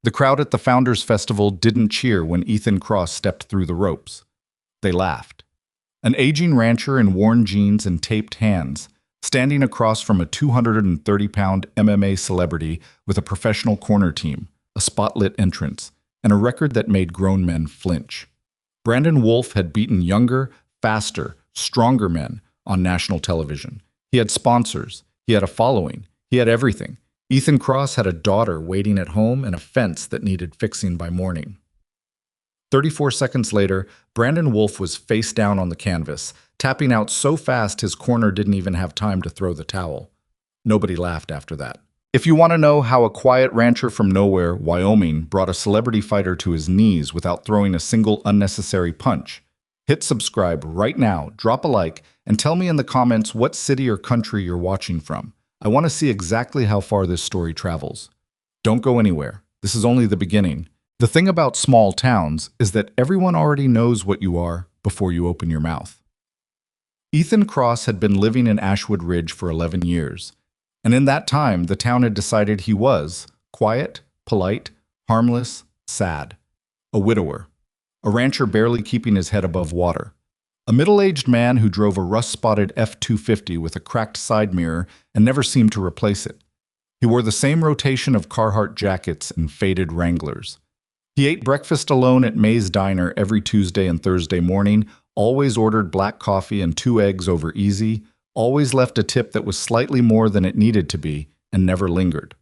The crowd at the Founders Festival didn't cheer when Ethan Cross stepped through the ropes. They laughed. An aging rancher in worn jeans and taped hands, standing across from a 230-pound MMA celebrity with a professional corner team, a spotlit entrance, and a record that made grown men flinch. Brandon Wolf had beaten younger, faster, stronger men on national television. He had sponsors. He had a following. He had everything. Ethan Cross had a daughter waiting at home and a fence that needed fixing by morning. 34 seconds later, Brandon Wolf was face down on the canvas, tapping out so fast his corner didn't even have time to throw the towel. Nobody laughed after that. If you want to know how a quiet rancher from nowhere, Wyoming, brought a celebrity fighter to his knees without throwing a single unnecessary punch, hit subscribe right now, drop a like, and tell me in the comments what city or country you're watching from. I want to see exactly how far this story travels. Don't go anywhere. This is only the beginning. The thing about small towns is that everyone already knows what you are before you open your mouth. Ethan Cross had been living in Ashwood Ridge for 11 years, and in that time the town had decided he was quiet, polite, harmless, sad, a widower, a rancher barely keeping his head above water, a middle-aged man who drove a rust-spotted F-250 with a cracked side mirror and never seemed to replace it. He wore the same rotation of Carhartt jackets and faded Wranglers. He ate breakfast alone at May's Diner every Tuesday and Thursday morning, always ordered black coffee and 2 eggs over easy, always left a tip that was slightly more than it needed to be, and never lingered.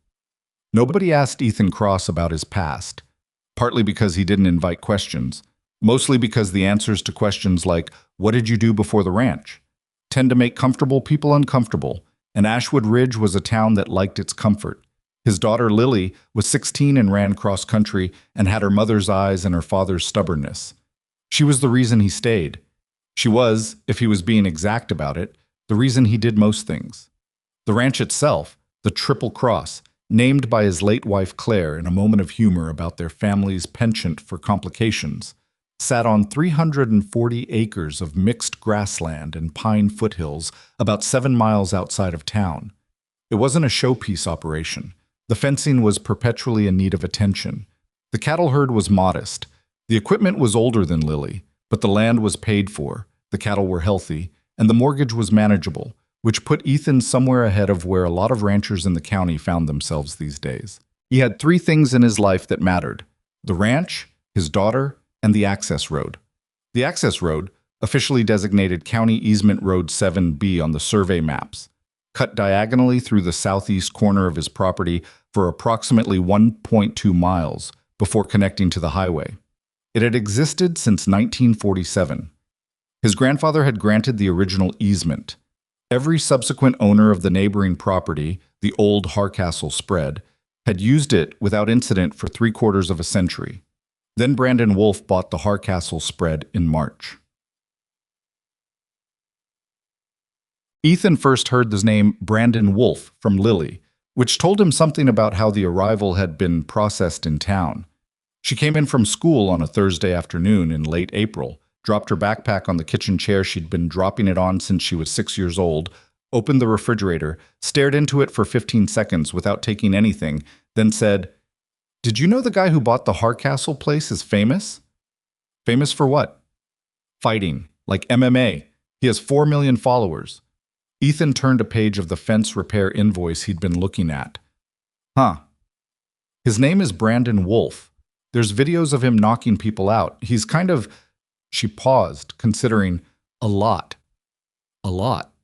Nobody asked Ethan Cross about his past, partly because he didn't invite questions, mostly because the answers to questions like, "What did you do before the ranch?" tend to make comfortable people uncomfortable, and Ashwood Ridge was a town that liked its comfort. His daughter Lily was 16 and ran cross-country and had her mother's eyes and her father's stubbornness. She was the reason he stayed. She was, if he was being exact about it, the reason he did most things. The ranch itself, the Triple Cross, named by his late wife Claire in a moment of humor about their family's penchant for complications, sat on 340 acres of mixed grassland and pine foothills about 7 miles outside of town. It wasn't a showpiece operation. The fencing was perpetually in need of attention. The cattle herd was modest. The equipment was older than Lily, but the land was paid for, the cattle were healthy, and the mortgage was manageable, which put Ethan somewhere ahead of where a lot of ranchers in the county found themselves these days. He had 3 things in his life that mattered: the ranch, his daughter, and the access road. The access road, officially designated County Easement Road 7B on the survey maps, cut diagonally through the southeast corner of his property for approximately 1.2 miles before connecting to the highway. It had existed since 1947. His grandfather had granted the original easement. Every subsequent owner of the neighboring property, the old Hardcastle spread, had used it without incident for 3/4 of a century. Then Brandon Wolf bought the Hardcastle spread in March. Ethan first heard the name Brandon Wolf from Lily, which told him something about how the arrival had been processed in town. She came in from school on a Thursday afternoon in late April, dropped her backpack on the kitchen chair she'd been dropping it on since she was 6 years old, opened the refrigerator, stared into it for 15 seconds without taking anything, then said, "Did you know the guy who bought the Hardcastle place is famous?" "Famous for what?" "Fighting, like MMA. He has 4 million followers." Ethan turned a page of the fence repair invoice he'd been looking at. "Huh. His name is Brandon Wolf. There's videos of him knocking people out. He's kind of..." She paused, considering a lot. A lot.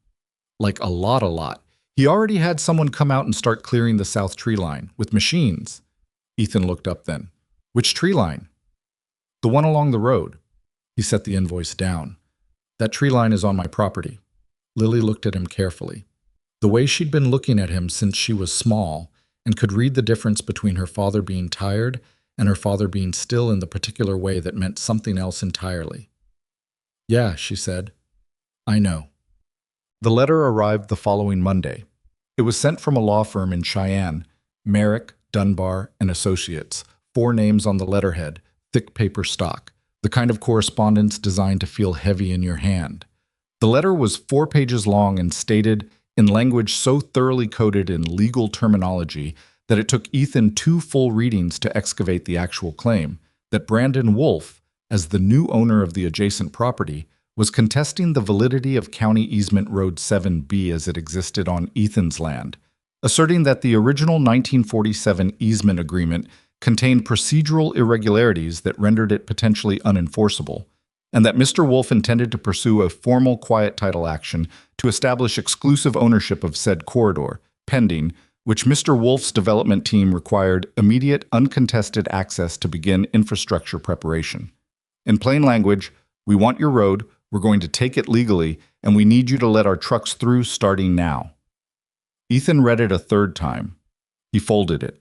Like a lot. He already had someone come out and start clearing the south tree line, with machines. Ethan looked up then. "Which tree line?" "The one along the road." He set the invoice down. "That tree line is on my property." Lily looked at him carefully. The way she'd been looking at him since she was small, and could read the difference between her father being tired and her father being still in the particular way that meant something else entirely. "Yeah," she said. "I know." The letter arrived the following Monday. It was sent from a law firm in Cheyenne, Merrick, Dunbar, and Associates, 4 names on the letterhead, thick paper stock, the kind of correspondence designed to feel heavy in your hand. The letter was 4 pages long and stated, in language so thoroughly coded in legal terminology that it took Ethan 2 full readings to excavate the actual claim, that Brandon Wolf, as the new owner of the adjacent property, was contesting the validity of County Easement Road 7B as it existed on Ethan's land, asserting that the original 1947 easement agreement contained procedural irregularities that rendered it potentially unenforceable, and that Mr. Wolf intended to pursue a formal quiet title action to establish exclusive ownership of said corridor, pending which Mr. Wolf's development team required immediate, uncontested access to begin infrastructure preparation. In plain language, we want your road, we're going to take it legally, and we need you to let our trucks through starting now. Ethan read it a third time. He folded it.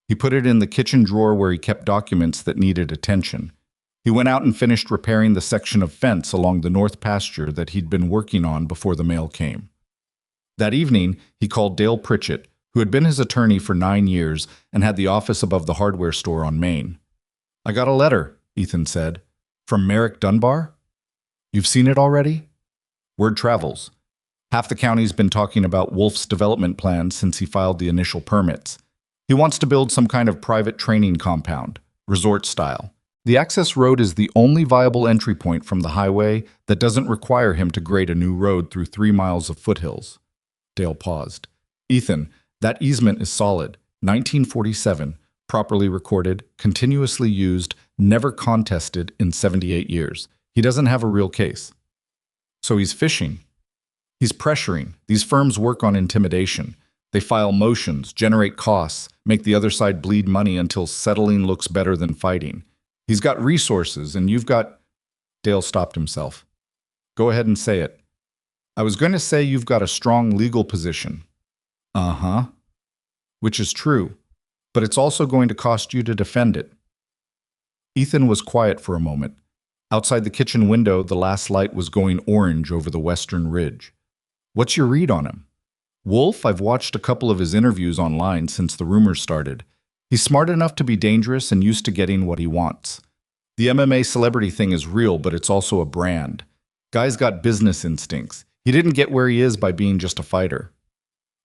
He put it in the kitchen drawer where he kept documents that needed attention. He went out and finished repairing the section of fence along the north pasture that he'd been working on before the mail came. That evening, he called Dale Pritchett, who had been his attorney for 9 years and had the office above the hardware store on Main. "I got a letter," Ethan said. "From Merrick Dunbar? You've seen it already?" Word travels. Half the county's been talking about Wolf's development plans since he filed the initial permits. He wants to build some kind of private training compound, resort style. The access road is the only viable entry point from the highway that doesn't require him to grade a new road through 3 miles of foothills. Dale paused. "Ethan, that easement is solid, 1947, properly recorded, continuously used, never contested in 78 years. He doesn't have a real case." "So he's fishing. He's pressuring. These firms work on intimidation. They file motions, generate costs, make the other side bleed money until settling looks better than fighting. He's got resources, and you've got—" Dale stopped himself. "Go ahead and say it." "I was going to say you've got a strong legal position." "Uh-huh." "Which is true, but it's also going to cost you to defend it." Ethan was quiet for a moment. Outside the kitchen window, the last light was going orange over the western ridge. "What's your read on him?" "Wolf, I've watched a couple of his interviews online since the rumors started. He's smart enough to be dangerous and used to getting what he wants. The MMA celebrity thing is real, but it's also a brand. Guy's got business instincts. He didn't get where he is by being just a fighter."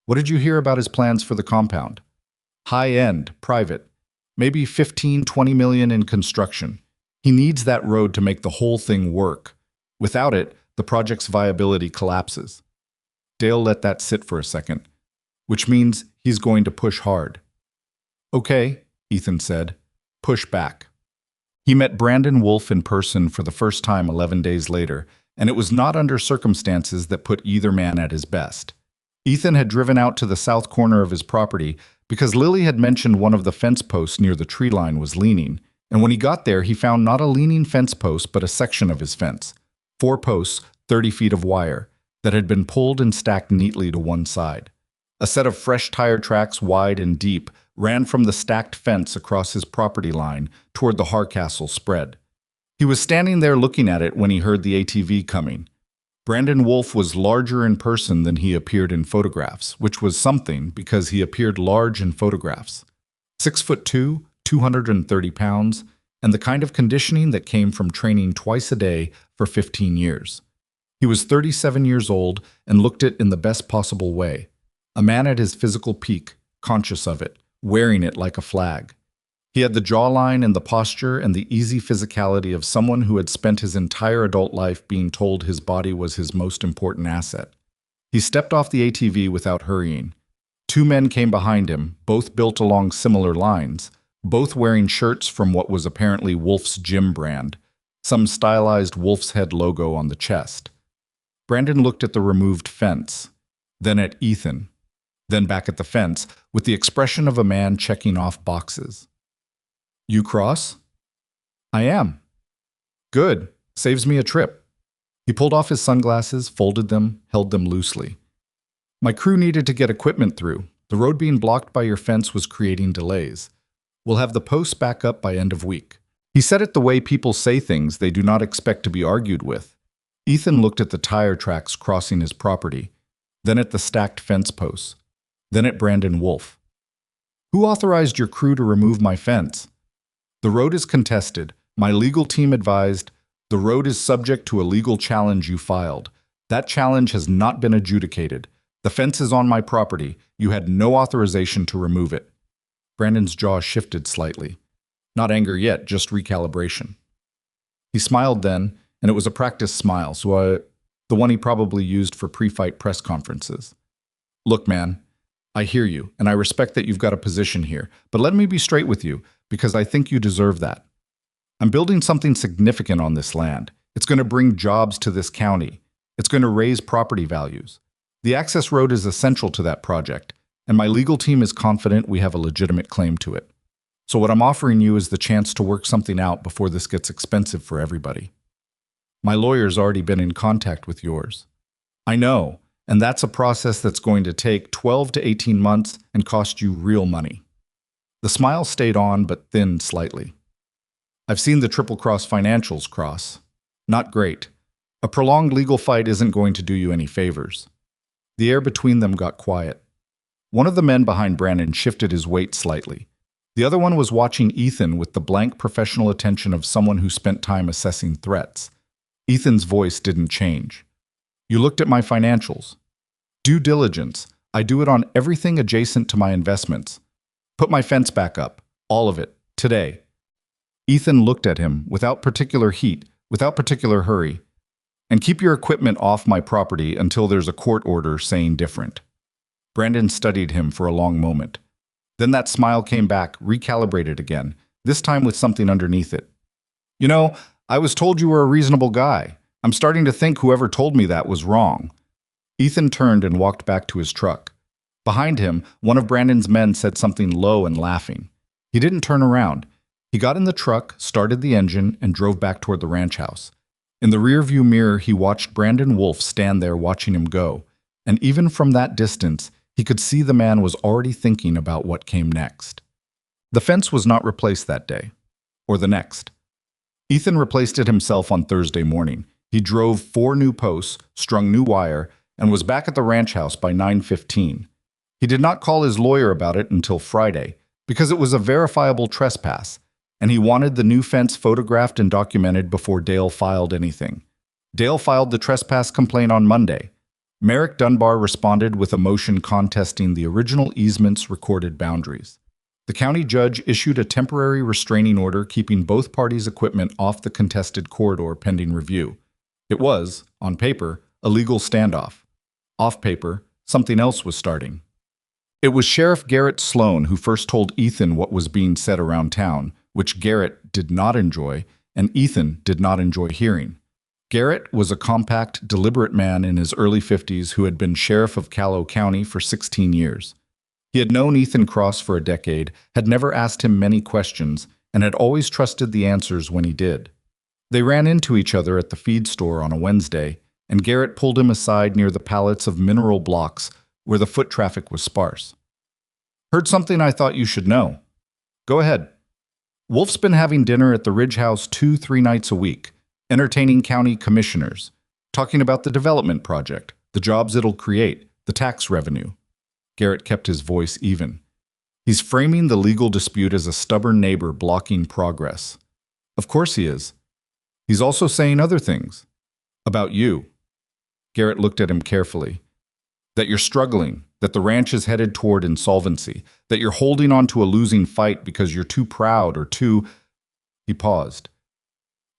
"What did you hear about his plans for the compound?" "High-end, private. Maybe 15–20 million in construction. He needs that road to make the whole thing work. Without it, the project's viability collapses." Dale let that sit for a second. "Which means he's going to push hard." "Okay," Ethan said. "Push back." He met Brandon Wolf in person for the first time 11 days later, and it was not under circumstances that put either man at his best. Ethan had driven out to the south corner of his property because Lily had mentioned one of the fence posts near the tree line was leaning, and when he got there, he found not a leaning fence post but a section of his fence. 4 posts, 30 feet of wire, that had been pulled and stacked neatly to one side. A set of fresh tire tracks, wide and deep, ran from the stacked fence across his property line toward the Harcastle spread. He was standing there looking at it when he heard the ATV coming. Brandon Wolf was larger in person than he appeared in photographs, which was something because he appeared large in photographs. 6'2", 230 pounds, and the kind of conditioning that came from training twice a day for 15 years. He was 37 years old and looked it in the best possible way. A man at his physical peak, conscious of it, wearing it like a flag. He had the jawline and the posture and the easy physicality of someone who had spent his entire adult life being told his body was his most important asset. He stepped off the ATV without hurrying. 2 men came behind him, both built along similar lines, both wearing shirts from what was apparently Wolf's gym brand, some stylized Wolf's Head logo on the chest. Brandon looked at the removed fence, then at Ethan, then back at the fence, with the expression of a man checking off boxes. "You cross?" "I am." "Good. Saves me a trip." He pulled off his sunglasses, folded them, held them loosely. "My crew needed to get equipment through. The road being blocked by your fence was creating delays. We'll have the posts back up by end of week." He said it the way people say things they do not expect to be argued with. Ethan looked at the tire tracks crossing his property, then at the stacked fence posts, then at Brandon Wolf. "Who authorized your crew to remove my fence?" "The road is contested. My legal team advised, the road is subject to a legal challenge you filed. That challenge has not been adjudicated. The fence is on my property. You had no authorization to remove it." Brandon's jaw shifted slightly. Not anger yet, just recalibration. He smiled then, and it was a practice smile, the one he probably used for pre-fight press conferences. Look, man, I hear you, and I respect that you've got a position here, but let me be straight with you, because I think you deserve that. I'm building something significant on this land. It's going to bring jobs to this county. It's going to raise property values. The access road is essential to that project, and my legal team is confident we have a legitimate claim to it. So what I'm offering you is the chance to work something out before this gets expensive for everybody. My lawyer's already been in contact with yours. I know, and that's a process that's going to take 12 to 18 months and cost you real money. The smile stayed on, but thinned slightly. I've seen the triple cross financials cross. Not great. A prolonged legal fight isn't going to do you any favors. The air between them got quiet. One of the men behind Brandon shifted his weight slightly. The other one was watching Ethan with the blank professional attention of someone who spent time assessing threats. Ethan's voice didn't change. You looked at my financials. Due diligence. I do it on everything adjacent to my investments. Put my fence back up. All of it. Today. Ethan looked at him without particular heat, without particular hurry. And keep your equipment off my property until there's a court order saying different. Brandon studied him for a long moment. Then that smile came back, recalibrated again, this time with something underneath it. You know, I was told you were a reasonable guy. I'm starting to think whoever told me that was wrong. Ethan turned and walked back to his truck. Behind him, one of Brandon's men said something low and laughing. He didn't turn around. He got in the truck, started the engine, and drove back toward the ranch house. In the rearview mirror, he watched Brandon Wolf stand there watching him go, and even from that distance, he could see the man was already thinking about what came next. The fence was not replaced that day, or the next. Ethan replaced it himself on Thursday morning. He drove 4 new posts, strung new wire, and was back at the ranch house by 9:15. He did not call his lawyer about it until Friday, because it was a verifiable trespass, and he wanted the new fence photographed and documented before Dale filed anything. Dale filed the trespass complaint on Monday. Merrick Dunbar responded with a motion contesting the original easement's recorded boundaries. The county judge issued a temporary restraining order keeping both parties' equipment off the contested corridor pending review. It was, on paper, a legal standoff. Off paper, something else was starting. It was Sheriff Garrett Sloan who first told Ethan what was being said around town, which Garrett did not enjoy, and Ethan did not enjoy hearing. Garrett was a compact, deliberate man in his early 50s who had been sheriff of Calhoun County for 16 years. He had known Ethan Cross for a decade, had never asked him many questions, and had always trusted the answers when he did. They ran into each other at the feed store on a Wednesday, and Garrett pulled him aside near the pallets of mineral blocks where the foot traffic was sparse. Heard something I thought you should know. Go ahead. Wolf's been having dinner at the Ridge House 2-3 nights a week, entertaining county commissioners, talking about the development project, the jobs it'll create, the tax revenue. Garrett kept his voice even. He's framing the legal dispute as a stubborn neighbor blocking progress. Of course he is. He's also saying other things. About you. Garrett looked at him carefully. That you're struggling, that the ranch is headed toward insolvency, that you're holding on to a losing fight because you're too proud or too... He paused.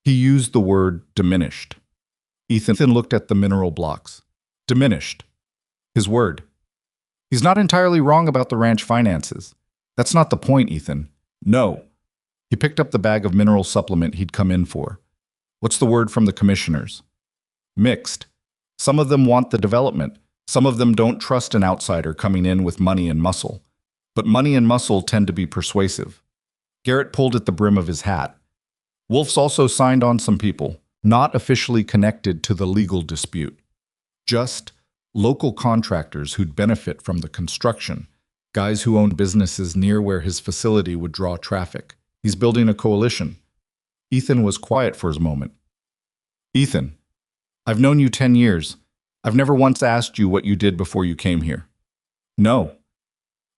He used the word diminished. Ethan looked at the mineral blocks. Diminished. His word. He's not entirely wrong about the ranch finances. That's not the point, Ethan. No. He picked up the bag of mineral supplement he'd come in for. What's the word from the commissioners? Mixed. Some of them want the development. Some of them don't trust an outsider coming in with money and muscle. But money and muscle tend to be persuasive. Garrett pulled at the brim of his hat. Wolf's also signed on some people, not officially connected to the legal dispute. Just local contractors who'd benefit from the construction, guys who own businesses near where his facility would draw traffic. He's building a coalition. Ethan was quiet for a moment. Ethan, I've known you 10 years. I've never once asked you what you did before you came here. No.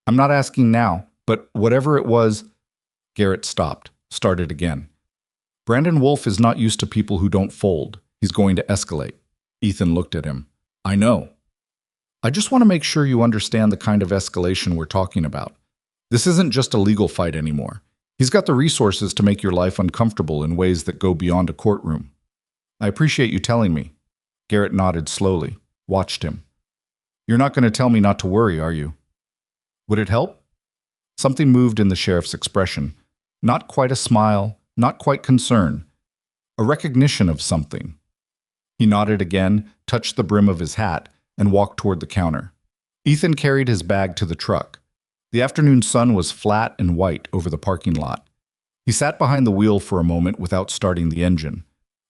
I'm not asking now, but whatever it was... Garrett stopped, started again. Brandon Wolf is not used to people who don't fold. He's going to escalate. Ethan looked at him. I know. I just want to make sure you understand the kind of escalation we're talking about. This isn't just a legal fight anymore. He's got the resources to make your life uncomfortable in ways that go beyond a courtroom. I appreciate you telling me. Garrett nodded slowly, watched him. You're not going to tell me not to worry, are you? Would it help? Something moved in the sheriff's expression. Not quite a smile, not quite concern. A recognition of something. He nodded again, touched the brim of his hat, and walked toward the counter. Ethan carried his bag to the truck. The afternoon sun was flat and white over the parking lot. He sat behind the wheel for a moment without starting the engine.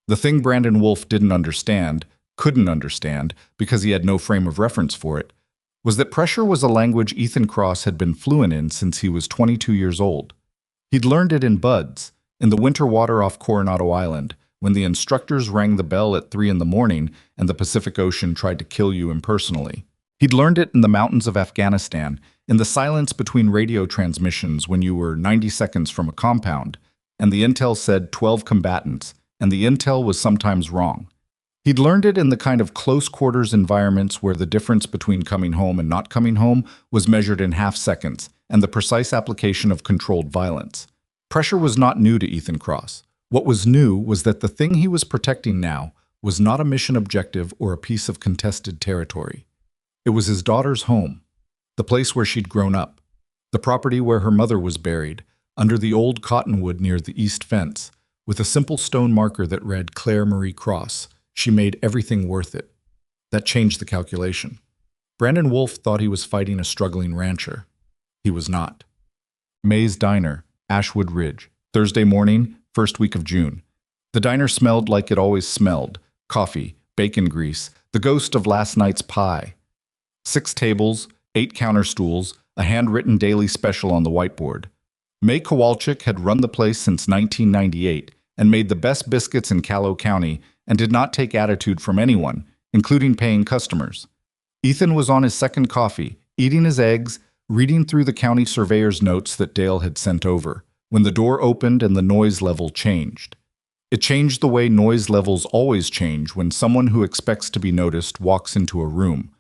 The thing Brandon Wolfe didn't understand, couldn't understand, because he had no frame of reference for it, was that pressure was a language Ethan Cross had been fluent in since he was 22 years old. He'd learned it in buds, in the winter water off Coronado Island, when the instructors rang the bell at 3 in the morning and the Pacific Ocean tried to kill you impersonally. He'd learned it in the mountains of Afghanistan, in the silence between radio transmissions when you were 90 seconds from a compound, and the intel said 12 combatants, and the intel was sometimes wrong. He'd learned it in the kind of close-quarters environments where the difference between coming home and not coming home was measured in half seconds, and the precise application of controlled violence. Pressure was not new to Ethan Cross. What was new was that the thing he was protecting now was not a mission objective or a piece of contested territory. It was his daughter's home, the place where she'd grown up, the property where her mother was buried, under the old cottonwood near the east fence, with a simple stone marker that read Claire Marie Cross. She made everything worth it. That changed the calculation. Brandon Wolfe thought he was fighting a struggling rancher. He was not. May's Diner, Ashwood Ridge, Thursday morning, first week of June. The diner smelled like it always smelled: coffee, bacon grease, the ghost of last night's pie. 6 tables, 8 counter stools, a handwritten daily special on the whiteboard. May Kowalczyk had run the place since 1998 and made the best biscuits in Calhoun County and did not take attitude from anyone, including paying customers. Ethan was on his second coffee, eating his eggs, reading through the county surveyor's notes that Dale had sent over, when the door opened and the noise level changed. It changed the way noise levels always change when someone who expects to be noticed walks into a room.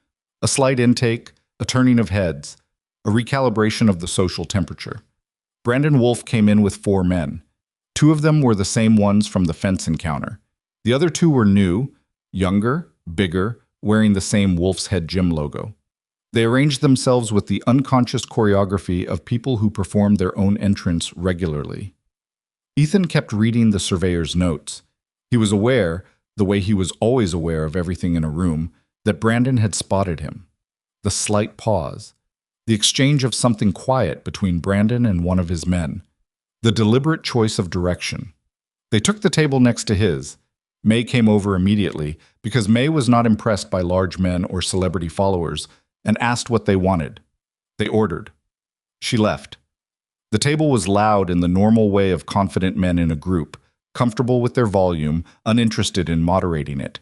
A slight intake, a turning of heads, a recalibration of the social temperature. Brandon Wolfe came in with 4 men. 2 of them were the same ones from the fence encounter. The other 2 were new, younger, bigger, wearing the same Wolfe's Head gym logo. They arranged themselves with the unconscious choreography of people who perform their own entrance regularly. Ethan kept reading the surveyor's notes. He was aware, the way he was always aware of everything in a room, that Brandon had spotted him. The slight pause. The exchange of something quiet between Brandon and one of his men. The deliberate choice of direction. They took the table next to his. May came over immediately because May was not impressed by large men or celebrity followers and asked what they wanted. They ordered. She left. The table was loud in the normal way of confident men in a group, comfortable with their volume, uninterested in moderating it.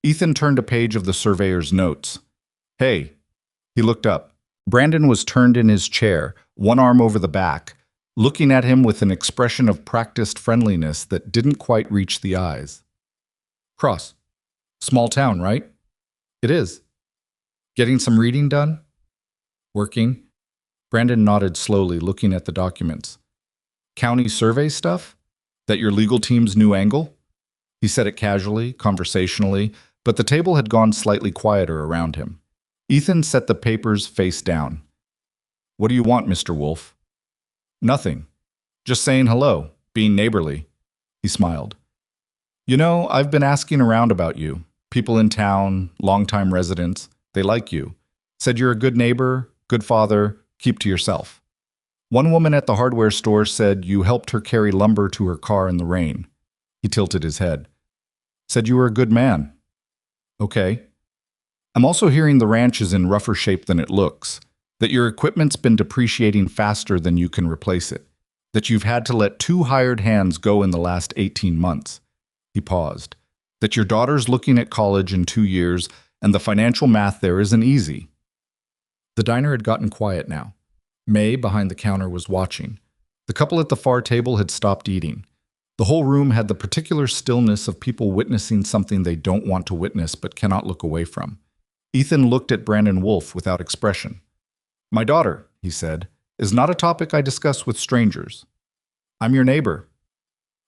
Ethan turned a page of the surveyor's notes. Hey. He looked up. Brandon was turned in his chair, one arm over the back, looking at him with an expression of practiced friendliness that didn't quite reach the eyes. Cross. Small town, right? It is. Getting some reading done? Working. Brandon nodded slowly, looking at the documents. County survey stuff? That your legal team's new angle? He said it casually, conversationally, but the table had gone slightly quieter around him. Ethan set the papers face down. What do you want, Mr. Wolfe? Nothing. Just saying hello, being neighborly. He smiled. You know, I've been asking around about you. People in town, longtime residents, they like you. Said you're a good neighbor, good father, keep to yourself. One woman at the hardware store said you helped her carry lumber to her car in the rain. He tilted his head. Said you were a good man. Okay. I'm also hearing the ranch is in rougher shape than it looks, that your equipment's been depreciating faster than you can replace it, that you've had to let 2 hired hands go in the last 18 months. He paused. That your daughter's looking at college in 2 years, and the financial math there isn't easy. The diner had gotten quiet now. May, behind the counter, was watching. The couple at the far table had stopped eating. The whole room had the particular stillness of people witnessing something they don't want to witness but cannot look away from. Ethan looked at Brandon Wolfe without expression. My daughter, he said, is not a topic I discuss with strangers. I'm your neighbor.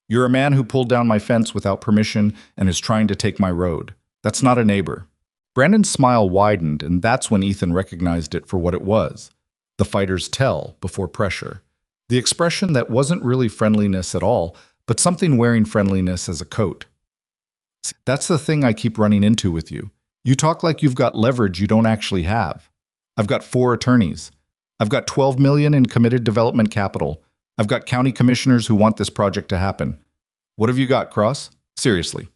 You're a man who pulled down my fence without permission and is trying to take my road. That's not a neighbor." Brandon's smile widened, and that's when Ethan recognized it for what it was: the fighter's tell before pressure. The expression that wasn't really friendliness at all, but something wearing friendliness as a coat. "That's the thing I keep running into with you. You talk like you've got leverage you don't actually have. I've got 4 attorneys. I've got 12 million in committed development capital. I've got county commissioners who want this project to happen. What have you got, Cross? Seriously.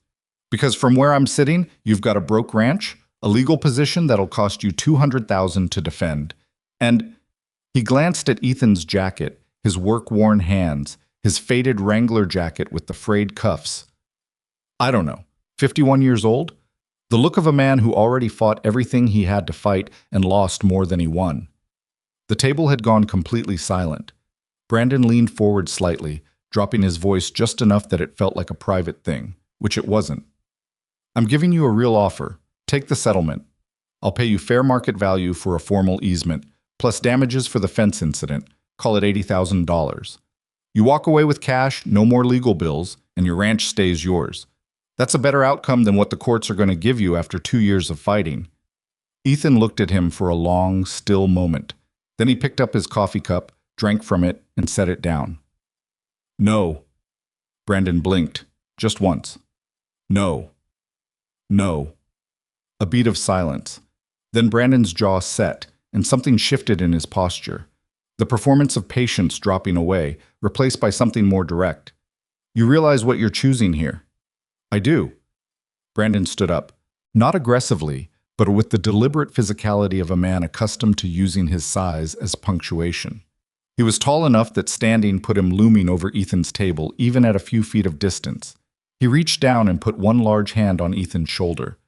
Because from where I'm sitting, you've got a broke ranch, a legal position that'll cost you $200,000 to defend. And..." He glanced at Ethan's jacket, his work-worn hands, his faded Wrangler jacket with the frayed cuffs. "I don't know, 51 years old? The look of a man who already fought everything he had to fight and lost more than he won." The table had gone completely silent. Brandon leaned forward slightly, dropping his voice just enough that it felt like a private thing, which it wasn't. "I'm giving you a real offer. Take the settlement. I'll pay you fair market value for a formal easement, plus damages for the fence incident. Call it $80,000. You walk away with cash, no more legal bills, and your ranch stays yours. That's a better outcome than what the courts are going to give you after 2 years of fighting." Ethan looked at him for a long, still moment. Then he picked up his coffee cup, drank from it, and set it down. "No." Brandon blinked, just once. "No. No." A beat of silence. Then Brandon's jaw set, and something shifted in his posture. The performance of patience dropping away, replaced by something more direct. "You realize what you're choosing here?" "I do." Brandon stood up, not aggressively, but with the deliberate physicality of a man accustomed to using his size as punctuation. He was tall enough that standing put him looming over Ethan's table, even at a few feet of distance. He reached down and put one large hand on Ethan's shoulder.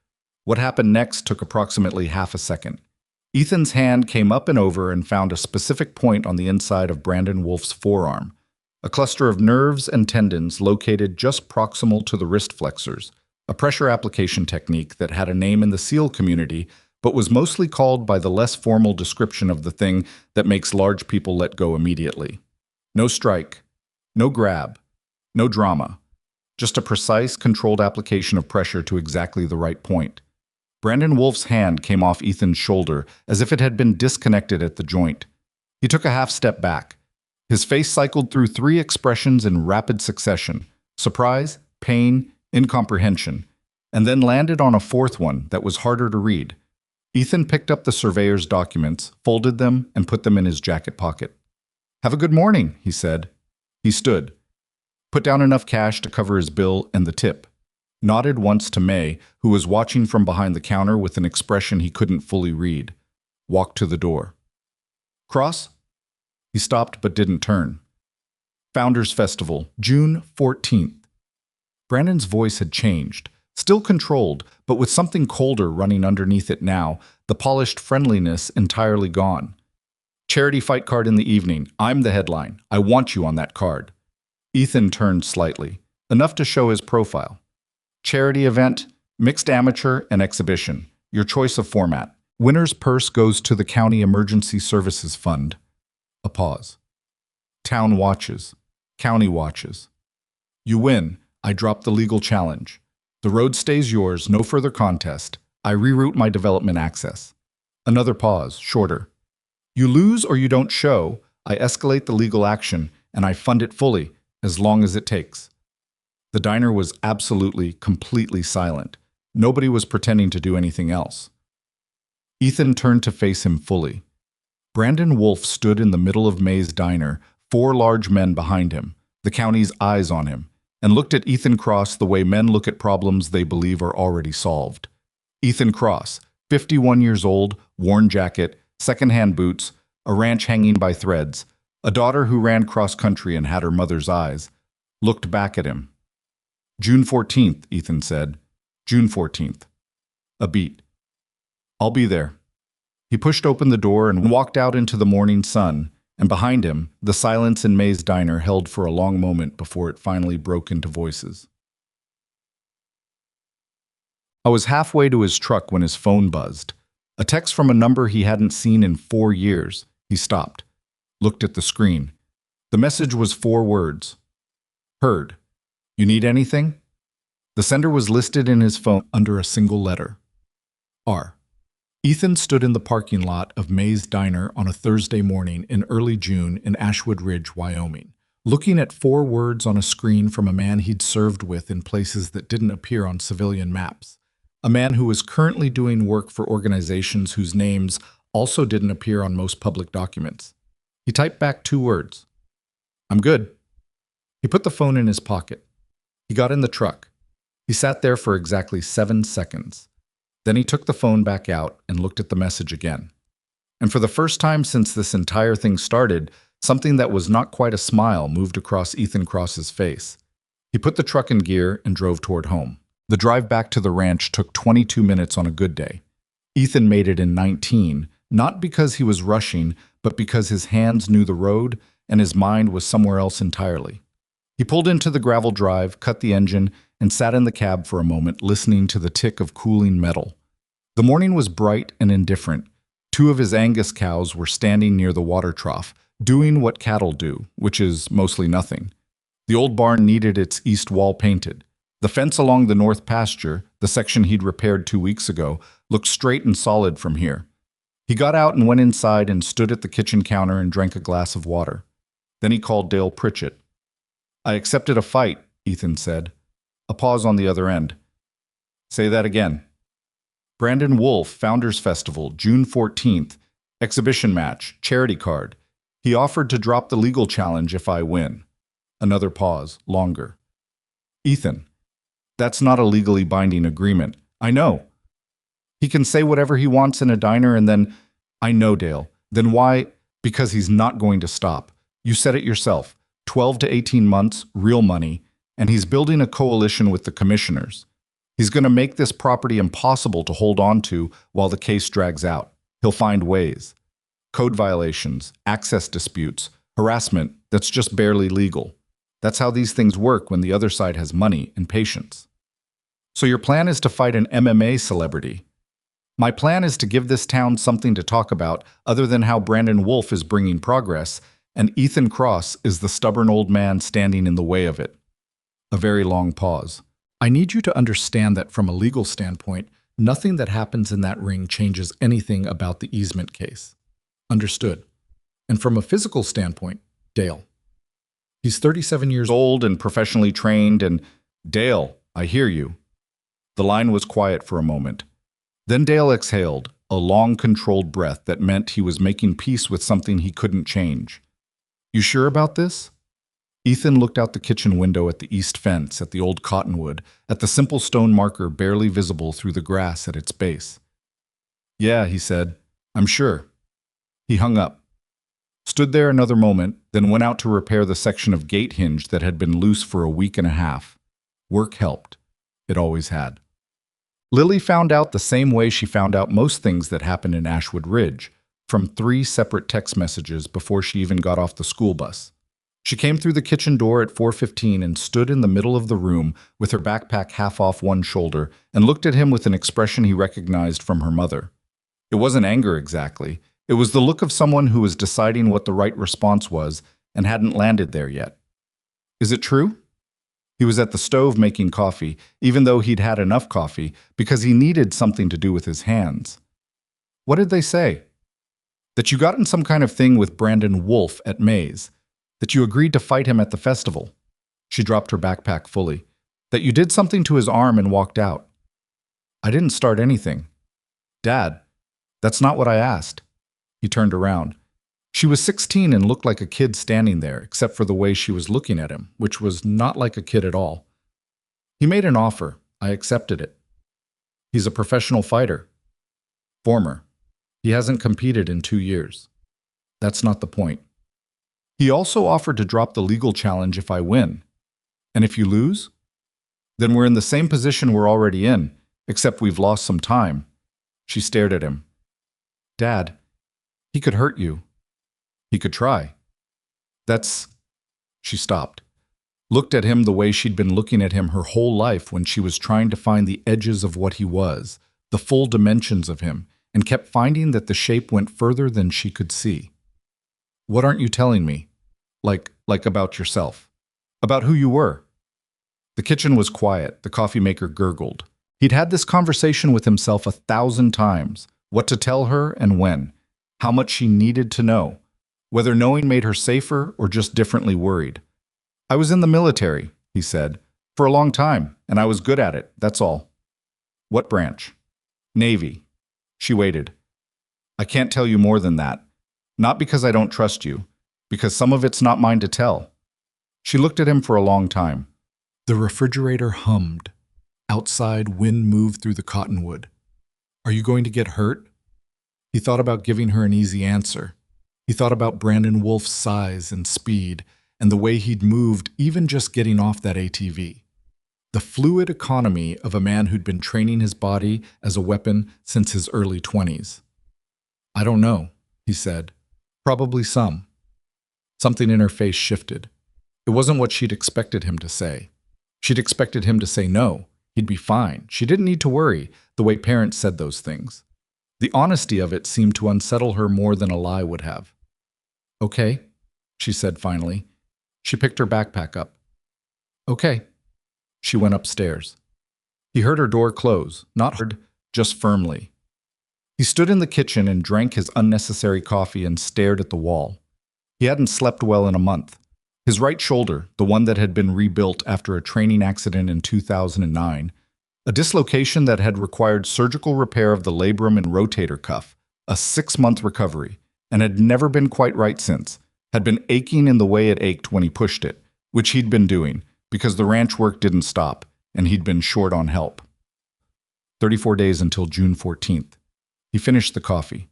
What happened next took approximately half a second. Ethan's hand came up and over and found a specific point on the inside of Brandon Wolf's forearm, a cluster of nerves and tendons located just proximal to the wrist flexors, a pressure application technique that had a name in the SEAL community, but was mostly called by the less formal description of the thing that makes large people let go immediately. No strike, no grab, no drama, just a precise, controlled application of pressure to exactly the right point. Brandon Wolf's hand came off Ethan's shoulder as if it had been disconnected at the joint. He took a half step back. His face cycled through 3 expressions in rapid succession: surprise, pain, incomprehension, and then landed on a 4th one that was harder to read. Ethan picked up the surveyor's documents, folded them, and put them in his jacket pocket. "Have a good morning," he said. He stood, put down enough cash to cover his bill and the tip, nodded once to May, who was watching from behind the counter with an expression he couldn't fully read, walked to the door. "Cross?" He stopped but didn't turn. "Founders Festival, June 14th. Brandon's voice had changed, still controlled, but with something colder running underneath it now, the polished friendliness entirely gone. "Charity fight card in the evening. I'm the headline. I want you on that card." Ethan turned slightly, enough to show his profile. "Charity event, mixed amateur and exhibition. Your choice of format. Winner's purse goes to the County Emergency Services Fund." A pause. "Town watches. County watches. You win. I drop the legal challenge. The road stays yours, no further contest. I reroute my development access." Another pause, shorter. "You lose or you don't show. I escalate the legal action, and I fund it fully, as long as it takes." The diner was absolutely, completely silent. Nobody was pretending to do anything else. Ethan turned to face him fully. Brandon Wolf stood in the middle of May's diner, 4 large men behind him, the county's eyes on him, and looked at Ethan Cross the way men look at problems they believe are already solved. Ethan Cross, 51 years old, worn jacket, second-hand boots, a ranch hanging by threads, a daughter who ran cross-country and had her mother's eyes, looked back at him. "June 14th, Ethan said. "June 14th. A beat. "I'll be there." He pushed open the door and walked out into the morning sun, and behind him, the silence in May's diner held for a long moment before it finally broke into voices. I was halfway to his truck when his phone buzzed. A text from a number he hadn't seen in 4 years. He stopped. looked at the screen. The message was 4 words. Heard. You need anything? The sender was listed in his phone under a single letter. R. Ethan stood in the parking lot of May's Diner on a Thursday morning in early June in Ashwood Ridge, Wyoming, looking at 4 words on a screen from a man he'd served with in places that didn't appear on civilian maps. A man who was currently doing work for organizations whose names also didn't appear on most public documents. He typed back 2 words. I'm good. He put the phone in his pocket. He got in the truck. He sat there for exactly 7 seconds. Then he took the phone back out and looked at the message again. And for the first time since this entire thing started, something that was not quite a smile moved across Ethan Cross's face. He put the truck in gear and drove toward home. The drive back to the ranch took 22 minutes on a good day. Ethan made it in 19, not because he was rushing, but because his hands knew the road and his mind was somewhere else entirely. He pulled into the gravel drive, cut the engine, and sat in the cab for a moment, listening to the tick of cooling metal. The morning was bright and indifferent. 2 of his Angus cows were standing near the water trough, doing what cattle do, which is mostly nothing. The old barn needed its east wall painted. The fence along the north pasture, the section he'd repaired 2 weeks ago, looked straight and solid from here. He got out and went inside and stood at the kitchen counter and drank a glass of water. Then he called Dale Pritchett. I accepted a fight, Ethan said. A pause on the other end. Say that again. Brandon Wolf, Founders Festival, June 14th. Exhibition match, charity card. He offered to drop the legal challenge if I win. Another pause, longer. Ethan, that's not a legally binding agreement. I know. He can say whatever he wants in a diner and then, I know, Dale. Then why? Because he's not going to stop. You said it yourself. 12 to 18 months, real money, and he's building a coalition with the commissioners. He's going to make this property impossible to hold on to while the case drags out. He'll find ways. Code violations, access disputes, harassment that's just barely legal. That's how these things work when the other side has money and patience. So your plan is to fight an MMA celebrity. My plan is to give this town something to talk about other than how Brandon Wolf is bringing progress, and Ethan Cross is the stubborn old man standing in the way of it. A very long pause. I need you to understand that from a legal standpoint, nothing that happens in that ring changes anything about the easement case. Understood. And from a physical standpoint, Dale. He's 37 years old and professionally trained, and Dale, I hear you. The line was quiet for a moment. Then Dale exhaled, a long, controlled breath that meant he was making peace with something he couldn't change. You sure about this? Ethan looked out the kitchen window at the east fence, at the old cottonwood, at the simple stone marker barely visible through the grass at its base. Yeah, he said, I'm sure. He hung up, stood there another moment, then went out to repair the section of gate hinge that had been loose for a week and a half. Work helped. It always had. Lily found out the same way she found out most things that happened in Ashwood Ridge, from 3 separate text messages before she even got off the school bus. She came through the kitchen door at 4:15 and stood in the middle of the room with her backpack half off one shoulder and looked at him with an expression he recognized from her mother. It wasn't anger exactly. It was the look of someone who was deciding what the right response was and hadn't landed there yet. Is it true? He was at the stove making coffee, even though he'd had enough coffee, because he needed something to do with his hands. What did they say? That you got in some kind of thing with Brandon Wolf at May's. That you agreed to fight him at the festival. She dropped her backpack fully. That you did something to his arm and walked out. I didn't start anything. Dad, that's not what I asked. He turned around. She was 16 and looked like a kid standing there, except for the way she was looking at him, which was not like a kid at all. He made an offer. I accepted it. He's a professional fighter. Former. He hasn't competed in 2 years. That's not the point. He also offered to drop the legal challenge if I win. And if you lose? Then we're in the same position we're already in, except we've lost some time. She stared at him. Dad, he could hurt you. He could try. That's... She stopped. Looked at him the way she'd been looking at him her whole life when she was trying to find the edges of what he was, the full dimensions of him, and kept finding that the shape went further than she could see. What aren't you telling me? Like about yourself. About who you were. The kitchen was quiet. The coffee maker gurgled. He'd had this conversation with himself 1,000 times. What to tell her and when. How much she needed to know. Whether knowing made her safer or just differently worried. I was in the military, he said, for a long time, and I was good at it, that's all. What branch? Navy. She waited. I can't tell you more than that. Not because I don't trust you, because some of it's not mine to tell. She looked at him for a long time. The refrigerator hummed. Outside, wind moved through the cottonwood. Are you going to get hurt? He thought about giving her an easy answer. He thought about Brandon Wolf's size and speed, and the way he'd moved even just getting off that ATV. The fluid economy of a man who'd been training his body as a weapon since his early 20s. I don't know, he said. Probably some. Something in her face shifted. It wasn't what she'd expected him to say. She'd expected him to say no. He'd be fine. She didn't need to worry, the way parents said those things. The honesty of it seemed to unsettle her more than a lie would have. Okay, she said finally. She picked her backpack up. Okay. She went upstairs. He heard her door close, not hard, just firmly. He stood in the kitchen and drank his unnecessary coffee and stared at the wall. He hadn't slept well in a month. His right shoulder, the one that had been rebuilt after a training accident in 2009, a dislocation that had required surgical repair of the labrum and rotator cuff, a 6-month recovery, and had never been quite right since, had been aching in the way it ached when he pushed it, which he'd been doing, because the ranch work didn't stop, and he'd been short on help. 34 days until June 14th. He finished the coffee,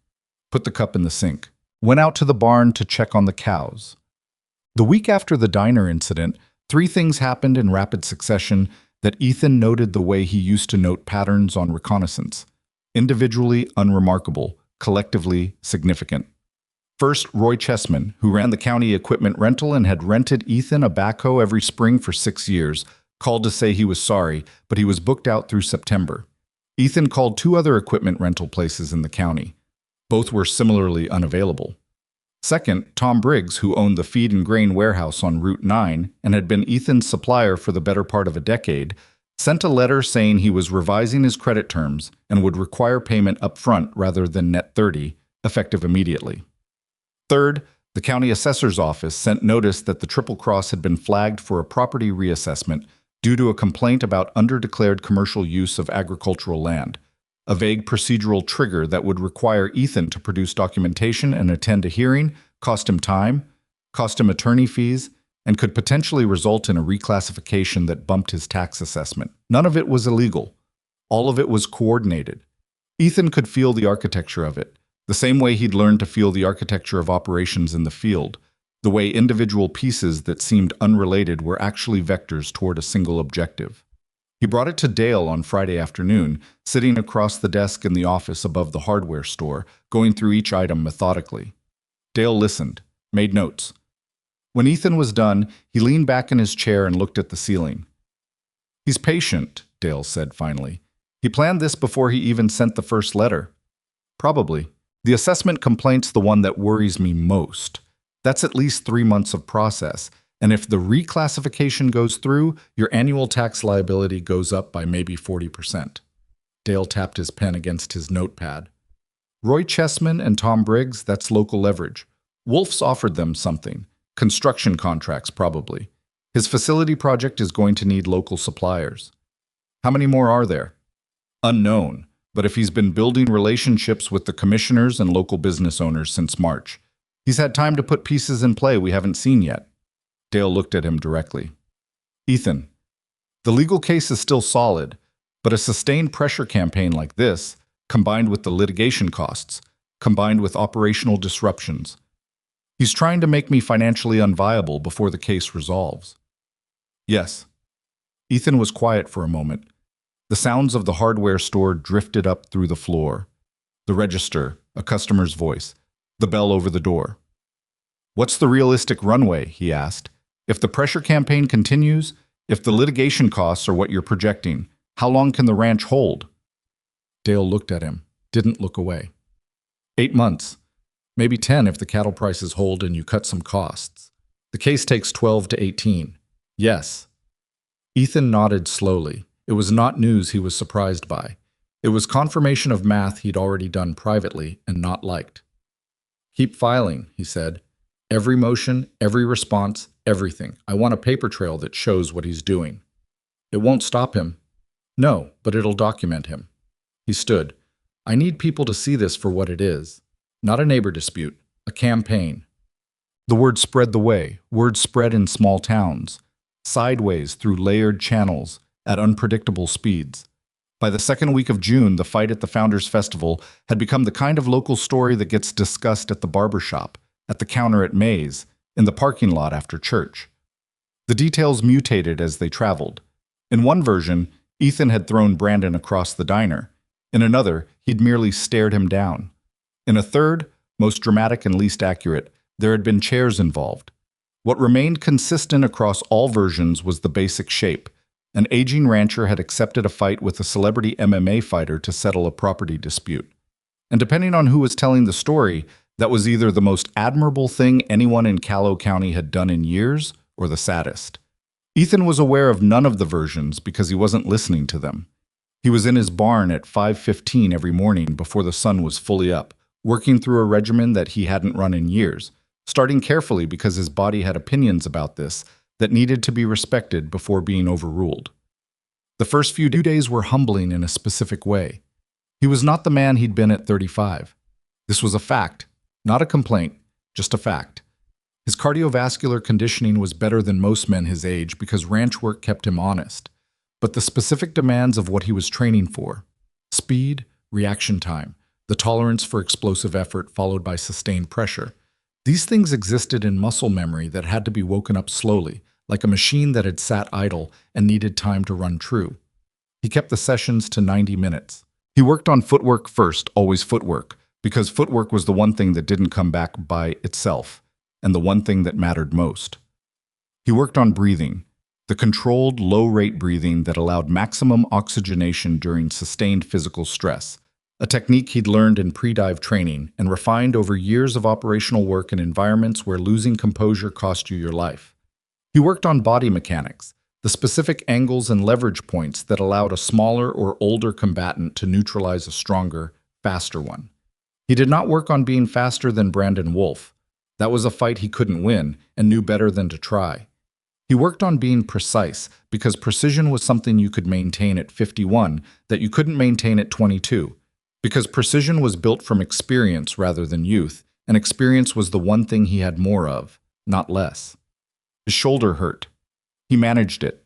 put the cup in the sink, went out to the barn to check on the cows. The week after the diner incident, 3 things happened in rapid succession that Ethan noted the way he used to note patterns on reconnaissance. Individually unremarkable, collectively significant. First, Roy Chessman, who ran the county equipment rental and had rented Ethan a backhoe every spring for 6 years, called to say he was sorry, but he was booked out through September. Ethan called 2 other equipment rental places in the county. Both were similarly unavailable. Second, Tom Briggs, who owned the feed and grain warehouse on Route 9 and had been Ethan's supplier for the better part of a decade, sent a letter saying he was revising his credit terms and would require payment up front rather than net 30, effective immediately. Third, the county assessor's office sent notice that the Triple Cross had been flagged for a property reassessment due to a complaint about underdeclared commercial use of agricultural land, a vague procedural trigger that would require Ethan to produce documentation and attend a hearing, cost him time, cost him attorney fees, and could potentially result in a reclassification that bumped his tax assessment. None of it was illegal. All of it was coordinated. Ethan could feel the architecture of it, the same way he'd learned to feel the architecture of operations in the field, the way individual pieces that seemed unrelated were actually vectors toward a single objective. He brought it to Dale on Friday afternoon, sitting across the desk in the office above the hardware store, going through each item methodically. Dale listened, made notes. When Ethan was done, he leaned back in his chair and looked at the ceiling. He's patient, Dale said finally. He planned this before he even sent the first letter. Probably. The assessment complaint's the one that worries me most. That's at least 3 months of process. And if the reclassification goes through, your annual tax liability goes up by maybe 40%. Dale tapped his pen against his notepad. Roy Chessman and Tom Briggs, that's local leverage. Wolf's offered them something. Construction contracts, probably. His facility project is going to need local suppliers. How many more are there? Unknown, but if he's been building relationships with the commissioners and local business owners since March, he's had time to put pieces in play we haven't seen yet. Dale looked at him directly. Ethan, the legal case is still solid, but a sustained pressure campaign like this, combined with the litigation costs, combined with operational disruptions, he's trying to make me financially unviable before the case resolves. Yes. Ethan was quiet for a moment. The sounds of the hardware store drifted up through the floor. The register, a customer's voice, the bell over the door. What's the realistic runway, he asked. If the pressure campaign continues, if the litigation costs are what you're projecting, how long can the ranch hold? Dale looked at him, didn't look away. 8 months. Maybe 10 if the cattle prices hold and you cut some costs. The case takes 12 to 18. Yes. Ethan nodded slowly. It was not news he was surprised by. It was confirmation of math he'd already done privately and not liked. Keep filing, he said. Every motion, every response, everything. I want a paper trail that shows what he's doing. It won't stop him. No, but it'll document him. He stood. I need people to see this for what it is. Not a neighbor dispute, a campaign. The word spread the way. Word spread in small towns, sideways through layered channels, at unpredictable speeds. By the second week of June, the fight at the Founders Festival had become the kind of local story that gets discussed at the barber shop, at the counter at Mays, in the parking lot after church. The details mutated as they traveled. In one version, Ethan had thrown Brandon across the diner. In another, he'd merely stared him down. In a third, most dramatic and least accurate, there had been chairs involved. What remained consistent across all versions was the basic shape. An aging rancher had accepted a fight with a celebrity MMA fighter to settle a property dispute. And depending on who was telling the story, that was either the most admirable thing anyone in Callow County had done in years or the saddest. Ethan was aware of none of the versions because he wasn't listening to them. He was in his barn at 5:15 every morning before the sun was fully up, working through a regimen that he hadn't run in years, starting carefully because his body had opinions about this that needed to be respected before being overruled. The first few days were humbling in a specific way. He was not the man he'd been at 35. This was a fact, not a complaint, just a fact. His cardiovascular conditioning was better than most men his age because ranch work kept him honest. But the specific demands of what he was training for, speed, reaction time, the tolerance for explosive effort followed by sustained pressure, these things existed in muscle memory that had to be woken up slowly, like a machine that had sat idle and needed time to run true. He kept the sessions to 90 minutes. He worked on footwork first, always footwork, because footwork was the one thing that didn't come back by itself, and the one thing that mattered most. He worked on breathing, the controlled, low-rate breathing that allowed maximum oxygenation during sustained physical stress, a technique he'd learned in pre-dive training and refined over years of operational work in environments where losing composure cost you your life. He worked on body mechanics, the specific angles and leverage points that allowed a smaller or older combatant to neutralize a stronger, faster one. He did not work on being faster than Brandon Wolf. That was a fight he couldn't win and knew better than to try. He worked on being precise because precision was something you could maintain at 51 that you couldn't maintain at 22. Because precision was built from experience rather than youth, and experience was the one thing he had more of, not less. His shoulder hurt. He managed it.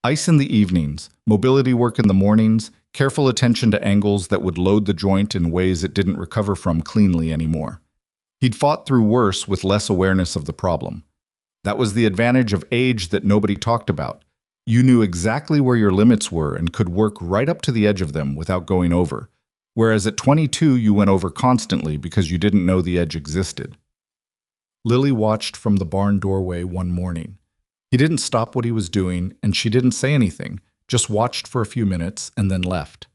Ice in the evenings, mobility work in the mornings, careful attention to angles that would load the joint in ways it didn't recover from cleanly anymore. He'd fought through worse with less awareness of the problem. That was the advantage of age that nobody talked about. You knew exactly where your limits were and could work right up to the edge of them without going over. Whereas at 22, you went over constantly because you didn't know the edge existed. Lily watched from the barn doorway one morning. He didn't stop what he was doing, and she didn't say anything, just watched for a few minutes and then left.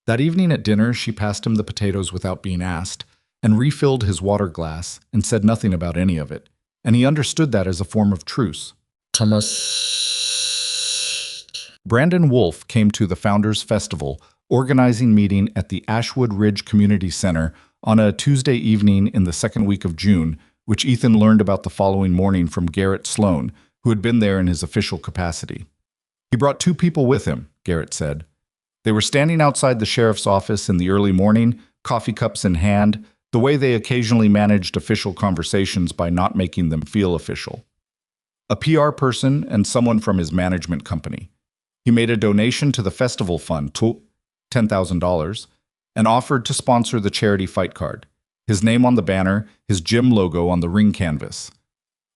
That evening at dinner, she passed him the potatoes without being asked, and refilled his water glass and said nothing about any of it, and he understood that as a form of truce. Brandon Wolf came to the Founders Festival organizing meeting at the Ashwood Ridge Community Center on a Tuesday evening in the second week of June, which Ethan learned about the following morning from Garrett Sloan, who had been there in his official capacity. He brought 2 people with him, Garrett said. They were standing outside the sheriff's office in the early morning, coffee cups in hand, the way they occasionally managed official conversations by not making them feel official. A PR person and someone from his management company. He made a donation to the festival fund, $10,000, and offered to sponsor the charity fight card. His name on the banner, his gym logo on the ring canvas.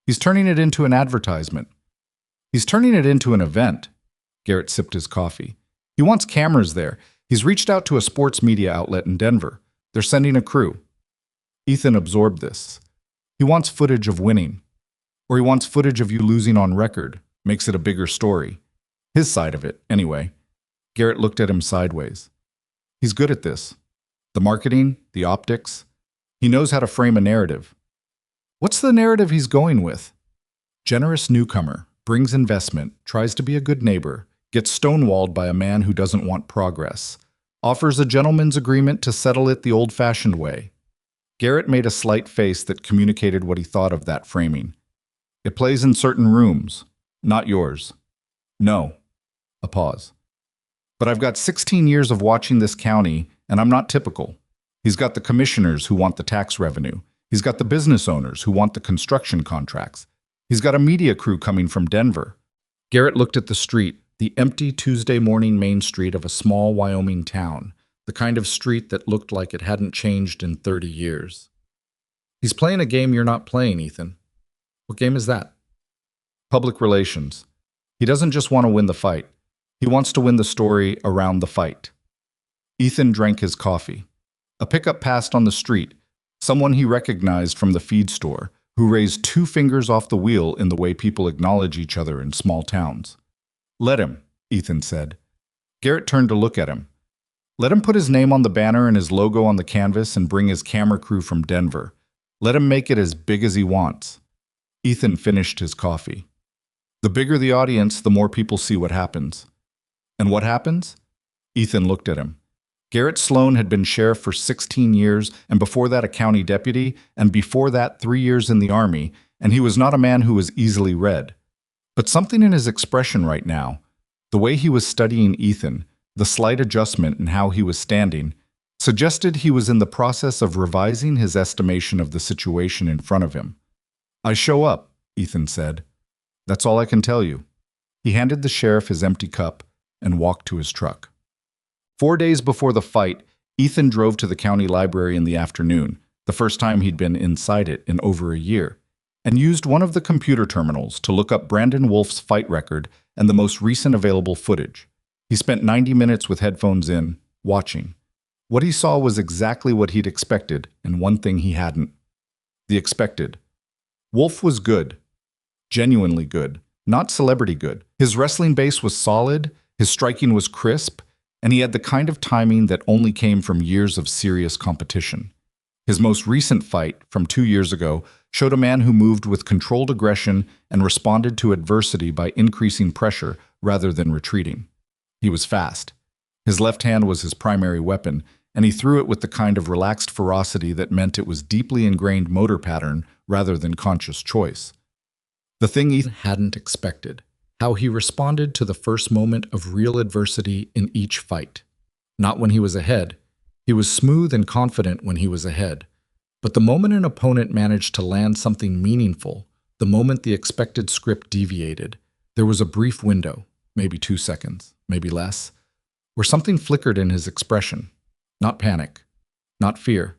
He's turning it into an advertisement. He's turning it into an event. Garrett sipped his coffee. He wants cameras there. He's reached out to a sports media outlet in Denver. They're sending a crew. Ethan absorbed this. He wants footage of winning. Or he wants footage of you losing on record. Makes it a bigger story. His side of it, anyway. Garrett looked at him sideways. He's good at this. The marketing, the optics. He knows how to frame a narrative. What's the narrative he's going with? Generous newcomer, brings investment, tries to be a good neighbor, gets stonewalled by a man who doesn't want progress, offers a gentleman's agreement to settle it the old-fashioned way. Garrett made a slight face that communicated what he thought of that framing. It plays in certain rooms, not yours. No. A pause. But I've got 16 years of watching this county, and I'm not typical. He's got the commissioners who want the tax revenue. He's got the business owners who want the construction contracts. He's got a media crew coming from Denver. Garrett looked at the street, the empty Tuesday morning main street of a small Wyoming town, the kind of street that looked like it hadn't changed in 30 years. He's playing a game you're not playing, Ethan. What game is that? Public relations. He doesn't just want to win the fight. He wants to win the story around the fight. Ethan drank his coffee. A pickup passed on the street, someone he recognized from the feed store, who raised 2 fingers off the wheel in the way people acknowledge each other in small towns. Let him, Ethan said. Garrett turned to look at him. Let him put his name on the banner and his logo on the canvas and bring his camera crew from Denver. Let him make it as big as he wants. Ethan finished his coffee. The bigger the audience, the more people see what happens. And what happens? Ethan looked at him. Garrett Sloan had been sheriff for 16 years, and before that a county deputy, and before that 3 years in the Army, and he was not a man who was easily read. But something in his expression right now, the way he was studying Ethan, the slight adjustment in how he was standing, suggested he was in the process of revising his estimation of the situation in front of him. I show up, Ethan said. That's all I can tell you. He handed the sheriff his empty cup and walked to his truck. 4 days before the fight, Ethan drove to the county library in the afternoon, the first time he'd been inside it in over a year, and used one of the computer terminals to look up Brandon Wolf's fight record and the most recent available footage. He spent 90 minutes with headphones in, watching. What he saw was exactly what he'd expected, and one thing he hadn't. The expected. Wolf was good. Genuinely good. Not celebrity good. His wrestling base was solid, his striking was crisp, and he had the kind of timing that only came from years of serious competition. His most recent fight, from 2 years ago, showed a man who moved with controlled aggression and responded to adversity by increasing pressure rather than retreating. He was fast. His left hand was his primary weapon, and he threw it with the kind of relaxed ferocity that meant it was deeply ingrained motor pattern rather than conscious choice. The thing Ethan hadn't expected, how he responded to the first moment of real adversity in each fight. Not when he was ahead. He was smooth and confident when he was ahead. But the moment an opponent managed to land something meaningful, the moment the expected script deviated, there was a brief window, maybe 2 seconds, maybe less, where something flickered in his expression. Not panic, not fear,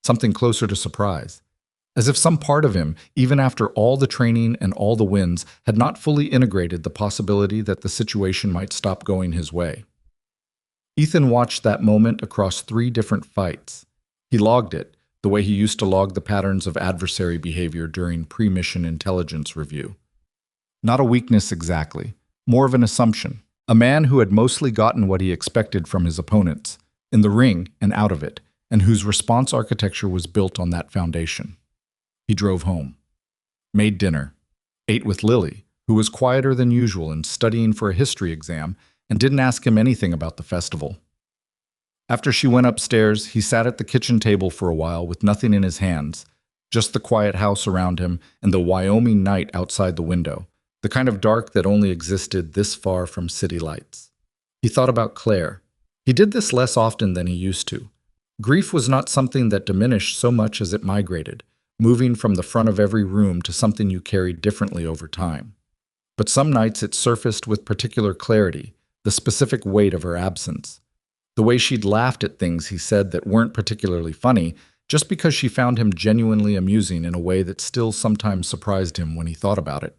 something closer to surprise. As if some part of him, even after all the training and all the wins, had not fully integrated the possibility that the situation might stop going his way. Ethan watched that moment across 3 different fights. He logged it, the way he used to log the patterns of adversary behavior during pre-mission intelligence review. Not a weakness exactly, more of an assumption. A man who had mostly gotten what he expected from his opponents, in the ring and out of it, and whose response architecture was built on that foundation. He drove home, made dinner, ate with Lily, who was quieter than usual and studying for a history exam, and didn't ask him anything about the festival. After she went upstairs, he sat at the kitchen table for a while with nothing in his hands, just the quiet house around him and the Wyoming night outside the window, the kind of dark that only existed this far from city lights. He thought about Claire. He did this less often than he used to. Grief was not something that diminished so much as it migrated, moving from the front of every room to something you carried differently over time. But some nights it surfaced with particular clarity, the specific weight of her absence. The way she'd laughed at things he said that weren't particularly funny, just because she found him genuinely amusing in a way that still sometimes surprised him when he thought about it.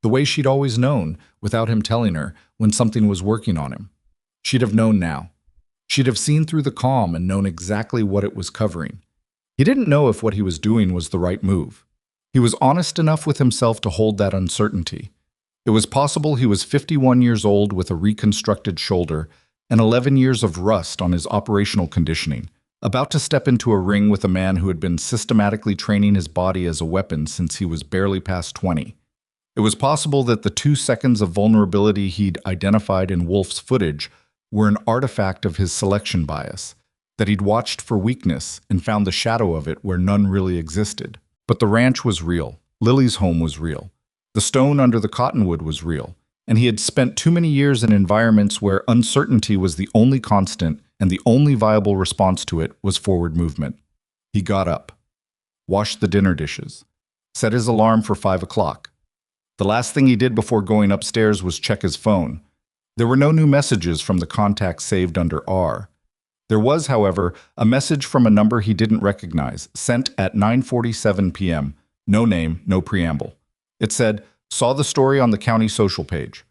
The way she'd always known, without him telling her, when something was working on him. She'd have known now. She'd have seen through the calm and known exactly what it was covering. He didn't know if what he was doing was the right move. He was honest enough with himself to hold that uncertainty. It was possible he was 51 years old with a reconstructed shoulder and 11 years of rust on his operational conditioning, about to step into a ring with a man who had been systematically training his body as a weapon since he was barely past 20. It was possible that the 2 seconds of vulnerability he'd identified in Wolf's footage were an artifact of his selection bias, that he'd watched for weakness and found the shadow of it where none really existed. But the ranch was real. Lily's home was real. The stone under the cottonwood was real. And he had spent too many years in environments where uncertainty was the only constant and the only viable response to it was forward movement. He got up, washed the dinner dishes, set his alarm for 5 o'clock. The last thing he did before going upstairs was check his phone. There were no new messages from the contacts saved under R. There was, however, a message from a number he didn't recognize, sent at 9:47 p.m. No name, no preamble. It said, "Saw the story on the county social page."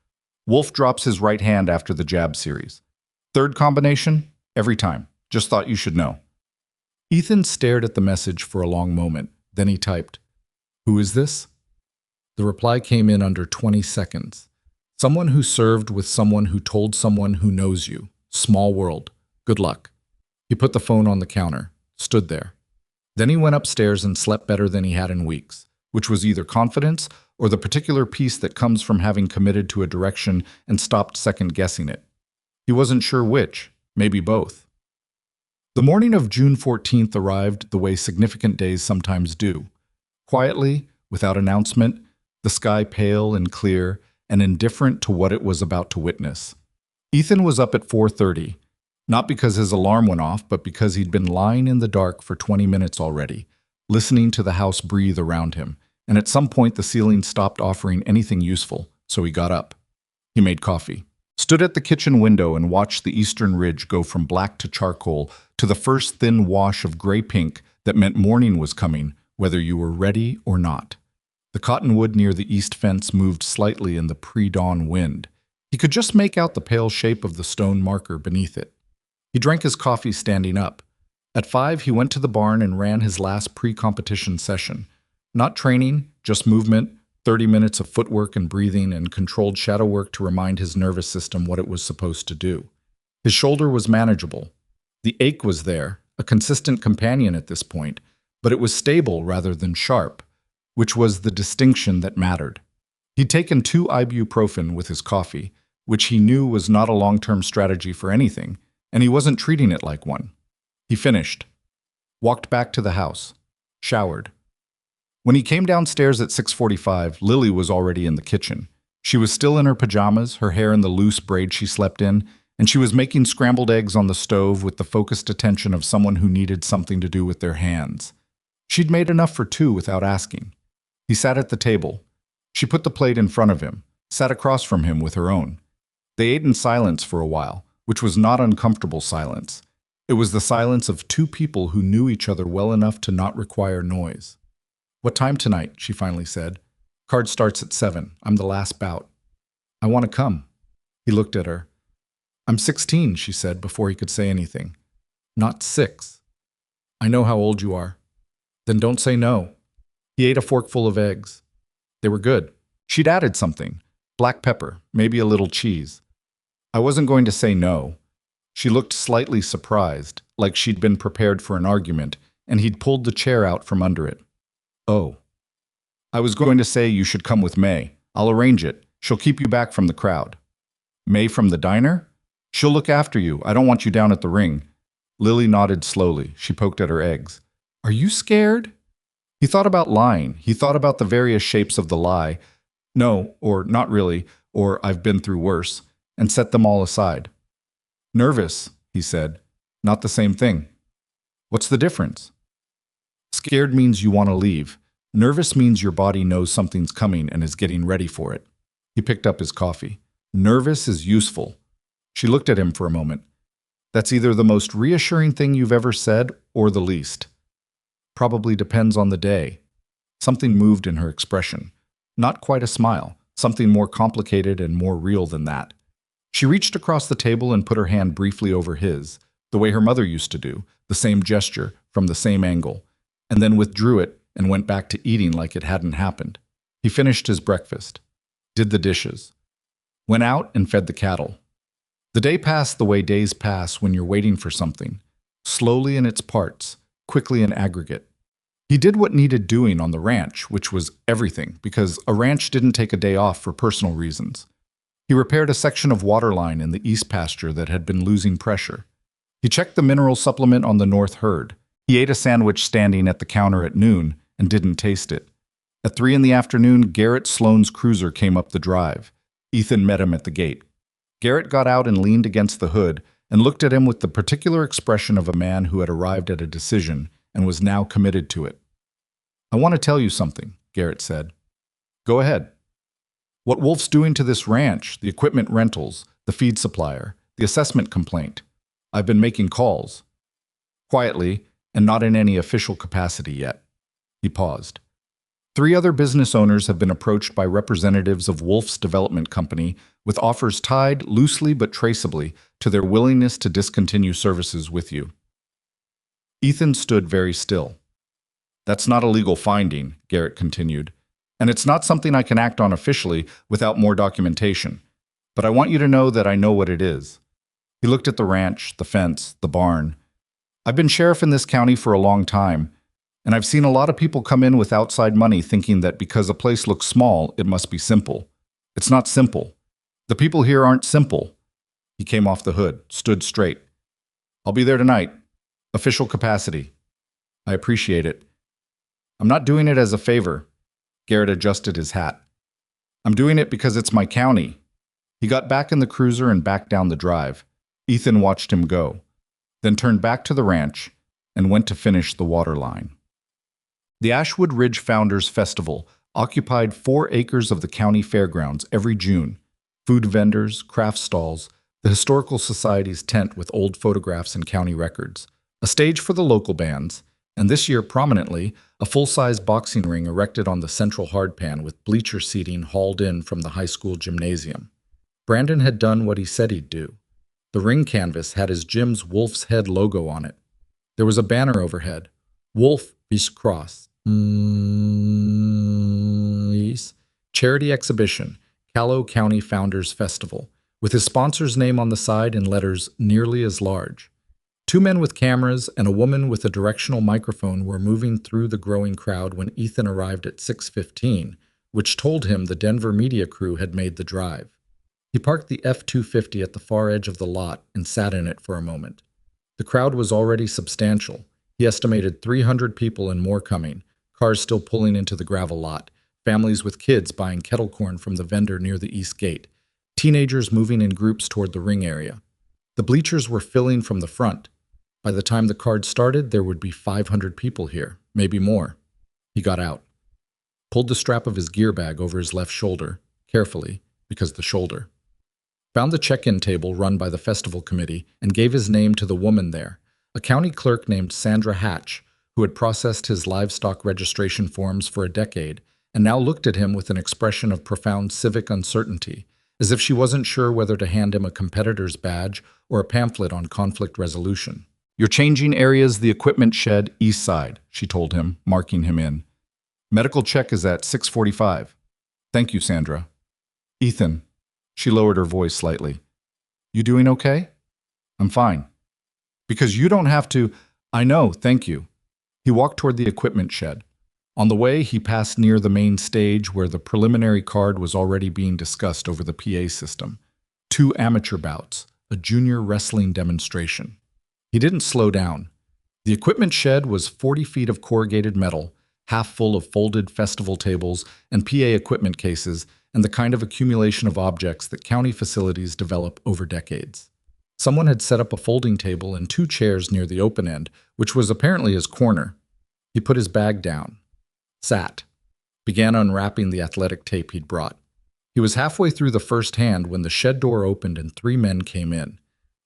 Wolf drops his right hand after the jab series. Third combination? Every time. Just thought you should know. Ethan stared at the message for a long moment. Then he typed, "Who is this?" The reply came in under 20 seconds. Someone who served with someone who told someone who knows you. Small world. Good luck. He put the phone on the counter, stood there. Then he went upstairs and slept better than he had in weeks, which was either confidence or the particular peace that comes from having committed to a direction and stopped second-guessing it. He wasn't sure which, maybe both. The morning of June 14th arrived the way significant days sometimes do. Quietly, without announcement, the sky pale and clear and indifferent to what it was about to witness. Ethan was up at 4:30, not because his alarm went off, but because he'd been lying in the dark for 20 minutes already, listening to the house breathe around him, and at some point the ceiling stopped offering anything useful, so he got up. He made coffee, stood at the kitchen window and watched the eastern ridge go from black to charcoal to the first thin wash of gray-pink that meant morning was coming, whether you were ready or not. The cottonwood near the east fence moved slightly in the pre-dawn wind. He could just make out the pale shape of the stone marker beneath it. He drank his coffee standing up. At 5, he went to the barn and ran his last pre-competition session. Not training, just movement, 30 minutes of footwork and breathing and controlled shadow work to remind his nervous system what it was supposed to do. His shoulder was manageable. The ache was there, a consistent companion at this point, but it was stable rather than sharp, which was the distinction that mattered. He'd taken 2 ibuprofen with his coffee, which he knew was not a long-term strategy for anything, and he wasn't treating it like one. He finished, walked back to the house, showered. When he came downstairs at 6:45, Lily was already in the kitchen. She was still in her pajamas, her hair in the loose braid she slept in, and she was making scrambled eggs on the stove with the focused attention of someone who needed something to do with their hands. She'd made enough for 2 without asking. He sat at the table. She put the plate in front of him, sat across from him with her own. They ate in silence for a while, which was not uncomfortable silence. It was the silence of 2 people who knew each other well enough to not require noise. "What time tonight?" she finally said. "Card starts at 7. I'm the last bout." "I want to come." He looked at her. "I'm 16, she said before he could say anything. "Not 6. "I know how old you are." "Then don't say no." He ate a forkful of eggs. They were good. She'd added something. Black pepper, maybe a little cheese. "I wasn't going to say no." She looked slightly surprised, like she'd been prepared for an argument, and he'd pulled the chair out from under it. "Oh. I was going to say you should come with May. I'll arrange it. She'll keep you back from the crowd." "May from the diner?" "She'll look after you. I don't want you down at the ring." Lily nodded slowly. She poked at her eggs. "Are you scared?" He thought about lying. He thought about the various shapes of the lie. "No," or "not really," or "I've been through worse," and set them all aside. "Nervous," he said. "Not the same thing." "What's the difference?" "Scared means you want to leave. Nervous means your body knows something's coming and is getting ready for it." He picked up his coffee. "Nervous is useful." She looked at him for a moment. "That's either the most reassuring thing you've ever said or the least." "Probably depends on the day." Something moved in her expression. Not quite a smile, something more complicated and more real than that. She reached across the table and put her hand briefly over his, the way her mother used to do, the same gesture, from the same angle, and then withdrew it and went back to eating like it hadn't happened. He finished his breakfast, did the dishes, went out and fed the cattle. The day passed the way days pass when you're waiting for something. slowly in its parts, quickly in aggregate. He did what needed doing on the ranch, which was everything, because a ranch didn't take a day off for personal reasons. He repaired a section of water line in the east pasture that had been losing pressure. He checked the mineral supplement on the north herd. He ate a sandwich standing at the counter at noon and didn't taste it. At 3 in the afternoon, Garrett Sloane's cruiser came up the drive. Ethan met him at the gate. Garrett got out and leaned against the hood and looked at him with the particular expression of a man who had arrived at a decision and was now committed to it. "I want to tell you something," Garrett said. "Go ahead." "What Wolf's doing to this ranch, the equipment rentals, the feed supplier, the assessment complaint. I've been making calls." Quietly, and not in any official capacity yet. He paused. 3 other business owners have been approached by representatives of Wolf's development company with offers tied, loosely but traceably, to their willingness to discontinue services with you. Ethan stood very still. "That's not a legal finding," Garrett continued, "and it's not something I can act on officially without more documentation. But I want you to know that I know what it is." He looked at the ranch, the fence, the barn. "I've been sheriff in this county for a long time, and I've seen a lot of people come in with outside money thinking that because a place looks small, it must be simple. It's not simple. The people here aren't simple." He came off the hood, stood straight. "I'll be there tonight. Official capacity. I appreciate it. I'm not doing it as a favor." Garrett adjusted his hat. "I'm doing it because it's my county." He got back in the cruiser and backed down the drive. Ethan watched him go, then turned back to the ranch and went to finish the water line. The Ashwood Ridge Founders Festival occupied 4 acres of the county fairgrounds every June. Food vendors, craft stalls, the Historical Society's tent with old photographs and county records, a stage for the local bands, and this year prominently, a full-size boxing ring erected on the central hardpan with bleacher seating hauled in from the high school gymnasium. Brandon had done what he said he'd do. The ring canvas had his gym's Wolf's Head logo on it. There was a banner overhead, Wolf vs. Cross. Charity Exhibition, Callow County Founders Festival, with his sponsor's name on the side in letters nearly as large. 2 men with cameras and a woman with a directional microphone were moving through the growing crowd when Ethan arrived at 6:15, which told him the Denver media crew had made the drive. He parked the F-250 at the far edge of the lot and sat in it for a moment. The crowd was already substantial. He estimated 300 people and more coming, cars still pulling into the gravel lot, families with kids buying kettle corn from the vendor near the east gate, teenagers moving in groups toward the ring area. The bleachers were filling from the front. By the time the card started, there would be 500 people here, maybe more. He got out, pulled the strap of his gear bag over his left shoulder, carefully, because the shoulder. Found the check-in table run by the festival committee and gave his name to the woman there, a county clerk named Sandra Hatch, who had processed his livestock registration forms for a decade and now looked at him with an expression of profound civic uncertainty, as if she wasn't sure whether to hand him a competitor's badge or a pamphlet on conflict resolution. "You're changing areas, the equipment shed, east side," she told him, marking him in. "Medical check is at 6:45. "Thank you, Sandra." "Ethan," she lowered her voice slightly. "You doing okay?" "I'm fine." "Because you don't have to—" "I know, thank you." He walked toward the equipment shed. On the way, he passed near the main stage where the preliminary card was already being discussed over the PA system. 2 amateur bouts, a junior wrestling demonstration. He didn't slow down. The equipment shed was 40 feet of corrugated metal, half full of folded festival tables and PA equipment cases, and the kind of accumulation of objects that county facilities develop over decades. Someone had set up a folding table and 2 chairs near the open end, which was apparently his corner. He put his bag down, sat, began unwrapping the athletic tape he'd brought. He was halfway through the first hand when the shed door opened and 3 men came in.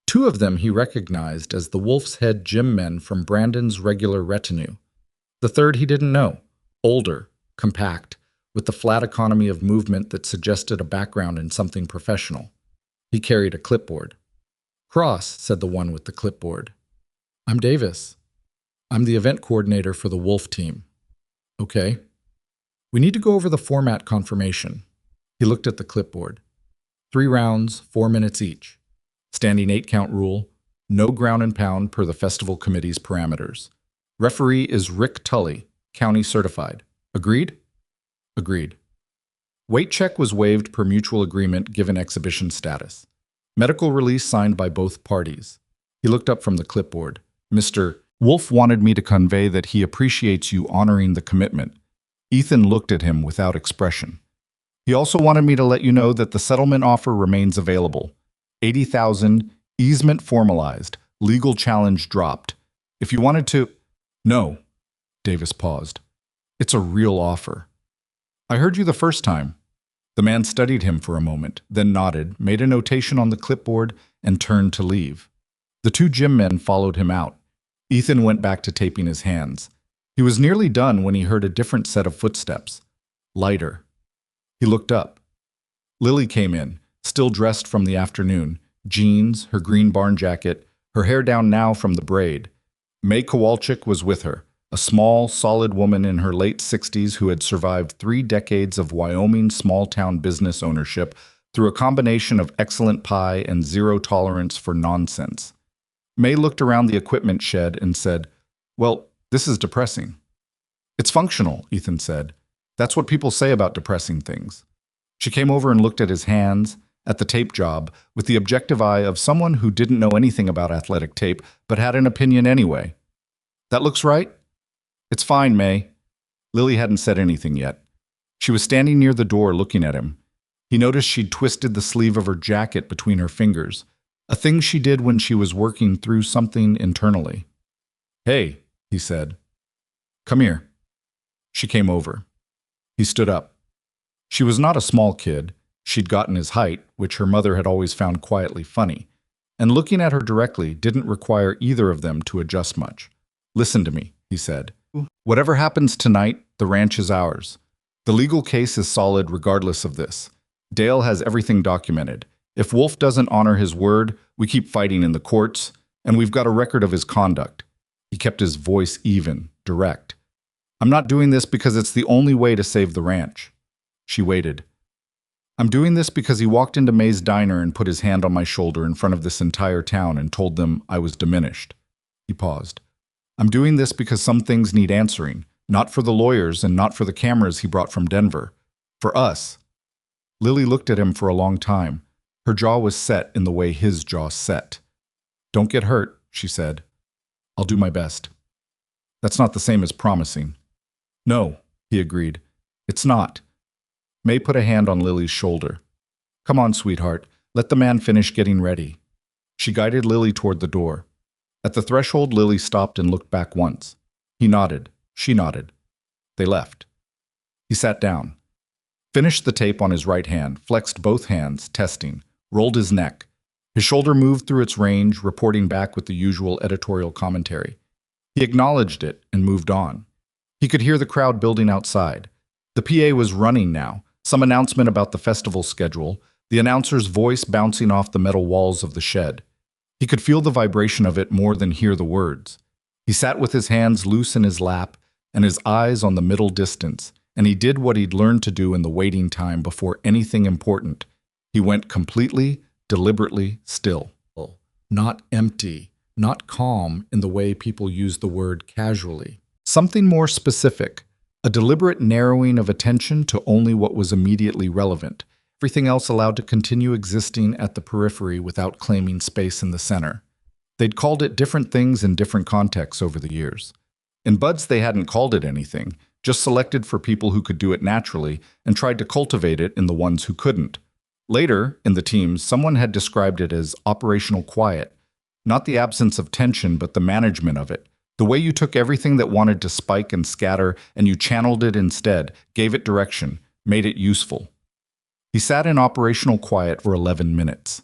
2 of them he recognized as the Wolf's Head gym men from Brandon's regular retinue. The third he didn't know, older, compact, with the flat economy of movement that suggested a background in something professional. He carried a clipboard. "Cross," said the one with the clipboard. "I'm Davis. I'm the event coordinator for the Wolf team." "Okay. We need to go over the format confirmation." He looked at the clipboard. 3 rounds, 4 minutes each. Standing 8-count rule, No ground and pound per the festival committee's parameters. Referee is Rick Tully, county certified. Agreed? Agreed. Weight check was waived per mutual agreement given exhibition status. Medical release signed by both parties. He looked up from the clipboard. Mr. Wolf wanted me to convey that he appreciates you honoring the commitment. Ethan looked at him without expression. He also wanted me to let you know that the settlement offer remains available. 80,000, easement formalized, legal challenge dropped. If you wanted to... No. Davis paused. It's a real offer. I heard you the first time. The man studied him for a moment, then nodded, made a notation on the clipboard, and turned to leave. The two gym men followed him out. Ethan went back to taping his hands. He was nearly done when he heard a different set of footsteps. Lighter. He looked up. Lily came in, still dressed from the afternoon, jeans, her green barn jacket, her hair down now from the braid. May Kowalczyk was with her, a small, solid woman in her late 60s who had survived 3 decades of Wyoming small-town business ownership through a combination of excellent pie and zero tolerance for nonsense. May looked around the equipment shed and said, "Well, this is depressing." "It's functional," Ethan said. "That's what people say about depressing things." She came over and looked at his hands, at the tape job, with the objective eye of someone who didn't know anything about athletic tape, but had an opinion anyway. "That looks right?" "It's fine, May." Lily hadn't said anything yet. She was standing near the door looking at him. He noticed she'd twisted the sleeve of her jacket between her fingers, a thing she did when she was working through something internally. "Hey," he said. "Come here." She came over. He stood up. She was not a small kid. She'd gotten his height, which her mother had always found quietly funny, and looking at her directly didn't require either of them to adjust much. "Listen to me," he said. "Whatever happens tonight, the ranch is ours. The legal case is solid regardless of this. Dale has everything documented. If Wolf doesn't honor his word, we keep fighting in the courts, and we've got a record of his conduct." He kept his voice even, direct. "I'm not doing this because it's the only way to save the ranch." She waited. "I'm doing this because he walked into May's diner and put his hand on my shoulder in front of this entire town and told them I was diminished." He paused. "I'm doing this because some things need answering, not for the lawyers and not for the cameras he brought from Denver. For us." Lily looked at him for a long time. Her jaw was set in the way his jaw set. "Don't get hurt," she said. "I'll do my best." "That's not the same as promising." "No," he agreed. "It's not." May put a hand on Lily's shoulder. "Come on, sweetheart. Let the man finish getting ready." She guided Lily toward the door. At the threshold, Lily stopped and looked back once. He nodded. She nodded. They left. He sat down. Finished the tape on his right hand, flexed both hands, testing, rolled his neck. His shoulder moved through its range, reporting back with the usual editorial commentary. He acknowledged it and moved on. He could hear the crowd building outside. The PA was running now, some announcement about the festival schedule, the announcer's voice bouncing off the metal walls of the shed. He could feel the vibration of it more than hear the words. He sat with his hands loose in his lap and his eyes on the middle distance, and he did what he'd learned to do in the waiting time before anything important. He went completely, deliberately still. Not empty, not calm in the way people use the word casually. Something more specific, a deliberate narrowing of attention to only what was immediately relevant, everything else allowed to continue existing at the periphery without claiming space in the center. They'd called it different things in different contexts over the years. In Buds, they hadn't called it anything, just selected for people who could do it naturally and tried to cultivate it in the ones who couldn't. Later, in the teams, someone had described it as operational quiet, not the absence of tension, but the management of it. The way you took everything that wanted to spike and scatter and you channeled it instead, gave it direction, made it useful. He sat in operational quiet for 11 minutes.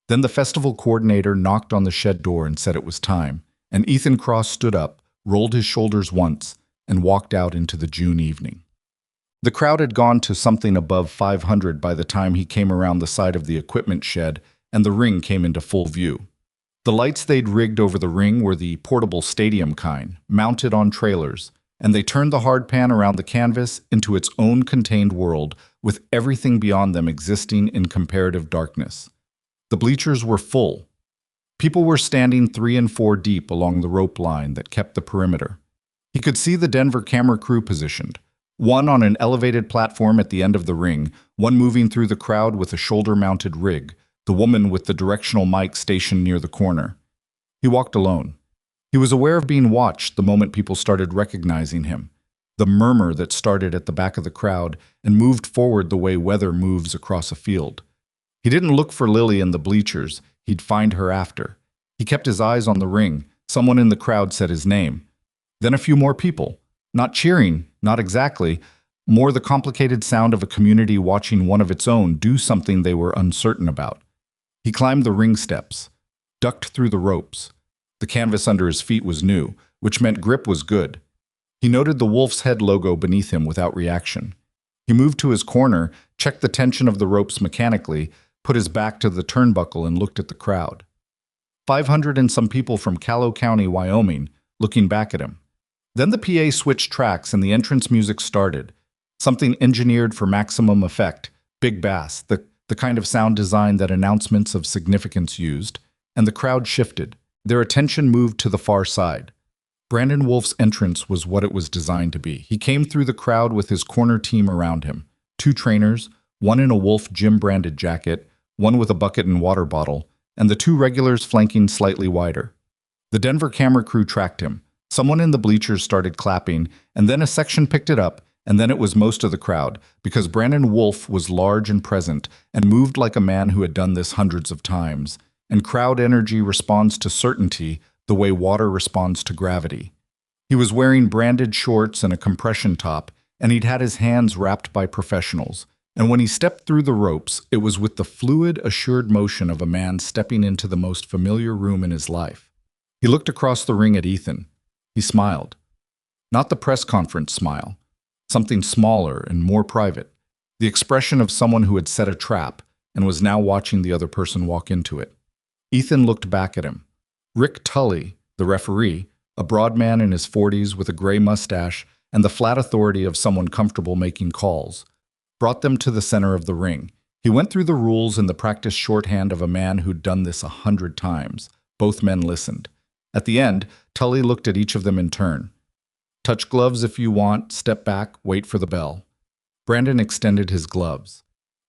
Then the festival coordinator knocked on the shed door and said it was time, and Ethan Cross stood up, rolled his shoulders once, and walked out into the June evening. The crowd had gone to something above 500 by the time he came around the side of the equipment shed and the ring came into full view. The lights they'd rigged over the ring were the portable stadium kind, mounted on trailers, and they turned the hard pan around the canvas into its own contained world, with everything beyond them existing in comparative darkness. The bleachers were full. People were standing 3 and 4 deep along the rope line that kept the perimeter. He could see the Denver camera crew positioned, one on an elevated platform at the end of the ring, one moving through the crowd with a shoulder-mounted rig, the woman with the directional mic stationed near the corner. He walked alone. He was aware of being watched the moment people started recognizing him. The murmur that started at the back of the crowd and moved forward the way weather moves across a field. He didn't look for Lily in the bleachers. He'd find her after. He kept his eyes on the ring. Someone in the crowd said his name. Then a few more people. Not cheering, not exactly. More the complicated sound of a community watching one of its own do something they were uncertain about. He climbed the ring steps, ducked through the ropes. The canvas under his feet was new, which meant grip was good. He noted the wolf's head logo beneath him without reaction. He moved to his corner, checked the tension of the ropes mechanically, put his back to the turnbuckle and looked at the crowd. 500 and some people from Calhoun County, Wyoming, looking back at him. Then the PA switched tracks and the entrance music started. Something engineered for maximum effect, big bass, the kind of sound design that announcements of significance used, and the crowd shifted. Their attention moved to the far side. Brandon Wolf's entrance was what it was designed to be. He came through the crowd with his corner team around him. 2 trainers, one in a Wolf gym-branded jacket, one with a bucket and water bottle, and the 2 regulars flanking slightly wider. The Denver camera crew tracked him. Someone in the bleachers started clapping, and then a section picked it up, and then it was most of the crowd, because Brandon Wolf was large and present and moved like a man who had done this hundreds of times. And crowd energy responds to certainty the way water responds to gravity. He was wearing branded shorts and a compression top, and he'd had his hands wrapped by professionals. And when he stepped through the ropes, it was with the fluid, assured motion of a man stepping into the most familiar room in his life. He looked across the ring at Ethan. He smiled. Not the press conference smile. Something smaller and more private. The expression of someone who had set a trap and was now watching the other person walk into it. Ethan looked back at him. Rick Tully, the referee, a broad man in his 40s with a gray mustache and the flat authority of someone comfortable making calls, brought them to the center of the ring. He went through the rules in the practice shorthand of a man who'd done this 100 times. Both men listened. At the end, Tully looked at each of them in turn. Touch gloves if you want, step back, wait for the bell. Brandon extended his gloves.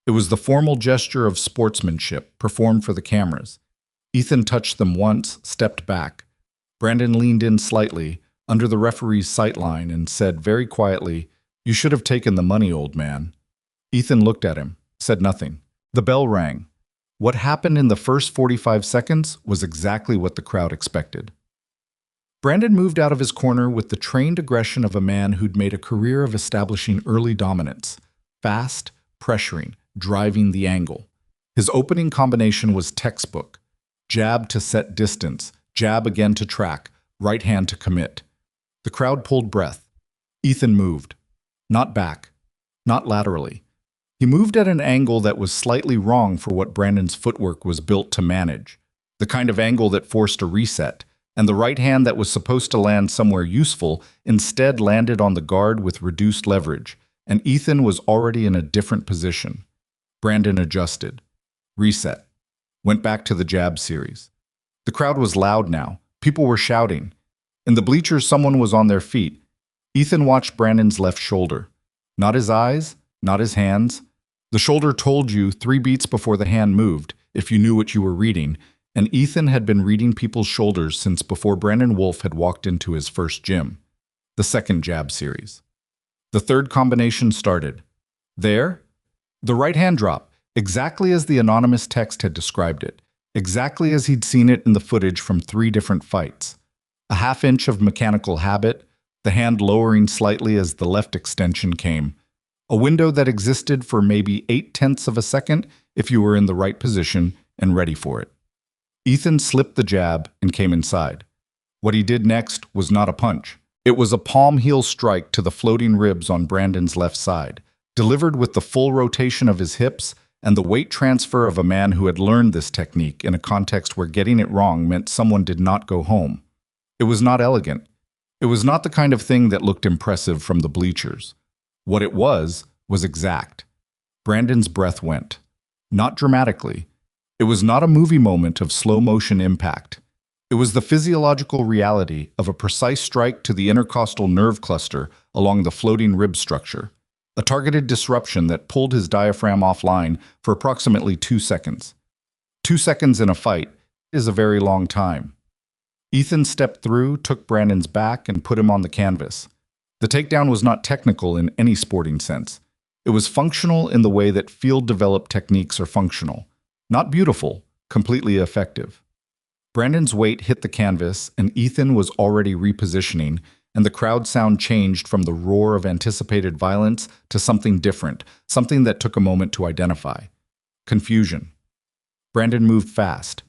It was the formal gesture of sportsmanship, performed for the cameras. Ethan touched them once, stepped back. Brandon leaned in slightly, under the referee's sightline, and said very quietly, "You should have taken the money, old man." Ethan looked at him, said nothing. The bell rang. What happened in the first 45 seconds was exactly what the crowd expected. Brandon moved out of his corner with the trained aggression of a man who'd made a career of establishing early dominance. Fast, pressuring, driving the angle. His opening combination was textbook. Jab to set distance, jab again to track, right hand to commit. The crowd pulled breath. Ethan moved. Not back. Not laterally. He moved at an angle that was slightly wrong for what Brandon's footwork was built to manage. The kind of angle that forced a reset, and the right hand that was supposed to land somewhere useful instead landed on the guard with reduced leverage, and Ethan was already in a different position. Brandon adjusted. Reset. Went back to the jab series. The crowd was loud now. People were shouting. In the bleachers, someone was on their feet. Ethan watched Brandon's left shoulder. Not his eyes, not his hands. The shoulder told you 3 beats before the hand moved, if you knew what you were reading, and Ethan had been reading people's shoulders since before Brandon Wolf had walked into his first gym. The second jab series. The third combination started. There, the right hand drop. Exactly as the anonymous text had described it, exactly as he'd seen it in the footage from 3 different fights. A half-inch of mechanical habit, the hand lowering slightly as the left extension came. A window that existed for maybe 0.8 of a second if you were in the right position and ready for it. Ethan slipped the jab and came inside. What he did next was not a punch. It was a palm heel strike to the floating ribs on Brandon's left side, delivered with the full rotation of his hips and the weight transfer of a man who had learned this technique in a context where getting it wrong meant someone did not go home. It was not elegant. It was not the kind of thing that looked impressive from the bleachers. What it was exact. Brandon's breath went. Not dramatically. It was not a movie moment of slow-motion impact. It was the physiological reality of a precise strike to the intercostal nerve cluster along the floating rib structure, a targeted disruption that pulled his diaphragm offline for approximately 2 seconds. 2 seconds in a fight is a very long time. Ethan stepped through, took Brandon's back, and put him on the canvas. The takedown was not technical in any sporting sense. It was functional in the way that field-developed techniques are functional. Not beautiful, completely effective. Brandon's weight hit the canvas, and Ethan was already repositioning, and the crowd sound changed from the roar of anticipated violence to something different, something that took a moment to identify. Confusion. Brandon moved fast.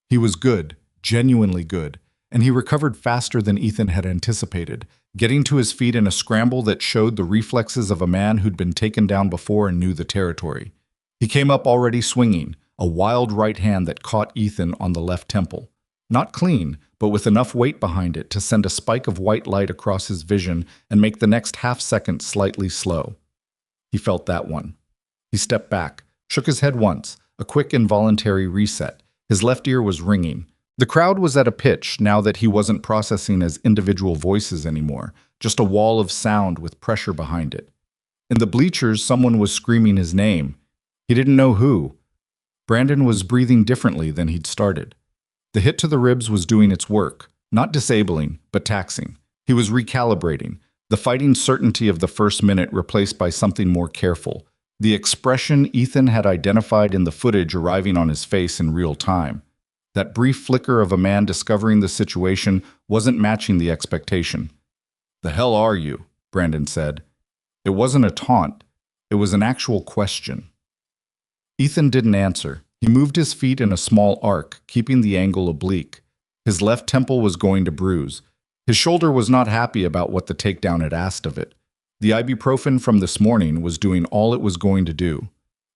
He was good, genuinely good, and he recovered faster than Ethan had anticipated, getting to his feet in a scramble that showed the reflexes of a man who'd been taken down before and knew the territory. He came up already swinging, a wild right hand that caught Ethan on the left temple. Not clean, but with enough weight behind it to send a spike of white light across his vision and make the next half-second slightly slow. He felt that one. He stepped back, shook his head once, a quick involuntary reset. His left ear was ringing. The crowd was at a pitch now that he wasn't processing as individual voices anymore, just a wall of sound with pressure behind it. In the bleachers, someone was screaming his name. He didn't know who. Brandon was breathing differently than he'd started. The hit to the ribs was doing its work, not disabling, but taxing. He was recalibrating, the fighting certainty of the first minute replaced by something more careful, the expression Ethan had identified in the footage arriving on his face in real time. That brief flicker of a man discovering the situation wasn't matching the expectation. "The hell are you?" Brandon said. It wasn't a taunt. It was an actual question. Ethan didn't answer. He moved his feet in a small arc, keeping the angle oblique. His left temple was going to bruise. His shoulder was not happy about what the takedown had asked of it. The ibuprofen from this morning was doing all it was going to do.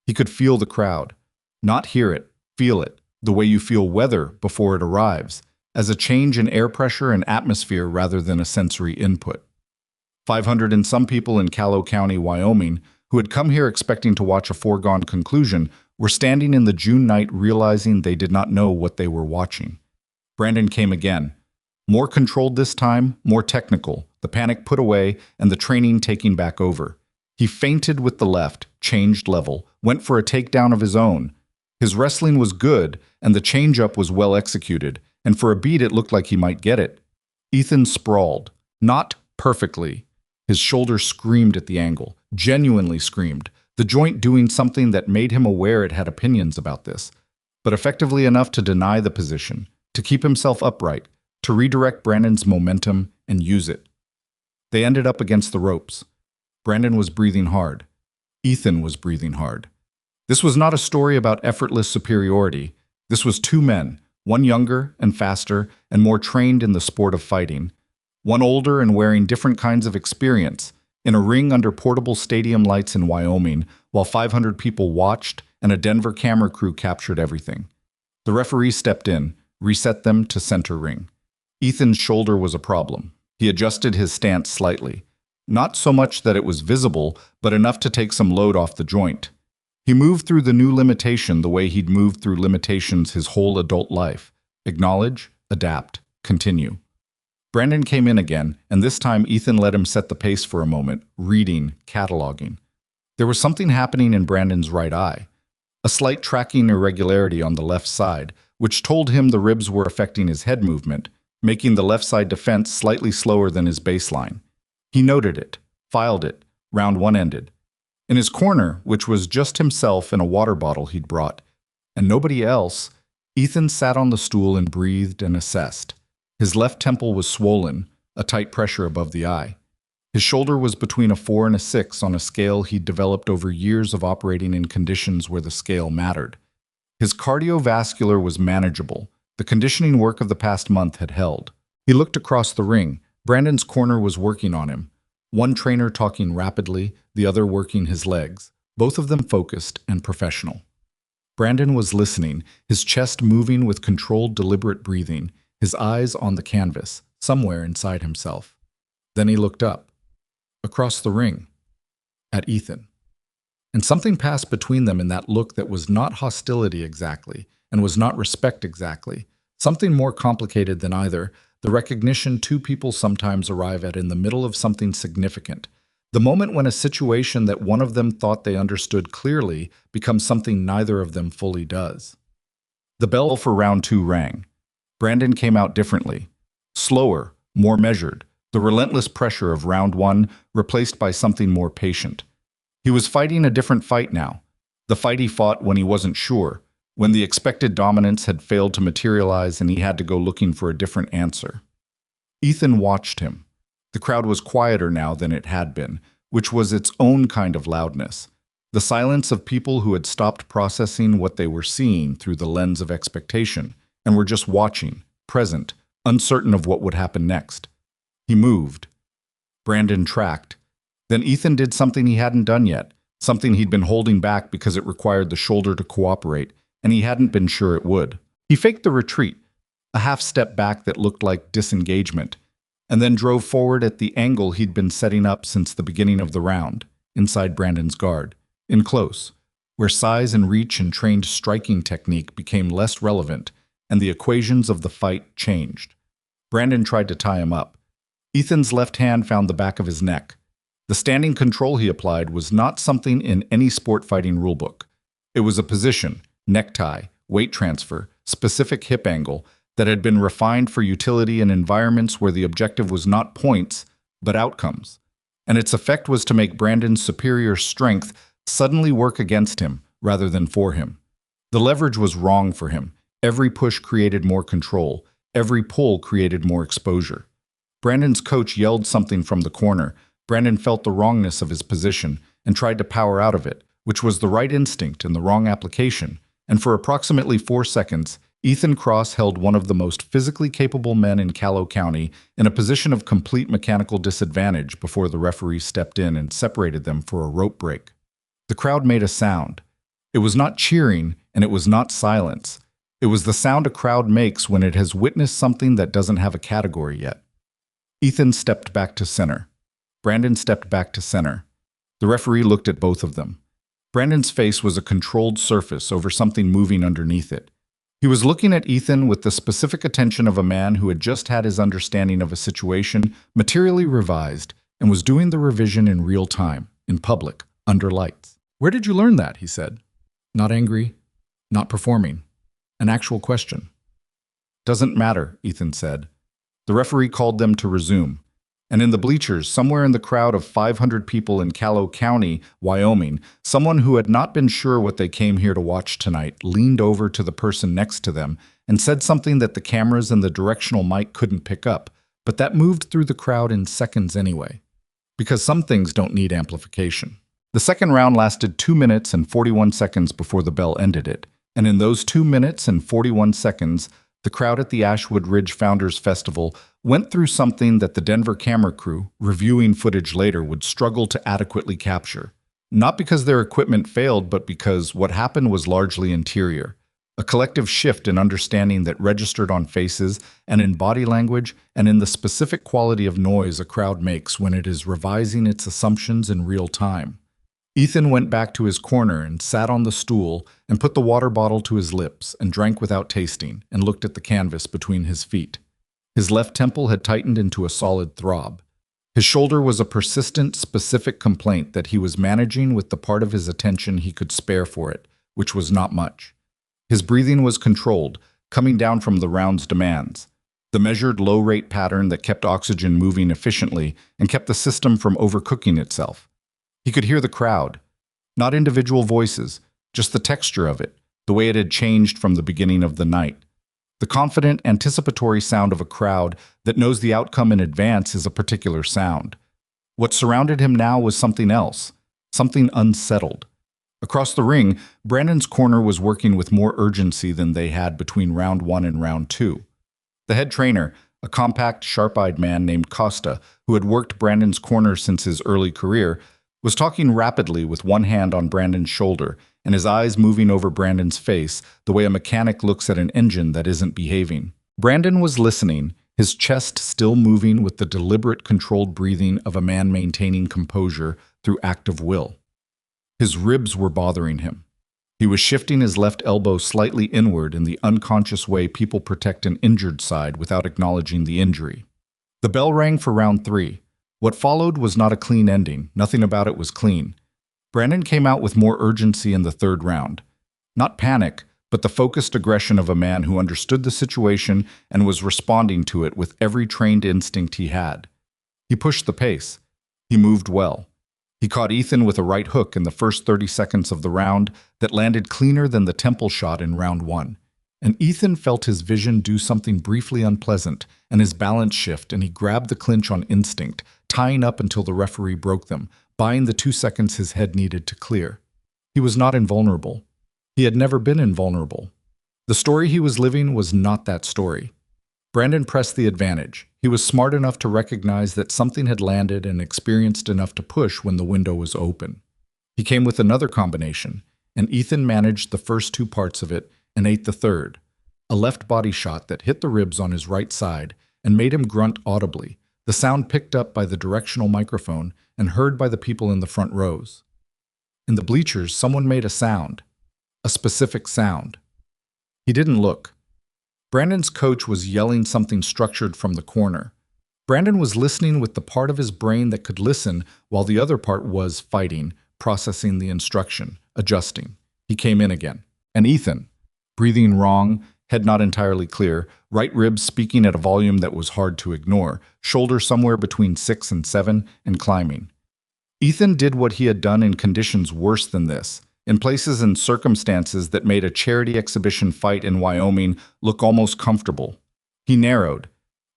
He could feel the crowd. Not hear it, feel it, the way you feel weather before it arrives, as a change in air pressure and atmosphere rather than a sensory input. 500 and some people in Calhoun County, Wyoming, who had come here expecting to watch a foregone conclusion, were standing in the June night realizing they did not know what they were watching. Brandon came again. More controlled this time, more technical, the panic put away and the training taking back over. He feinted with the left, changed level, went for a takedown of his own. His wrestling was good, and the change-up was well executed, and for a beat it looked like he might get it. Ethan sprawled. Not perfectly. His shoulder screamed at the angle, genuinely screamed, the joint doing something that made him aware it had opinions about this, but effectively enough to deny the position, to keep himself upright, to redirect Brandon's momentum and use it. They ended up against the ropes. Brandon was breathing hard. Ethan was breathing hard. This was not a story about effortless superiority. This was two men, one younger and faster and more trained in the sport of fighting, one older and wearing different kinds of experience, in a ring under portable stadium lights in Wyoming, while 500 people watched and a Denver camera crew captured everything. The referee stepped in, reset them to center ring. Ethan's shoulder was a problem. He adjusted his stance slightly. Not so much that it was visible, but enough to take some load off the joint. He moved through the new limitation the way he'd moved through limitations his whole adult life. Acknowledge, adapt, continue. Brandon came in again, and this time Ethan let him set the pace for a moment, reading, cataloging. There was something happening in Brandon's right eye. A slight tracking irregularity on the left side, which told him the ribs were affecting his head movement, making the left side defense slightly slower than his baseline. He noted it, filed it, round one ended. In his corner, which was just himself and a water bottle he'd brought, and nobody else, Ethan sat on the stool and breathed and assessed. His left temple was swollen, a tight pressure above the eye. His shoulder was between a 4 and a 6 on a scale he'd developed over years of operating in conditions where the scale mattered. His cardiovascular was manageable. The conditioning work of the past month had held. He looked across the ring. Brandon's corner was working on him. One trainer talking rapidly, the other working his legs, both of them focused and professional. Brandon was listening, his chest moving with controlled, deliberate breathing, his eyes on the canvas, somewhere inside himself. Then he looked up, across the ring, at Ethan. And something passed between them in that look that was not hostility exactly, and was not respect exactly. Something more complicated than either, the recognition two people sometimes arrive at in the middle of something significant. The moment when a situation that one of them thought they understood clearly becomes something neither of them fully does. The bell for round 2 rang. Brandon came out differently. Slower, more measured, the relentless pressure of round 1 replaced by something more patient. He was fighting a different fight now. The fight he fought when he wasn't sure, when the expected dominance had failed to materialize and he had to go looking for a different answer. Ethan watched him. The crowd was quieter now than it had been, which was its own kind of loudness. The silence of people who had stopped processing what they were seeing through the lens of expectation and were just watching, present, uncertain of what would happen next. He moved. Brandon tracked. Then Ethan did something he hadn't done yet, something he'd been holding back because it required the shoulder to cooperate, and he hadn't been sure it would. He faked the retreat, a half step back that looked like disengagement, and then drove forward at the angle he'd been setting up since the beginning of the round, inside Brandon's guard, in close, where size and reach and trained striking technique became less relevant, and the equations of the fight changed. Brandon tried to tie him up. Ethan's left hand found the back of his neck. The standing control he applied was not something in any sport fighting rulebook. It was a position, necktie, weight transfer, specific hip angle that had been refined for utility in environments where the objective was not points, but outcomes. And its effect was to make Brandon's superior strength suddenly work against him rather than for him. The leverage was wrong for him. Every push created more control. Every pull created more exposure. Brandon's coach yelled something from the corner. Brandon felt the wrongness of his position and tried to power out of it, which was the right instinct and the wrong application. And for approximately 4 seconds, Ethan Cross held one of the most physically capable men in Callow County in a position of complete mechanical disadvantage before the referee stepped in and separated them for a rope break. The crowd made a sound. It was not cheering, and it was not silence. It was the sound a crowd makes when it has witnessed something that doesn't have a category yet. Ethan stepped back to center. Brandon stepped back to center. The referee looked at both of them. Brandon's face was a controlled surface over something moving underneath it. He was looking at Ethan with the specific attention of a man who had just had his understanding of a situation materially revised and was doing the revision in real time, in public, under lights. "Where did you learn that?" he said. Not angry, not performing. An actual question. "Doesn't matter," Ethan said. The referee called them to resume. And in the bleachers, somewhere in the crowd of 500 people in Callow County, Wyoming, someone who had not been sure what they came here to watch tonight leaned over to the person next to them and said something that the cameras and the directional mic couldn't pick up, but that moved through the crowd in seconds anyway. Because some things don't need amplification. The second round lasted 2 minutes and 41 seconds before the bell ended it, and in those 2 minutes and 41 seconds, the crowd at the Ashwood Ridge Founders Festival went through something that the Denver camera crew, reviewing footage later, would struggle to adequately capture. Not because their equipment failed, but because what happened was largely interior. A collective shift in understanding that registered on faces and in body language and in the specific quality of noise a crowd makes when it is revising its assumptions in real time. Ethan went back to his corner and sat on the stool and put the water bottle to his lips and drank without tasting and looked at the canvas between his feet. His left temple had tightened into a solid throb. His shoulder was a persistent, specific complaint that he was managing with the part of his attention he could spare for it, which was not much. His breathing was controlled, coming down from the round's demands. The measured low-rate pattern that kept oxygen moving efficiently and kept the system from overcooking itself. He could hear the crowd, not individual voices, just the texture of it, the way it had changed from the beginning of the night. The confident, anticipatory sound of a crowd that knows the outcome in advance is a particular sound. What surrounded him now was something else, something unsettled. Across the ring, Brandon's corner was working with more urgency than they had between round 1 and round 2. The head trainer, a compact, sharp-eyed man named Costa, who had worked Brandon's corner since his early career, was talking rapidly with one hand on Brandon's shoulder and his eyes moving over Brandon's face the way a mechanic looks at an engine that isn't behaving. Brandon was listening, his chest still moving with the deliberate, controlled breathing of a man maintaining composure through act of will. His ribs were bothering him. He was shifting his left elbow slightly inward in the unconscious way people protect an injured side without acknowledging the injury. The bell rang for round 3. What followed was not a clean ending. Nothing about it was clean. Brandon came out with more urgency in the 3rd round. Not panic, but the focused aggression of a man who understood the situation and was responding to it with every trained instinct he had. He pushed the pace. He moved well. He caught Ethan with a right hook in the first 30 seconds of the round that landed cleaner than the temple shot in round 1. And Ethan felt his vision do something briefly unpleasant and his balance shift, and he grabbed the clinch on instinct, tying up until the referee broke them, buying the 2 seconds his head needed to clear. He was not invulnerable. He had never been invulnerable. The story he was living was not that story. Brandon pressed the advantage. He was smart enough to recognize that something had landed and experienced enough to push when the window was open. He came with another combination, and Ethan managed the first 2 parts of it and ate the 3rd, a left body shot that hit the ribs on his right side and made him grunt audibly, the sound picked up by the directional microphone and heard by the people in the front rows. In the bleachers, someone made a sound, a specific sound. He didn't look. Brandon's coach was yelling something structured from the corner. Brandon was listening with the part of his brain that could listen while the other part was fighting, processing the instruction, adjusting. He came in again. And Ethan, breathing wrong, head not entirely clear, right ribs speaking at a volume that was hard to ignore, shoulder somewhere between 6 and 7, and climbing. Ethan did what he had done in conditions worse than this, in places and circumstances that made a charity exhibition fight in Wyoming look almost comfortable. He narrowed.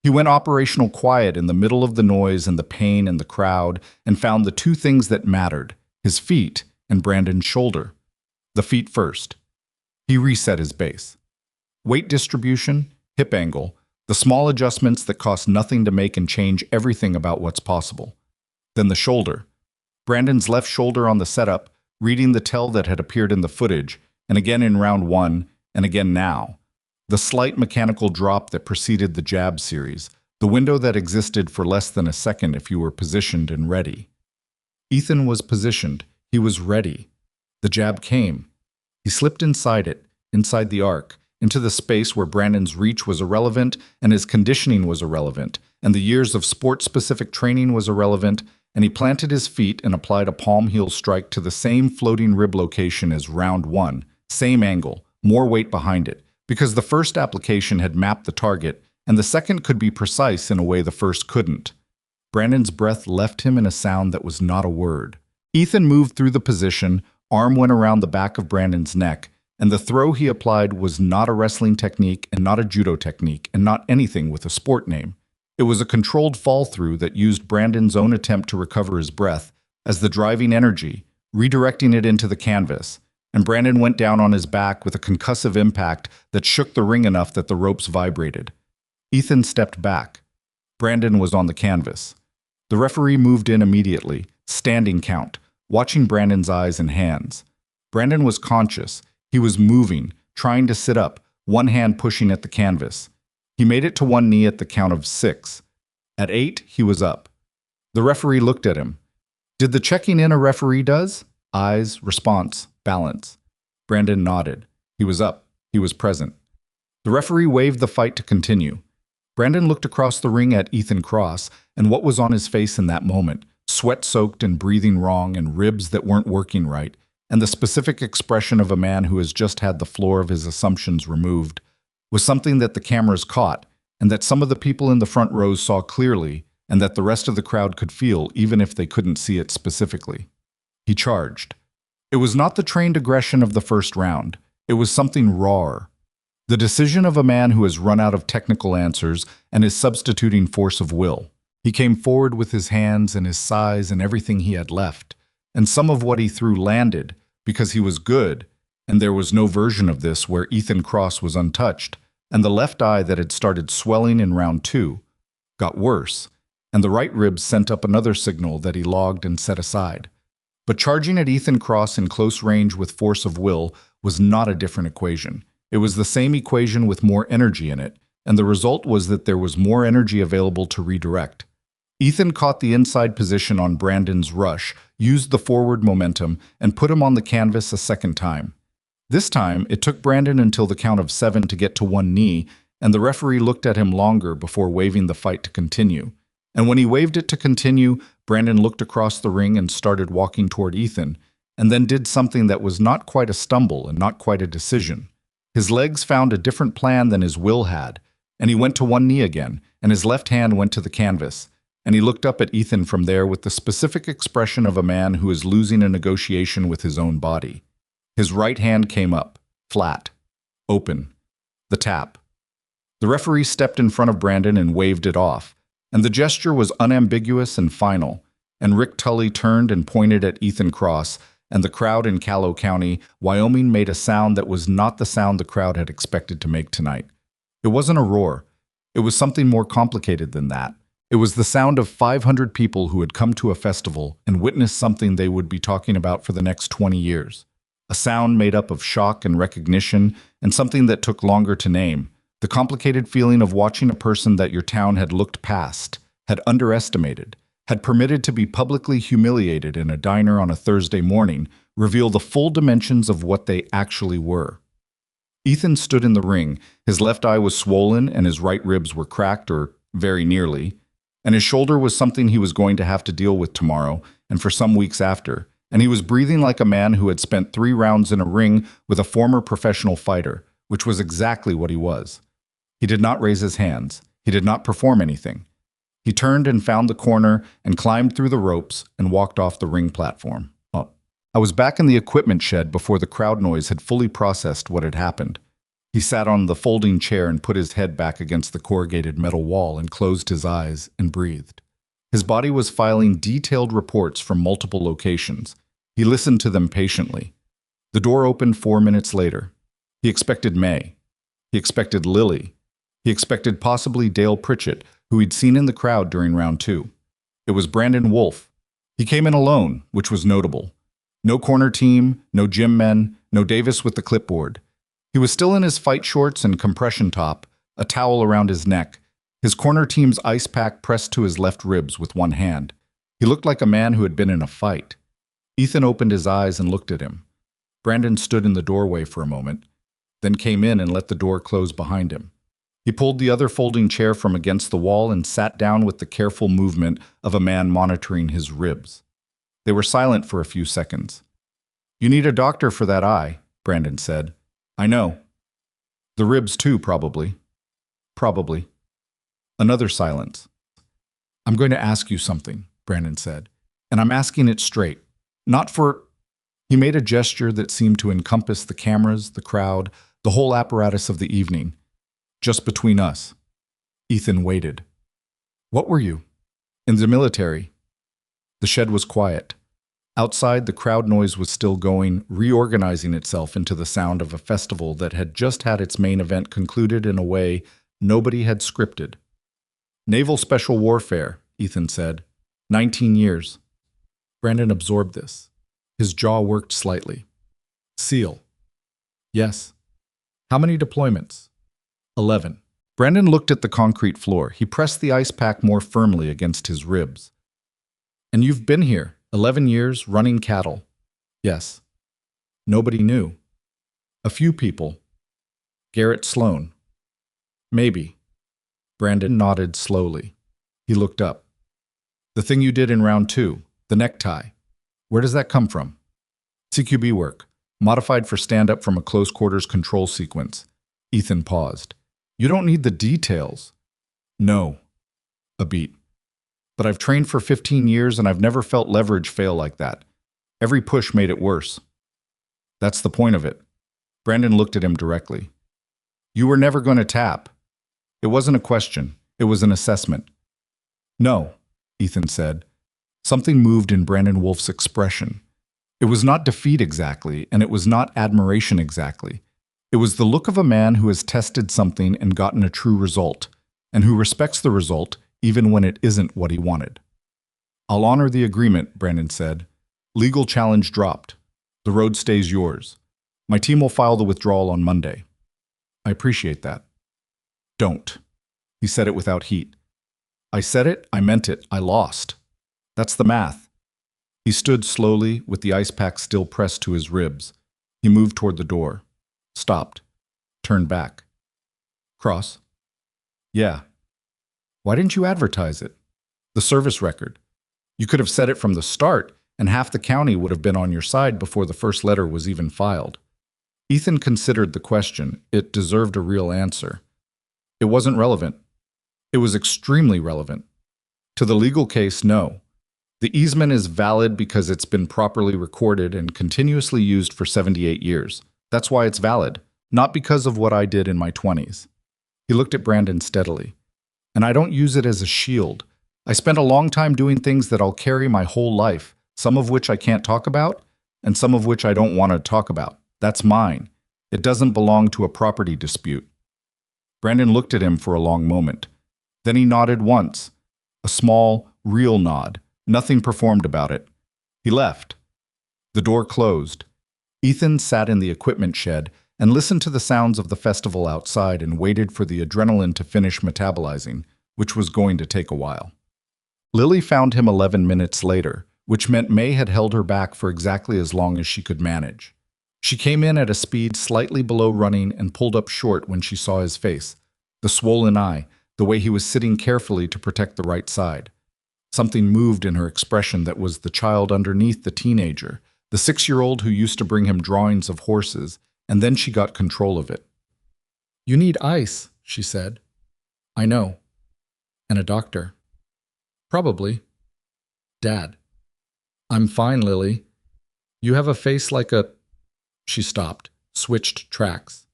He went operational quiet in the middle of the noise and the pain and the crowd and found the 2 things that mattered, his feet and Brandon's shoulder. The feet first. He reset his base. Weight distribution, hip angle, the small adjustments that cost nothing to make and change everything about what's possible. Then the shoulder. Brandon's left shoulder on the setup, reading the tell that had appeared in the footage, and again in round 1, and again now. The slight mechanical drop that preceded the jab series, the window that existed for less than a second if you were positioned and ready. Ethan was positioned. He was ready. The jab came. He slipped inside it, inside the arc, into the space where Brandon's reach was irrelevant and his conditioning was irrelevant, and the years of sport-specific training was irrelevant, and he planted his feet and applied a palm heel strike to the same floating rib location as round 1, same angle, more weight behind it, because the first application had mapped the target, and the second could be precise in a way the first couldn't. Brandon's breath left him in a sound that was not a word. Ethan moved through the position, arm went around the back of Brandon's neck, and the throw he applied was not a wrestling technique and not a judo technique and not anything with a sport name. It was a controlled fall-through that used Brandon's own attempt to recover his breath as the driving energy, redirecting it into the canvas, and Brandon went down on his back with a concussive impact that shook the ring enough that the ropes vibrated. Ethan stepped back. Brandon was on the canvas. The referee moved in immediately, standing count, watching Brandon's eyes and hands. Brandon was conscious. He was moving, trying to sit up, one hand pushing at the canvas. He made it to one knee at the count of 6. At 8, he was up. The referee looked at him. Did the checking in a referee does? Eyes, response, balance. Brandon nodded. He was up. He was present. The referee waved the fight to continue. Brandon looked across the ring at Ethan Cross, and what was on his face in that moment, sweat-soaked and breathing wrong and ribs that weren't working right, and the specific expression of a man who has just had the floor of his assumptions removed, was something that the cameras caught, and that some of the people in the front rows saw clearly, and that the rest of the crowd could feel even if they couldn't see it specifically. He charged. It was not the trained aggression of the first round. It was something rawer. The decision of a man who has run out of technical answers and is substituting force of will. He came forward with his hands and his size and everything he had left, and some of what he threw landed because he was good, and there was no version of this where Ethan Cross was untouched, and the left eye that had started swelling in round 2 got worse, and the right rib sent up another signal that he logged and set aside. But charging at Ethan Cross in close range with force of will was not a different equation. It was the same equation with more energy in it, and the result was that there was more energy available to redirect. Ethan caught the inside position on Brandon's rush, used the forward momentum, and put him on the canvas a second time. This time, it took Brandon until the count of 7 to get to one knee, and the referee looked at him longer before waving the fight to continue. And when he waved it to continue, Brandon looked across the ring and started walking toward Ethan, and then did something that was not quite a stumble and not quite a decision. His legs found a different plan than his will had, and he went to one knee again, and his left hand went to the canvas, and he looked up at Ethan from there with the specific expression of a man who is losing a negotiation with his own body. His right hand came up, flat, open. The tap. The referee stepped in front of Brandon and waved it off, and the gesture was unambiguous and final, and Rick Tully turned and pointed at Ethan Cross, and the crowd in Calhoun County, Wyoming made a sound that was not the sound the crowd had expected to make tonight. It wasn't a roar. It was something more complicated than that. It was the sound of 500 people who had come to a festival and witnessed something they would be talking about for the next 20 years. A sound made up of shock and recognition and something that took longer to name. The complicated feeling of watching a person that your town had looked past, had underestimated, had permitted to be publicly humiliated in a diner on a Thursday morning, reveal the full dimensions of what they actually were. Ethan stood in the ring. His left eye was swollen and his right ribs were cracked, or very nearly, and his shoulder was something he was going to have to deal with tomorrow and for some weeks after, and he was breathing like a man who had spent 3 rounds in a ring with a former professional fighter, which was exactly what he was. He did not raise his hands. He did not perform anything. He turned and found the corner and climbed through the ropes and walked off the ring platform. Oh. I was back in the equipment shed before the crowd noise had fully processed what had happened. He sat on the folding chair and put his head back against the corrugated metal wall and closed his eyes and breathed. His body was filing detailed reports from multiple locations. He listened to them patiently. The door opened 4 minutes later. He expected May. He expected Lily. He expected possibly Dale Pritchett, who he'd seen in the crowd during round 2. It was Brandon Wolf. He came in alone, which was notable. No corner team, no gym men, no Davis with the clipboard. He was still in his fight shorts and compression top, a towel around his neck, his corner team's ice pack pressed to his left ribs with one hand. He looked like a man who had been in a fight. Ethan opened his eyes and looked at him. Brandon stood in the doorway for a moment, then came in and let the door close behind him. He pulled the other folding chair from against the wall and sat down with the careful movement of a man monitoring his ribs. They were silent for a few seconds. "You need a doctor for that eye," Brandon said. "I know." "The ribs too, probably." "Probably." Another silence. "I'm going to ask you something," Brandon said, "and I'm asking it straight. Not for—" He made a gesture that seemed to encompass the cameras, the crowd, the whole apparatus of the evening. "Just between us." Ethan waited. "What were you?" "In the military." The shed was quiet. Outside, the crowd noise was still going, reorganizing itself into the sound of a festival that had just had its main event concluded in a way nobody had scripted. "Naval Special Warfare," Ethan said. 19 years. Brandon absorbed this. His jaw worked slightly. "SEAL." "Yes." "How many deployments?" 11. Brandon looked at the concrete floor. He pressed the ice pack more firmly against his ribs. "And you've been here 11 years, running cattle?" "Yes." "Nobody knew?" "A few people." "Garrett Sloan?" "Maybe." Brandon nodded slowly. He looked up. "The thing you did in round 2, the necktie. Where does that come from?" "CQB work, modified for stand-up from a close-quarters control sequence." Ethan paused. "You don't need the details." "No." A beat. "But I've trained for 15 years and I've never felt leverage fail like that. Every push made it worse." "That's the point of it." Brandon looked at him directly. "You were never going to tap." "It wasn't a question. It was an assessment." "No," Ethan said. Something moved in Brandon Wolf's expression. It was not defeat exactly, and it was not admiration exactly. It was the look of a man who has tested something and gotten a true result, and who respects the result even when it isn't what he wanted. "I'll honor the agreement," Brandon said. "Legal challenge dropped. The road stays yours. My team will file the withdrawal on Monday." "I appreciate that." "Don't." He said it without heat. "I said it, I meant it, I lost. That's the math." He stood slowly, with the ice pack still pressed to his ribs. He moved toward the door, stopped, turned back. Cross? Yeah. Why didn't you advertise it? The service record. You could have said it from the start, and half the county would have been on your side before the first letter was even filed. Ethan considered the question. It deserved a real answer. It wasn't relevant. It was extremely relevant. To the legal case, no. The easement is valid because it's been properly recorded and continuously used for 78 years. That's why it's valid, not because of what I did in my 20s. He looked at Brandon steadily. And I don't use it as a shield. I spent a long time doing things that I'll carry my whole life, some of which I can't talk about, and some of which I don't want to talk about. That's mine. It doesn't belong to a property dispute. Brandon looked at him for a long moment. Then he nodded once. A small, real nod. Nothing performed about it. He left. The door closed. Ethan sat in the equipment shed and listened to the sounds of the festival outside and waited for the adrenaline to finish metabolizing, which was going to take a while. Lily found him 11 minutes later, which meant May had held her back for exactly as long as she could manage. She came in at a speed slightly below running and pulled up short when she saw his face, the swollen eye, the way he was sitting carefully to protect the right side. Something moved in her expression that was the child underneath the teenager, the 6-year-old who used to bring him drawings of horses, and then she got control of it. "You need ice," she said. "I know. And a doctor." "Probably." "Dad." "I'm fine, Lily. You have a face like a—" She stopped, switched tracks.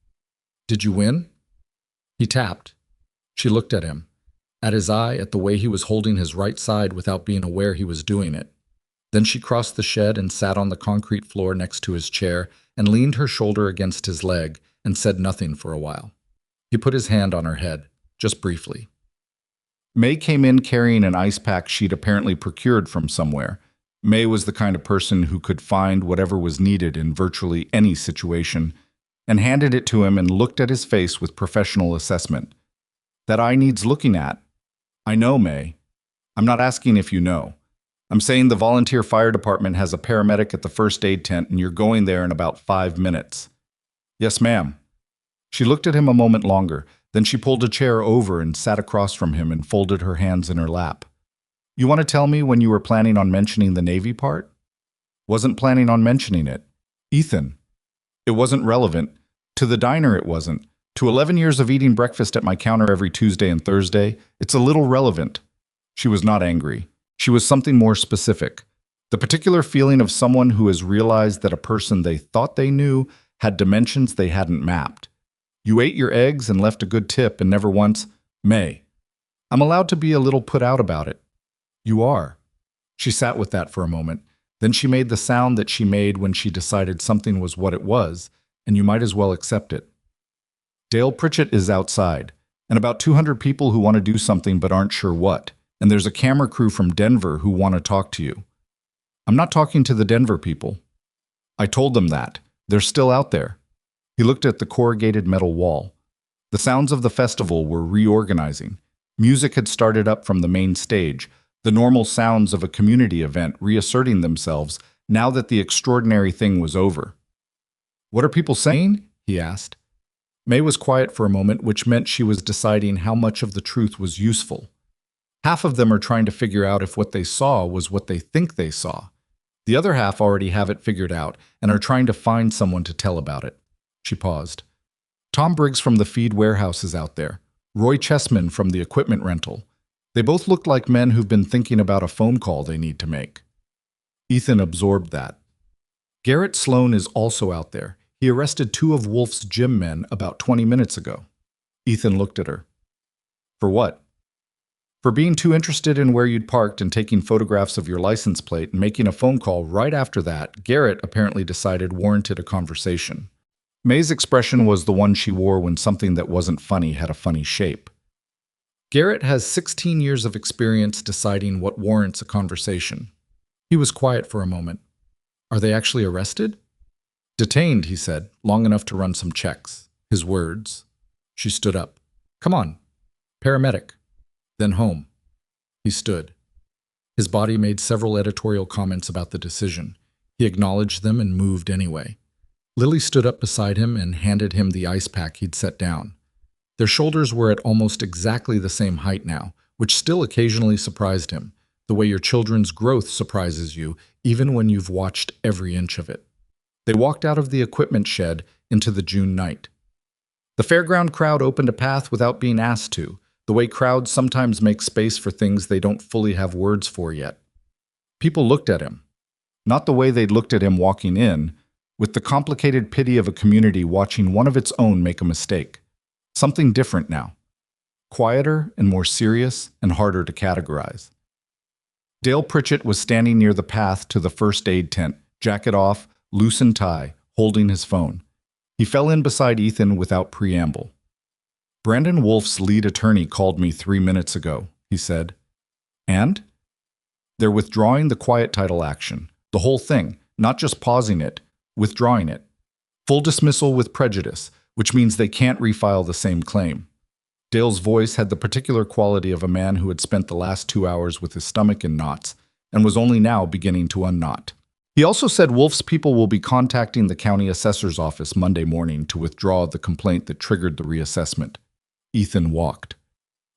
"Did you win?" He tapped. She looked at him, at his eye, at the way he was holding his right side without being aware he was doing it. Then she crossed the shed and sat on the concrete floor next to his chair and leaned her shoulder against his leg and said nothing for a while. He put his hand on her head, just briefly. May came in carrying an ice pack she'd apparently procured from somewhere. May was the kind of person who could find whatever was needed in virtually any situation, and handed it to him and looked at his face with professional assessment. "That eye needs looking at." "I know, May. I'm not asking if you know. I'm saying the volunteer fire department has a paramedic at the first aid tent and you're going there in about 5 minutes. "Yes, ma'am." She looked at him a moment longer, then she pulled a chair over and sat across from him and folded her hands in her lap. "You want to tell me when you were planning on mentioning the Navy part?" "Wasn't planning on mentioning it. Ethan. It wasn't relevant. To the diner it wasn't. To 11 years of eating breakfast at my counter every Tuesday and Thursday, it's a little relevant." She was not angry. She was something more specific. The particular feeling of someone who has realized that a person they thought they knew had dimensions they hadn't mapped. "You ate your eggs and left a good tip and never once—" "May. I'm allowed to be a little put out about it." "You are." She sat with that for a moment. Then she made the sound that she made when she decided something was what it was, and you might as well accept it. "Dale Pritchett is outside, and about 200 people who want to do something but aren't sure what. And there's a camera crew from Denver who want to talk to you." "I'm not talking to the Denver people." "I told them that. They're still out there." He looked at the corrugated metal wall. The sounds of the festival were reorganizing. Music had started up from the main stage, the normal sounds of a community event reasserting themselves now that the extraordinary thing was over. "What are people saying?" he asked. May was quiet for a moment, which meant she was deciding how much of the truth was useful. Half of them are trying to figure out if what they saw was what they think they saw. The other half already have it figured out and are trying to find someone to tell about it. She paused. "Tom Briggs from the feed warehouse is out there. Roy Chessman from the equipment rental. They both look like men who've been thinking about a phone call they need to make." Ethan absorbed that. "Garrett Sloan is also out there. He arrested 2 of Wolf's gym men about 20 minutes ago." Ethan looked at her. "For what?" "For being too interested in where you'd parked and taking photographs of your license plate and making a phone call right after that, Garrett apparently decided warranted a conversation." May's expression was the one she wore when something that wasn't funny had a funny shape. "Garrett has 16 years of experience deciding what warrants a conversation." He was quiet for a moment. "Are they actually arrested?" "Detained," he said, "long enough to run some checks." His words. She stood up. "Come on. Paramedic. Then home." He stood. His body made several editorial comments about the decision. He acknowledged them and moved anyway. Lily stood up beside him and handed him the ice pack he'd set down. Their shoulders were at almost exactly the same height now, which still occasionally surprised him, the way your children's growth surprises you, even when you've watched every inch of it. They walked out of the equipment shed into the June night. The fairground crowd opened a path without being asked to, the way crowds sometimes make space for things they don't fully have words for yet. People looked at him. Not the way they'd looked at him walking in, with the complicated pity of a community watching one of its own make a mistake. Something different now. Quieter and more serious and harder to categorize. Dale Pritchett was standing near the path to the first aid tent, jacket off, loosened tie, holding his phone. He fell in beside Ethan without preamble. "Brandon Wolf's lead attorney called me 3 minutes ago," he said. "And?" "They're withdrawing the quiet title action. The whole thing, not just pausing it, withdrawing it. Full dismissal with prejudice, which means they can't refile the same claim." Dale's voice had the particular quality of a man who had spent the last 2 hours with his stomach in knots and was only now beginning to unknot. He also said Wolf's people will be contacting the county assessor's office Monday morning to withdraw the complaint that triggered the reassessment. Ethan walked.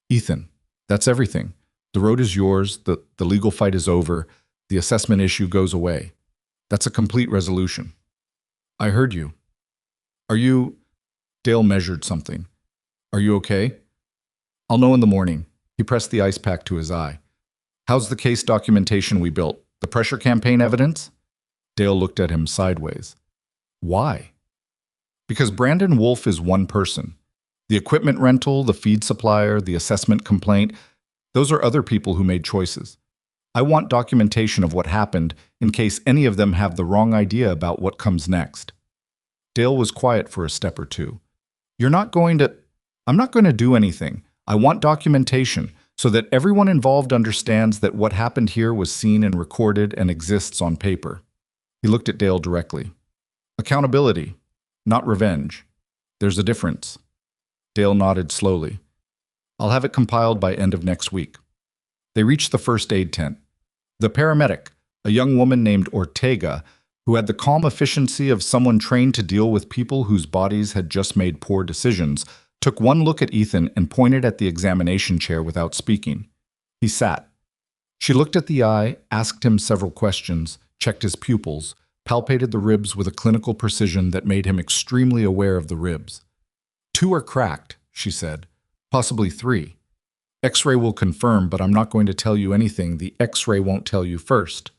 "Ethan, that's everything. The road is yours, the legal fight is over, the assessment issue goes away. That's a complete resolution." "I heard you. Are you—" Dale measured something. "Are you okay?" "I'll know in the morning." He pressed the ice pack to his eye. "How's the case documentation we built? The pressure campaign evidence?" Dale looked at him sideways. "Why?" "Because Brandon Wolf is one person. The equipment rental, the feed supplier, the assessment complaint, those are other people who made choices. I want documentation of what happened in case any of them have the wrong idea about what comes next." Dale was quiet for a step or two. "I'm not going to do anything. I want documentation so that everyone involved understands that what happened here was seen and recorded and exists on paper." He looked at Dale directly. "Accountability, not revenge. There's a difference." Dale nodded slowly. "I'll have it compiled by end of next week." They reached the first aid tent. The paramedic, a young woman named Ortega, who had the calm efficiency of someone trained to deal with people whose bodies had just made poor decisions, took one look at Ethan and pointed at the examination chair without speaking. He sat. She looked at the eye, asked him several questions, checked his pupils, palpated the ribs with a clinical precision that made him extremely aware of the ribs. "2 are cracked," she said. "Possibly 3. X-ray will confirm, but I'm not going to tell you anything the X-ray won't tell you first.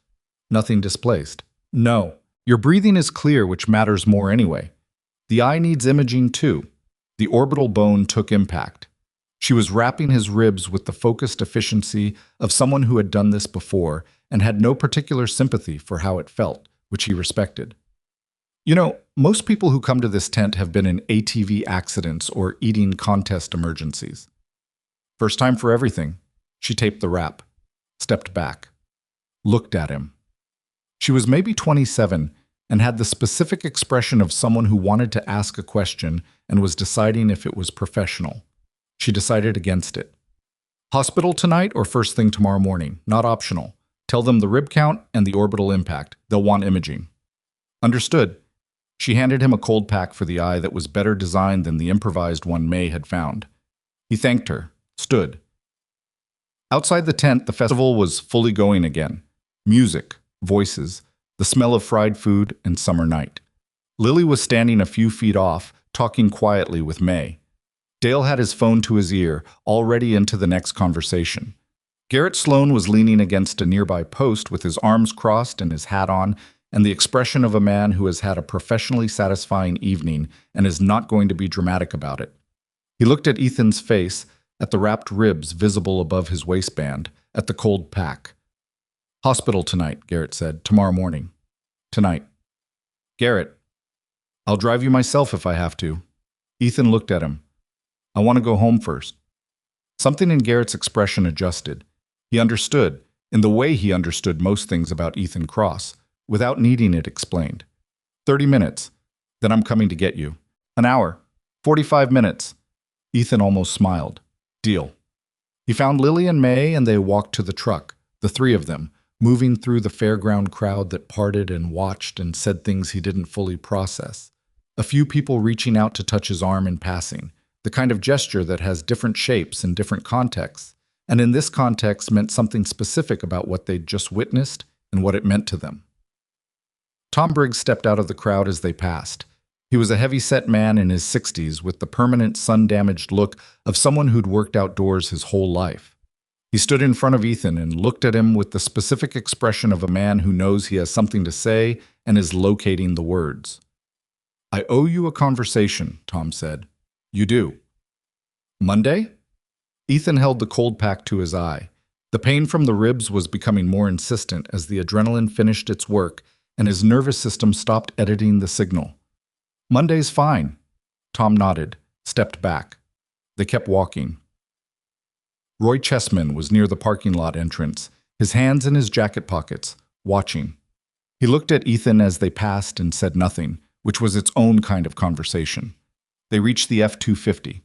Nothing displaced. No. Your breathing is clear, which matters more anyway. The eye needs imaging too. The orbital bone took impact." She was wrapping his ribs with the focused efficiency of someone who had done this before and had no particular sympathy for how it felt, which he respected. "You know, most people who come to this tent have been in ATV accidents or eating contest emergencies. First time for everything." She taped the wrap, stepped back, looked at him. She was maybe 27 and had the specific expression of someone who wanted to ask a question and was deciding if it was professional. She decided against it. "Hospital tonight or first thing tomorrow morning? Not optional. Tell them the rib count and the orbital impact. They'll want imaging." "Understood." She handed him a cold pack for the eye that was better designed than the improvised one May had found. He thanked her, stood. Outside the tent, the festival was fully going again. Music, voices, the smell of fried food, and summer night. Lily was standing a few feet off, talking quietly with May. Dale had his phone to his ear, already into the next conversation. Garrett Sloan was leaning against a nearby post with his arms crossed and his hat on, and the expression of a man who has had a professionally satisfying evening and is not going to be dramatic about it. He looked at Ethan's face, at the wrapped ribs visible above his waistband, at the cold pack. "Hospital tonight," Garrett said. "Tomorrow morning." "Tonight." "Garrett, I'll drive you myself if I have to." Ethan looked at him. "I want to go home first." Something in Garrett's expression adjusted. He understood, in the way he understood most things about Ethan Cross, without needing it explained. 30 minutes. Then I'm coming to get you. An hour. 45 minutes. Ethan almost smiled. Deal. He found Lily and May and they walked to the truck, the 3 of them, moving through the fairground crowd that parted and watched and said things he didn't fully process. A few people reaching out to touch his arm in passing, the kind of gesture that has different shapes in different contexts, and in this context meant something specific about what they'd just witnessed and what it meant to them. Tom Briggs stepped out of the crowd as they passed. He was a heavy-set man in his 60s with the permanent sun-damaged look of someone who'd worked outdoors his whole life. He stood in front of Ethan and looked at him with the specific expression of a man who knows he has something to say and is locating the words. "I owe you a conversation," Tom said. "You do." "Monday?" Ethan held the cold pack to his eye. The pain from the ribs was becoming more insistent as the adrenaline finished its work and his nervous system stopped editing the signal. "Monday's fine." Tom nodded, stepped back. They kept walking. Roy Chessman was near the parking lot entrance, his hands in his jacket pockets, watching. He looked at Ethan as they passed and said nothing, which was its own kind of conversation. They reached the F-250.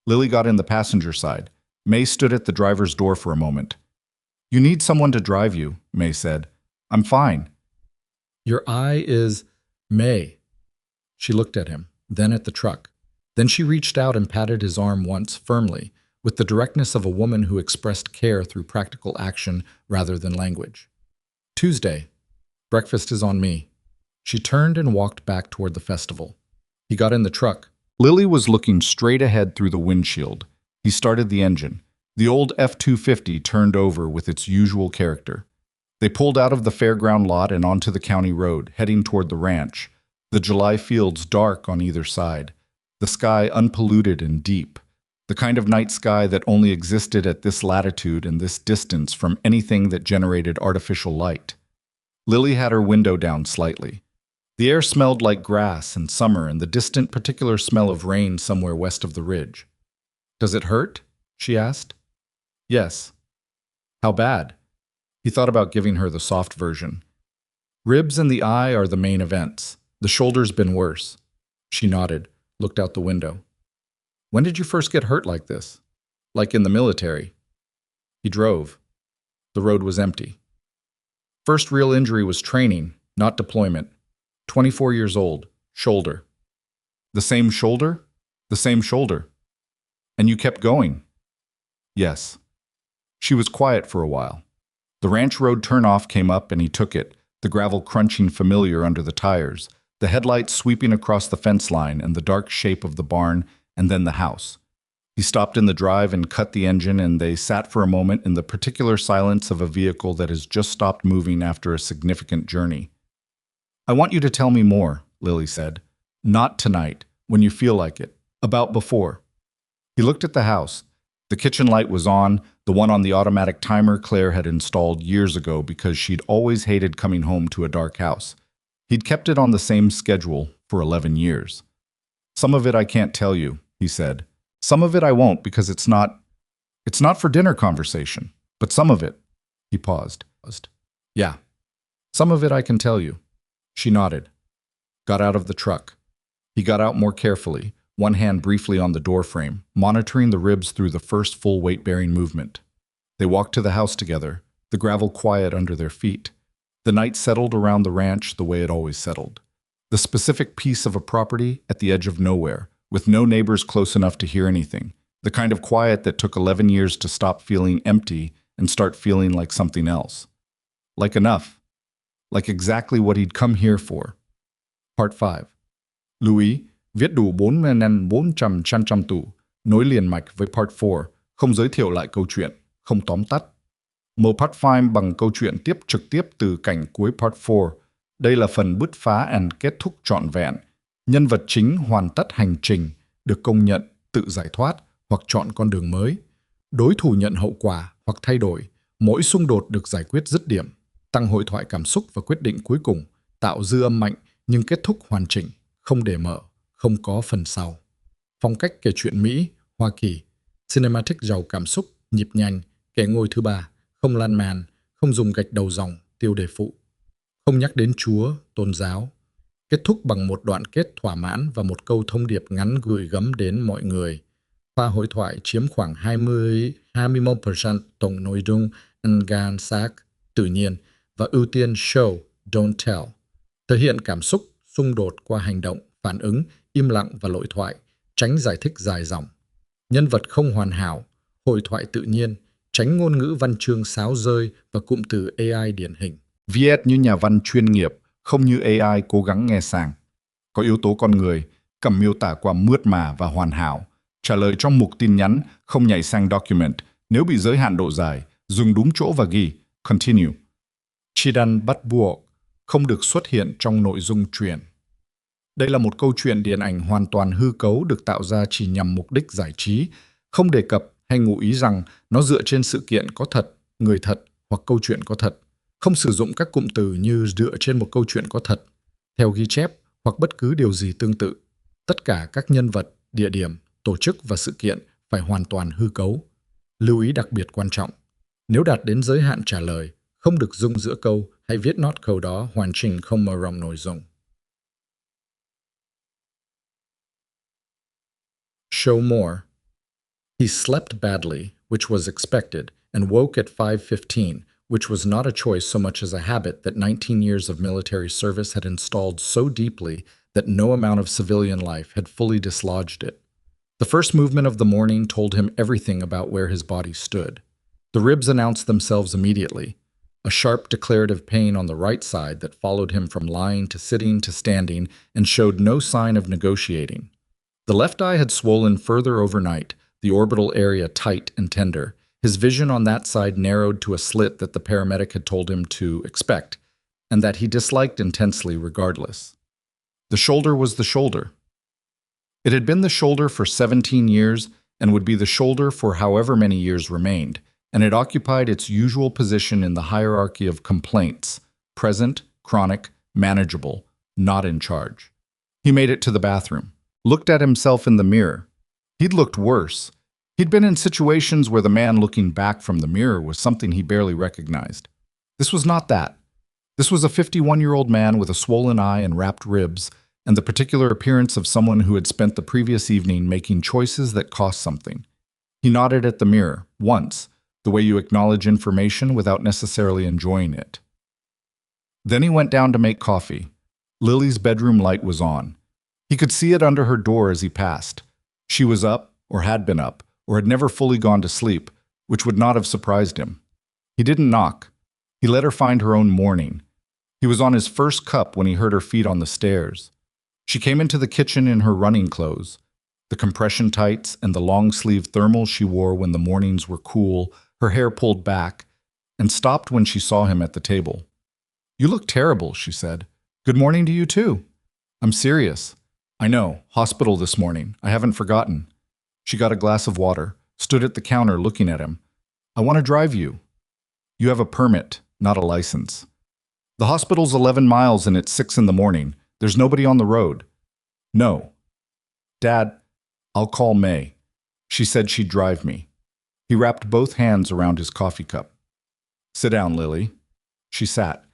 Lily got in the passenger side. May stood at the driver's door for a moment. "You need someone to drive you," May said. "I'm fine." "Your eye is May." She looked at him, then at the truck. Then she reached out and patted his arm once, firmly, with the directness of a woman who expressed care through practical action rather than language. "Tuesday. Breakfast is on me." She turned and walked back toward the festival. He got in the truck. Lily was looking straight ahead through the windshield. He started the engine. The old F-250 turned over with its usual character. They pulled out of the fairground lot and onto the county road, heading toward the ranch, the July fields dark on either side, the sky unpolluted and deep, the kind of night sky that only existed at this latitude and this distance from anything that generated artificial light. Lily had her window down slightly. The air smelled like grass and summer and the distant particular smell of rain somewhere west of the ridge. "Does it hurt?" she asked. "Yes." "How bad?" He thought about giving her the soft version. "Ribs and the eye are the main events. The shoulder's been worse." She nodded, looked out the window. "When did you first get hurt like this?" "Like in the military." He drove. The road was empty. "First real injury was training, not deployment. 24 years old, shoulder." "The same shoulder?" "The same shoulder." "And you kept going?" "Yes." She was quiet for a while. The ranch road turnoff came up and he took it, the gravel crunching familiar under the tires, the headlights sweeping across the fence line and the dark shape of the barn and then the house. He stopped in the drive and cut the engine and they sat for a moment in the particular silence of a vehicle that has just stopped moving after a significant journey. "I want you to tell me more," Lily said. "Not tonight, when you feel like it. About before." He looked at the house. The kitchen light was on, the one on the automatic timer Claire had installed years ago because she'd always hated coming home to a dark house. He'd kept it on the same schedule for 11 years. "Some of it I can't tell you," he said. "Some of it I won't because it's not for dinner conversation. But some of it." He paused. "Yeah. Some of it I can tell you." She nodded. Got out of the truck. He got out more carefully, one hand briefly on the doorframe, monitoring the ribs through the first full weight-bearing movement. They walked to the house together, the gravel quiet under their feet. The night settled around the ranch the way it always settled. The specific piece of a property at the edge of nowhere, with no neighbors close enough to hear anything. The kind of quiet that took 11 years to stop feeling empty and start feeling like something else. Like enough. Like exactly what he'd come here for. Part 5. Louis, viết đủ 400 từ, nối liền mạch với Part 4, không giới thiệu lại câu chuyện, không tóm tắt. Mở Part 5 bằng câu chuyện tiếp trực tiếp từ cảnh cuối Part 4. Đây là phần bứt phá and kết thúc trọn vẹn. Nhân vật chính hoàn tất hành trình, được công nhận, tự giải thoát hoặc chọn con đường mới. Đối thủ nhận hậu quả hoặc thay đổi. Mỗi xung đột được giải quyết dứt điểm. Tăng hội thoại cảm xúc và quyết định cuối cùng. Tạo dư âm mạnh nhưng kết thúc hoàn chỉnh. Không để mở, không có phần sau. Phong cách kể chuyện Mỹ, Hoa Kỳ. Cinematic giàu cảm xúc, nhịp nhanh, kẻ ngôi thứ ba. Không lan man, không dùng gạch đầu dòng, tiêu đề phụ. Không nhắc đến Chúa, tôn giáo. Kết thúc bằng một đoạn kết thỏa mãn và một câu thông điệp ngắn gửi gắm đến mọi người. Khoa hội thoại chiếm khoảng 21% tổng nội dung, gan xác, tự nhiên, và ưu tiên show, don't tell. Thể hiện cảm xúc, xung đột qua hành động, phản ứng, im lặng và lội thoại, tránh giải thích dài dòng. Nhân vật không hoàn hảo, hội thoại tự nhiên, tránh ngôn ngữ văn chương sáo rơi và cụm từ AI điển hình. Viết như nhà văn chuyên nghiệp, không như AI cố gắng nghe sang. Có yếu tố con người, cầm miêu tả qua mượt mà và hoàn hảo. Trả lời trong mục tin nhắn, không nhảy sang document. Nếu bị giới hạn độ dài, dùng đúng chỗ và ghi continue. Chi đăng bắt buộc, không được xuất hiện trong nội dung truyện. Đây là một câu chuyện điện ảnh hoàn toàn hư cấu được tạo ra chỉ nhằm mục đích giải trí, không đề cập hay ngụ ý rằng nó dựa trên sự kiện có thật, người thật hoặc câu chuyện có thật. Không sử dụng các cụm từ như dựa trên một câu chuyện có thật, theo ghi chép hoặc bất cứ điều gì tương tự. Tất cả các nhân vật, địa điểm, tổ chức và sự kiện phải hoàn toàn hư cấu. Lưu ý đặc biệt quan trọng. Nếu đạt đến giới hạn trả lời, không được dung giữa câu hay viết nốt câu đó hoàn chỉnh không mở rộng nội dung. Show more. He slept badly, which was expected, and woke at 5:15, which was not a choice so much as a habit that 19 years of military service had installed so deeply that no amount of civilian life had fully dislodged it. The first movement of the morning told him everything about where his body stood. The ribs announced themselves immediately. A sharp declarative pain on the right side that followed him from lying to sitting to standing and showed no sign of negotiating. The left eye had swollen further overnight, the orbital area tight and tender. His vision on that side narrowed to a slit that the paramedic had told him to expect, and that he disliked intensely regardless. The shoulder was the shoulder. It had been the shoulder for 17 years and would be the shoulder for however many years remained, and it occupied its usual position in the hierarchy of complaints: present, chronic, manageable, not in charge. He made it to the bathroom, looked at himself in the mirror. He'd looked worse. He'd been in situations where the man looking back from the mirror was something he barely recognized. This was not that. This was a 51-year-old man with a swollen eye and wrapped ribs, and the particular appearance of someone who had spent the previous evening making choices that cost something. He nodded at the mirror, once, the way you acknowledge information without necessarily enjoying it. Then he went down to make coffee. Lily's bedroom light was on. He could see it under her door as he passed. She was up, or had been up, or had never fully gone to sleep, which would not have surprised him. He didn't knock. He let her find her own morning. He was on his first cup when he heard her feet on the stairs. She came into the kitchen in her running clothes, the compression tights and the long-sleeved thermals she wore when the mornings were cool, her hair pulled back, and stopped when she saw him at the table. "You look terrible," she said. "Good morning to you, too." "I'm serious." "I know. Hospital this morning. I haven't forgotten." She got a glass of water, stood at the counter looking at him. "I want to drive you." "You have a permit, not a license." "The hospital's 11 miles and it's 6 in the morning. There's nobody on the road." "No." "Dad, I'll call May. She said she'd drive me." He wrapped both hands around his coffee cup. "Sit down, Lily." She sat.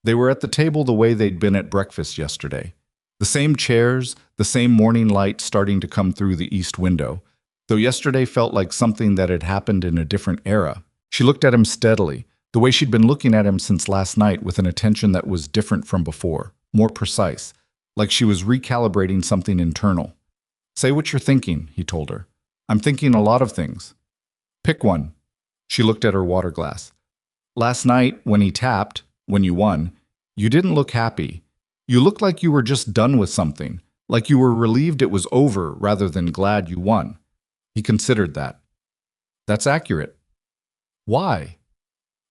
They were at the table the way they'd been at breakfast yesterday. The same chairs, the same morning light starting to come through the east window, though yesterday felt like something that had happened in a different era. She looked at him steadily, the way she'd been looking at him since last night, with an attention that was different from before, more precise, like she was recalibrating something internal. "Say what you're thinking," he told her. "I'm thinking a lot of things." "Pick one." She looked at her water glass. "Last night, when he tapped, when you won, you didn't look happy. You looked like you were just done with something, like you were relieved it was over rather than glad you won." He considered that. "That's accurate." "Why?"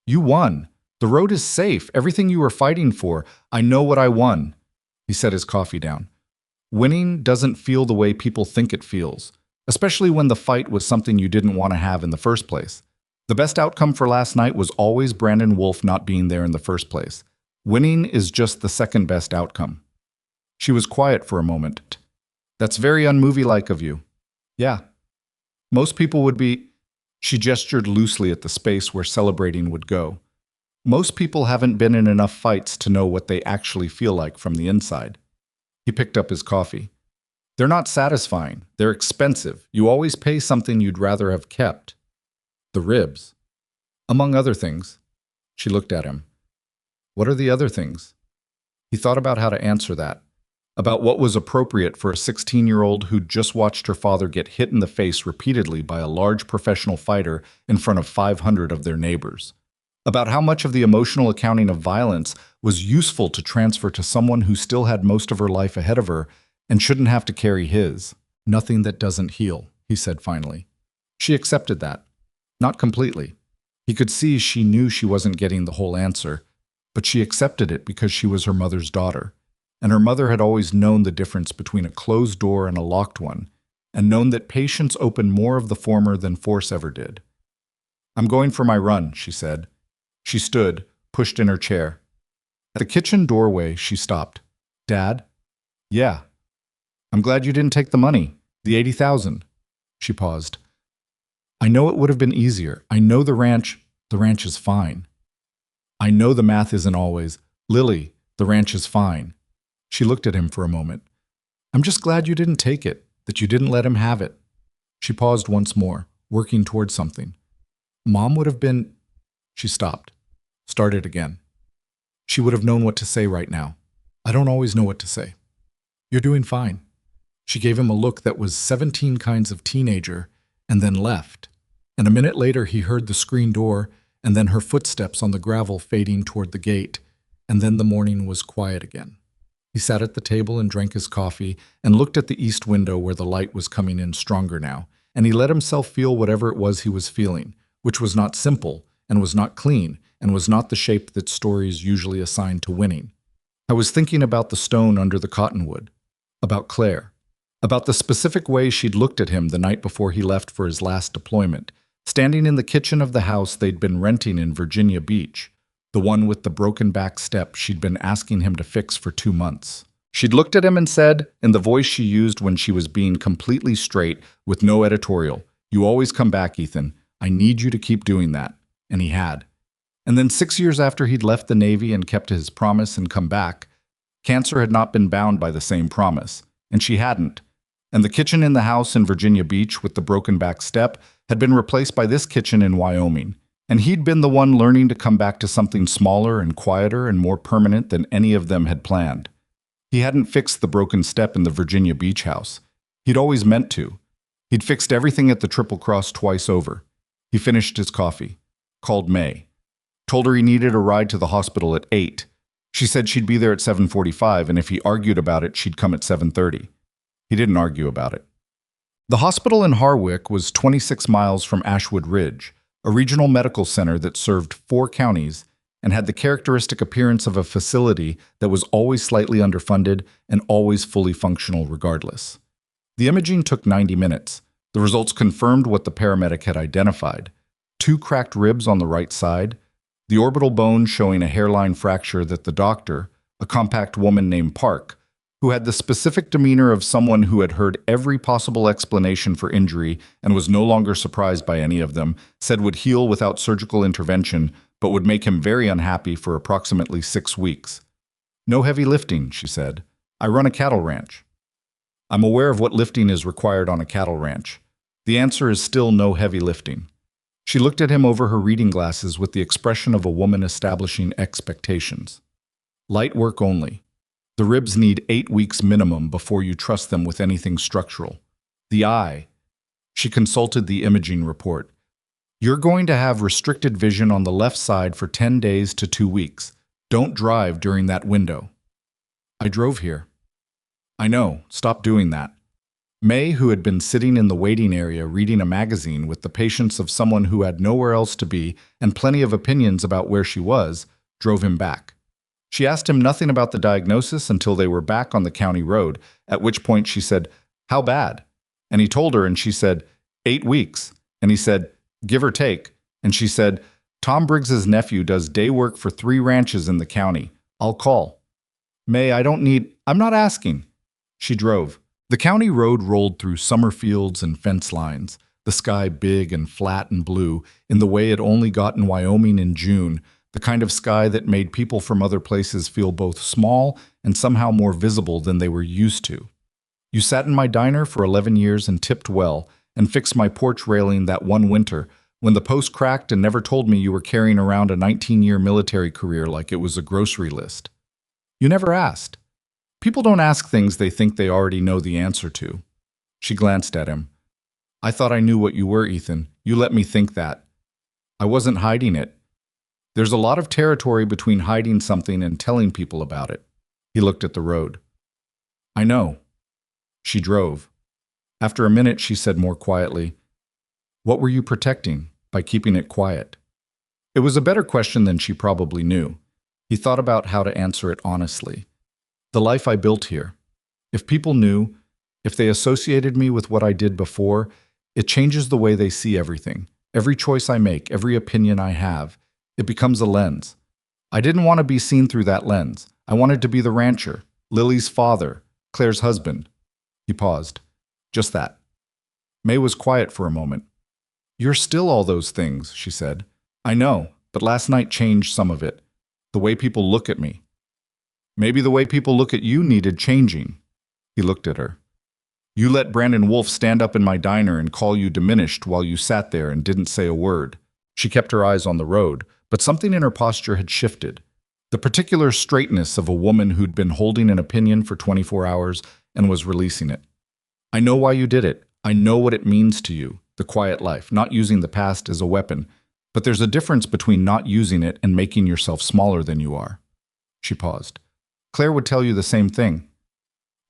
"You won. The road is safe. Everything you were fighting for. I know what I won." He set his coffee down. Winning doesn't feel the way people think it feels, especially when the fight was something you didn't want to have in the first place. The best outcome for last night was always Brandon Wolfe not being there in the first place. Winning is just the second best outcome. She was quiet for a moment. "That's very unmovie-like of you." "Yeah. Most people would be..." She gestured loosely at the space where celebrating would go. "Most people haven't been in enough fights to know what they actually feel like from the inside." He picked up his coffee. "They're not satisfying. They're expensive. You always pay something you'd rather have kept." "The ribs." "Among other things." She looked at him. What are the other things? He thought about how to answer that, about what was appropriate for a 16-year-old who'd just watched her father get hit in the face repeatedly by a large professional fighter in front of 500 of their neighbors, about how much of the emotional accounting of violence was useful to transfer to someone who still had most of her life ahead of her and shouldn't have to carry his. Nothing that doesn't heal, he said finally. She accepted that. Not completely. He could see she knew she wasn't getting the whole answer, but she accepted it because she was her mother's daughter, and her mother had always known the difference between a closed door and a locked one, and known that patience opened more of the former than force ever did. "I'm going for my run," she said. She stood, pushed in her chair. At the kitchen doorway, she stopped. "Dad?" "Yeah." "I'm glad you didn't take the money, the 80,000. She paused. "I know it would have been easier. I know the ranch is fine. I know the math isn't always, Lily, the ranch is fine." She looked at him for a moment. "I'm just glad you didn't take it, that you didn't let him have it." She paused once more, working towards something. "Mom would have been—" She stopped, started again. She would have known what to say right now. "I don't always know what to say." "You're doing fine." She gave him a look that was 17 kinds of teenager, and then left. And a minute later he heard the screen door, and then her footsteps on the gravel fading toward the gate, and then the morning was quiet again. He sat at the table and drank his coffee and looked at the east window where the light was coming in stronger now, and he let himself feel whatever it was he was feeling, which was not simple, and was not clean, and was not the shape that stories usually assign to winning. I was thinking about the stone under the cottonwood, about Claire, about the specific way she'd looked at him the night before he left for his last deployment, standing in the kitchen of the house they'd been renting in Virginia Beach, the one with the broken back step she'd been asking him to fix for 2 months. She'd looked at him and said, in the voice she used when she was being completely straight, with no editorial, "You always come back, Ethan. I need you to keep doing that." And he had. And then 6 years after he'd left the Navy and kept his promise and come back, cancer had not been bound by the same promise, and she hadn't. And the kitchen in the house in Virginia Beach with the broken back step had been replaced by this kitchen in Wyoming. And he'd been the one learning to come back to something smaller and quieter and more permanent than any of them had planned. He hadn't fixed the broken step in the Virginia Beach house. He'd always meant to. He'd fixed everything at the Triple Cross twice over. He finished his coffee, called May, told her he needed a ride to the hospital at 8. She said she'd be there at 7:45, and if he argued about it, she'd come at 7:30. He didn't argue about it. The hospital in Harwick was 26 miles from Ashwood Ridge, a regional medical center that served 4 counties and had the characteristic appearance of a facility that was always slightly underfunded and always fully functional regardless. The imaging took 90 minutes. The results confirmed what the paramedic had identified: 2 cracked ribs on the right side, the orbital bone showing a hairline fracture that the doctor, a compact woman named Park, who had the specific demeanor of someone who had heard every possible explanation for injury and was no longer surprised by any of them, said would heal without surgical intervention, but would make him very unhappy for approximately 6 weeks. "No heavy lifting," she said. "I run a cattle ranch." "I'm aware of what lifting is required on a cattle ranch. The answer is still no heavy lifting." She looked at him over her reading glasses with the expression of a woman establishing expectations. "Light work only. The ribs need 8 weeks minimum before you trust them with anything structural. The eye." She consulted the imaging report. "You're going to have restricted vision on the left side for 10 days to 2 weeks. Don't drive during that window." "I drove here." "I know. Stop doing that." May, who had been sitting in the waiting area reading a magazine with the patience of someone who had nowhere else to be and plenty of opinions about where she was, drove him back. She asked him nothing about the diagnosis until they were back on the county road, at which point she said, "How bad?" And he told her, and she said, 8 weeks. And he said, "Give or take." And she said, "Tom Briggs's nephew does day work for 3 ranches in the county. I'll call." "May, I'm not asking." She drove. The county road rolled through summer fields and fence lines, the sky big and flat and blue, in the way it only got in Wyoming in June, the kind of sky that made people from other places feel both small and somehow more visible than they were used to. "You sat in my diner for 11 years and tipped well, and fixed my porch railing that one winter, When the post cracked and never told me you were carrying around a 19-year military career like it was a grocery list. You never asked. People don't ask things they think they already know the answer to. She glanced at him. I thought I knew what you were, Ethan. You let me think that. I wasn't hiding it. There's a lot of territory between hiding something and telling people about it. He looked at the road. I know. She drove. After a minute, she said more quietly, what were you protecting by keeping it quiet? It was a better question than she probably knew. He thought about how to answer it honestly. The life I built here. If people knew, if they associated me with what I did before, it changes the way they see everything. Every choice I make, every opinion I have, it becomes a lens. I didn't want to be seen through that lens. I wanted to be the rancher, Lily's father, Claire's husband. He paused. Just that. May was quiet for a moment. You're still all those things, she said. I know, but last night changed some of it. The way people look at me. Maybe the way people look at you needed changing. He looked at her. You let Brandon Wolf stand up in my diner and call you diminished while you sat there and didn't say a word. She kept her eyes on the road, but something in her posture had shifted. The particular straightness of a woman who'd been holding an opinion for 24 hours and was releasing it. I know why you did it. I know what it means to you, the quiet life, not using the past as a weapon. But there's a difference between not using it and making yourself smaller than you are. She paused. Claire would tell you the same thing.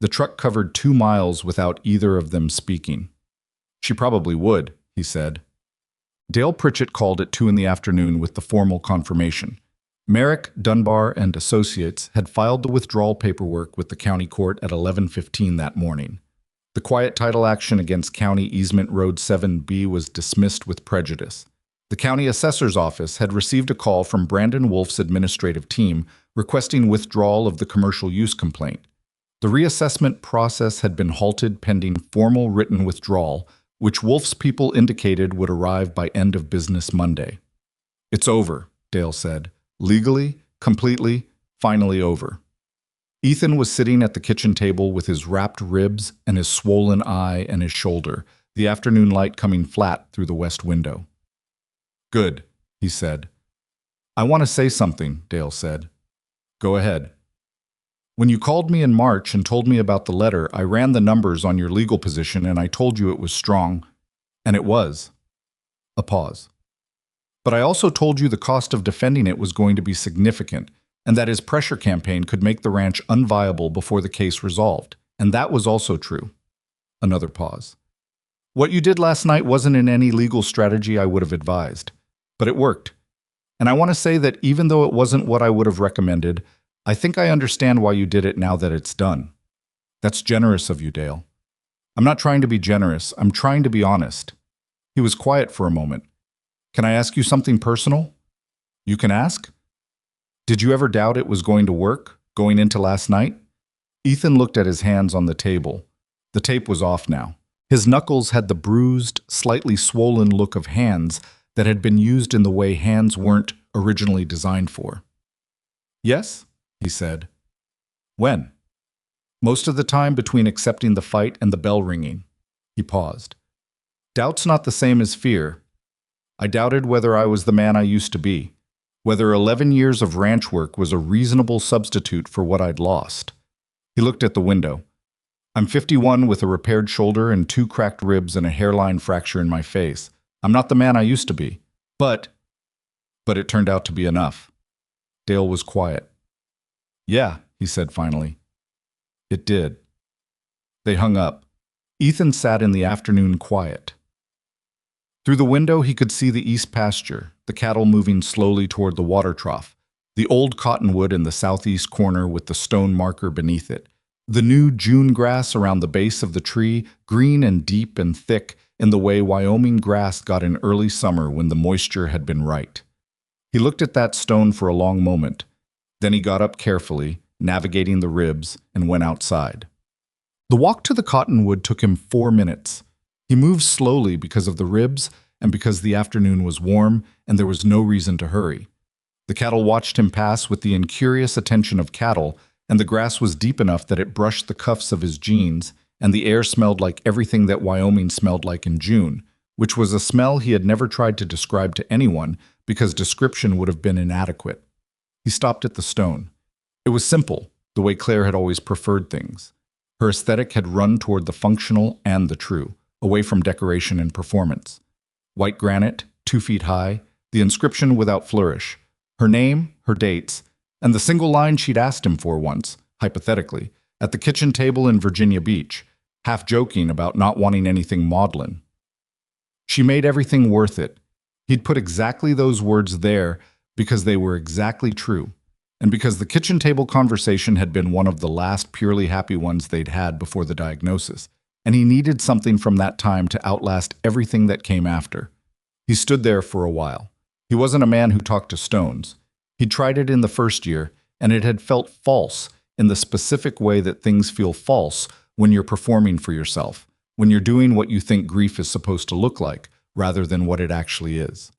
The truck covered 2 miles without either of them speaking. She probably would, he said. Dale Pritchett called at 2 in the afternoon with the formal confirmation. Merrick, Dunbar, and Associates had filed the withdrawal paperwork with the county court at 11:15 that morning. The quiet title action against County Easement Road 7B was dismissed with prejudice. The county assessor's office had received a call from Brandon Wolf's administrative team requesting withdrawal of the commercial use complaint. The reassessment process had been halted pending formal written withdrawal, which Wolf's people indicated would arrive by end of business Monday. It's over, Dale said. Legally, completely, finally over. Ethan was sitting at the kitchen table with his wrapped ribs and his swollen eye and his shoulder, the afternoon light coming flat through the west window. Good, he said. I want to say something, Dale said. Go ahead. When you called me in March and told me about the letter, I ran the numbers on your legal position and I told you it was strong, and it was. A pause. But I also told you the cost of defending it was going to be significant, and that his pressure campaign could make the ranch unviable before the case resolved, and that was also true. Another pause. What you did last night wasn't in any legal strategy I would have advised, but it worked. And I want to say that even though it wasn't what I would have recommended, I think I understand why you did it now that it's done. That's generous of you, Dale. I'm not trying to be generous, I'm trying to be honest. He was quiet for a moment. Can I ask you something personal? You can ask? Did you ever doubt it was going to work, going into last night? Ethan looked at his hands on the table. The tape was off now. His knuckles had the bruised, slightly swollen look of hands that had been used in the way hands weren't originally designed for. Yes, he said. When? Most of the time between accepting the fight and the bell ringing. He paused. Doubt's not the same as fear. I doubted whether I was the man I used to be, whether 11 years of ranch work was a reasonable substitute for what I'd lost. He looked at the window. I'm 51 with a repaired shoulder and 2 cracked ribs and a hairline fracture in my face. I'm not the man I used to be. But it turned out to be enough. Dale was quiet. Yeah, he said finally. It did. They hung up. Ethan sat in the afternoon quiet. Through the window he could see the east pasture, the cattle moving slowly toward the water trough, the old cottonwood in the southeast corner with the stone marker beneath it, the new June grass around the base of the tree, green and deep and thick in the way Wyoming grass got in early summer when the moisture had been right. He looked at that stone for a long moment. Then he got up carefully, navigating the ribs, and went outside. The walk to the cottonwood took him 4 minutes. He moved slowly because of the ribs and because the afternoon was warm and there was no reason to hurry. The cattle watched him pass with the incurious attention of cattle, and the grass was deep enough that it brushed the cuffs of his jeans, and the air smelled like everything that Wyoming smelled like in June, which was a smell he had never tried to describe to anyone because description would have been inadequate. He stopped at the stone. It was simple, the way Claire had always preferred things. Her aesthetic had run toward the functional and the true, away from decoration and performance. White granite, 2 feet high, the inscription without flourish, her name, her dates, and the single line she'd asked him for once, hypothetically, at the kitchen table in Virginia Beach, half joking about not wanting anything maudlin. She made everything worth it. He'd put exactly those words there because they were exactly true, and because the kitchen table conversation had been one of the last purely happy ones they'd had before the diagnosis, and he needed something from that time to outlast everything that came after. He stood there for a while. He wasn't a man who talked to stones. He'd tried it in the first year, and it had felt false in the specific way that things feel false when you're performing for yourself, when you're doing what you think grief is supposed to look like, rather than what it actually is.